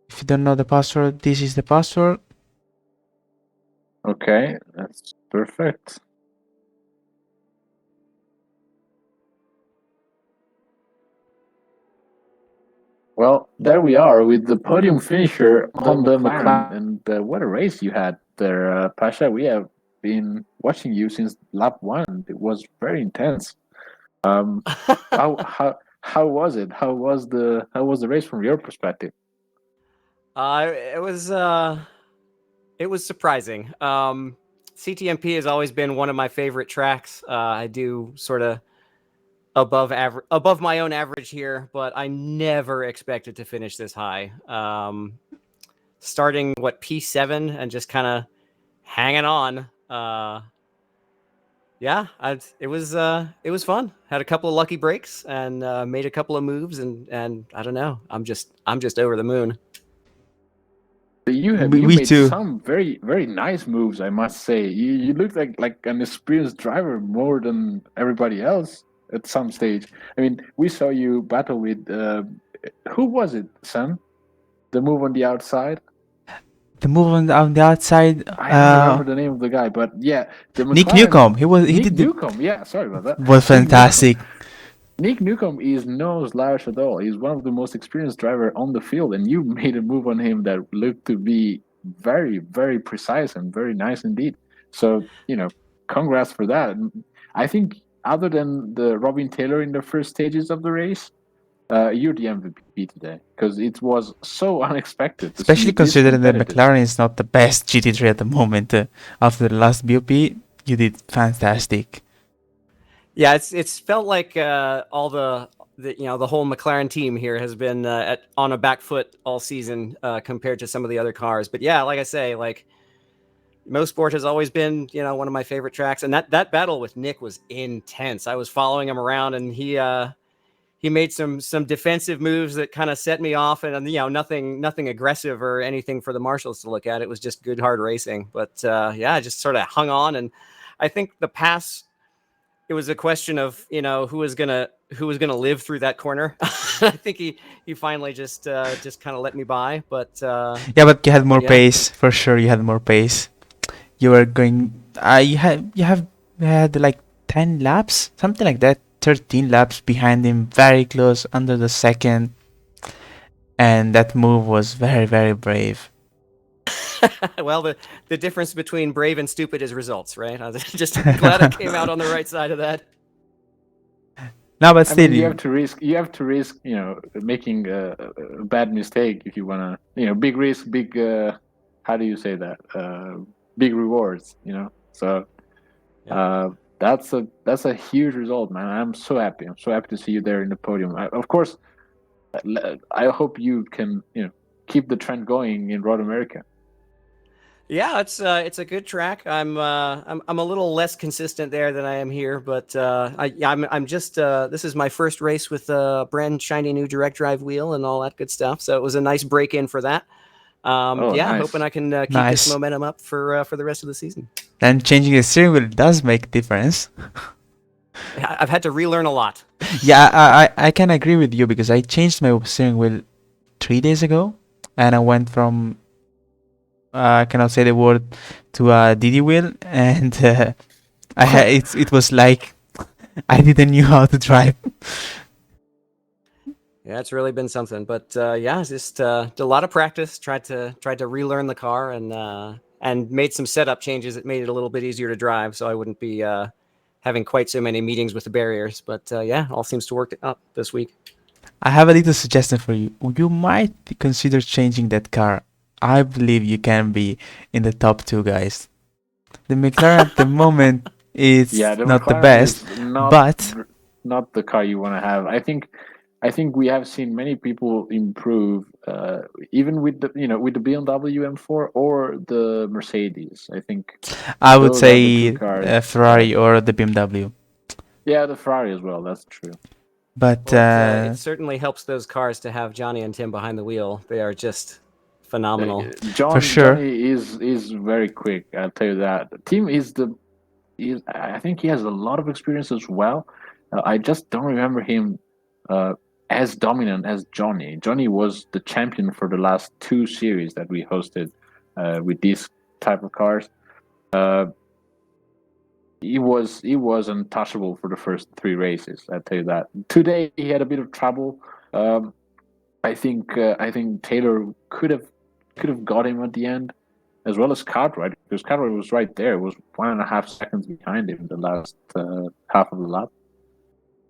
If you don't know the password, this is the password. Okay, that's perfect. Well, there we are with the podium finisher on the McLaren. And what a race you had there, Pasha. We have been watching you since lap one. It was very intense. How was it? How was the race from your perspective? It was surprising. CTMP has always been one of my favorite tracks. I do sort of above my own average here, but I never expected to finish this high. Starting P7 and just kind of hanging on. Yeah, it was fun. Had a couple of lucky breaks and made a couple of moves, and I don't know. I'm just over the moon. You Me made too. some very very nice moves, I must say. You look like an experienced driver more than everybody else. at some stage. I mean, we saw you battle with who was it, Sam? The move on the outside. The move on the outside, I don't remember the name of the guy, but yeah, the Nick McLaren. Newcomb. He Nick did the, Newcomb. Yeah, sorry about that. was fantastic. Nick Newcomb is no slouch at all. He's one of the most experienced driver on the field, and you made a move on him that looked to be very, very precise and very nice indeed. So, congrats for that. I think other than the Robin Taylor in the first stages of the race, you're the MVP today because it was so unexpected. To Especially see this considering that competitive. McLaren is not the best GT3 at the moment. After the last BOP, you did fantastic. Yeah, it's felt like all the whole McLaren team here has been on a back foot all season compared to some of the other cars. But yeah, like I say, like Mosport has always been one of my favorite tracks, and that battle with Nick was intense. I was following him around, and he made some defensive moves that kind of set me off, and nothing aggressive or anything for the marshals to look at. It was just good hard racing. But I just sort of hung on, and I think the pass. It was a question of who was gonna live through that corner. I think he finally just kind of let me by, but yeah, but you had more pace for sure. You had more pace. You were going. You had like 10 laps, something like that. 13 laps behind him, very close under the second, and that move was very, very brave. Well, the difference between brave and stupid is results, right? I was just glad I came out on the right side of that. No, but still, you have to risk. You have to risk, making a bad mistake if you wanna, big risk, big. How do you say that? Big rewards, So, that's a huge result, man. I'm so happy. I'm so happy to see you there in the podium. Of course, I hope you can, keep the trend going in Road America. Yeah, it's a good track. I'm a little less consistent there than I am here, but I'm just this is my first race with a brand shiny new direct drive wheel and all that good stuff. So it was a nice break in for that. Nice. Hoping I can keep this momentum up for the rest of the season. And changing the steering wheel does make a difference. I've had to relearn a lot. Yeah, I can agree with you because I changed my steering wheel 3 days ago, and I went from I cannot say the word to a DD wheel, and it was like I didn't know how to drive. Yeah, it's really been something. But just a lot of practice. Tried to relearn the car and made some setup changes that made it a little bit easier to drive, so I wouldn't be having quite so many meetings with the barriers. But all seems to work out this week. I have a little suggestion for you. You might consider changing that car. I believe you can be in the top 2 guys. The McLaren at the moment is not the best, but not the car you want to have. I think we have seen many people improve, even with the with the BMW M4 or the Mercedes. I think I would say Ferrari or the BMW. Yeah, the Ferrari as well. That's true. But it certainly helps those cars to have Johnny and Tim behind the wheel. They are just phenomenal. For sure. Johnny is very quick. I'll tell you that. Tim I think he has a lot of experience as well. I just don't remember him as dominant as Johnny. Johnny was the champion for the last 2 series that we hosted with these type of cars. He was untouchable for the first 3 races. I'll tell you that. Today he had a bit of trouble. I think Taylor could have got him at the end, as well as Cartwright, because Cartwright was right there. It was 1.5 seconds behind him the last half of the lap.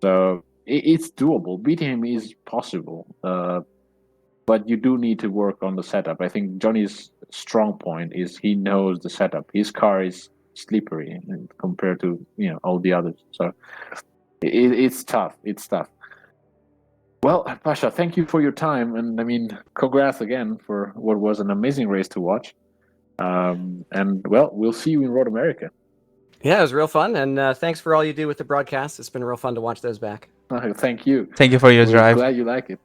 So it's doable. Beating him is possible, but you do need to work on the setup. I think Johnny's strong point is he knows the setup. His car is slippery compared to all the others. So it's tough. It's tough. Well, Pasha, thank you for your time, and I mean, congrats again for what was an amazing race to watch. And well, we'll see you in Road America. Yeah, it was real fun, and thanks for all you do with the broadcast. It's been real fun to watch those back. Thank you. Thank you for your drive. Glad you like it.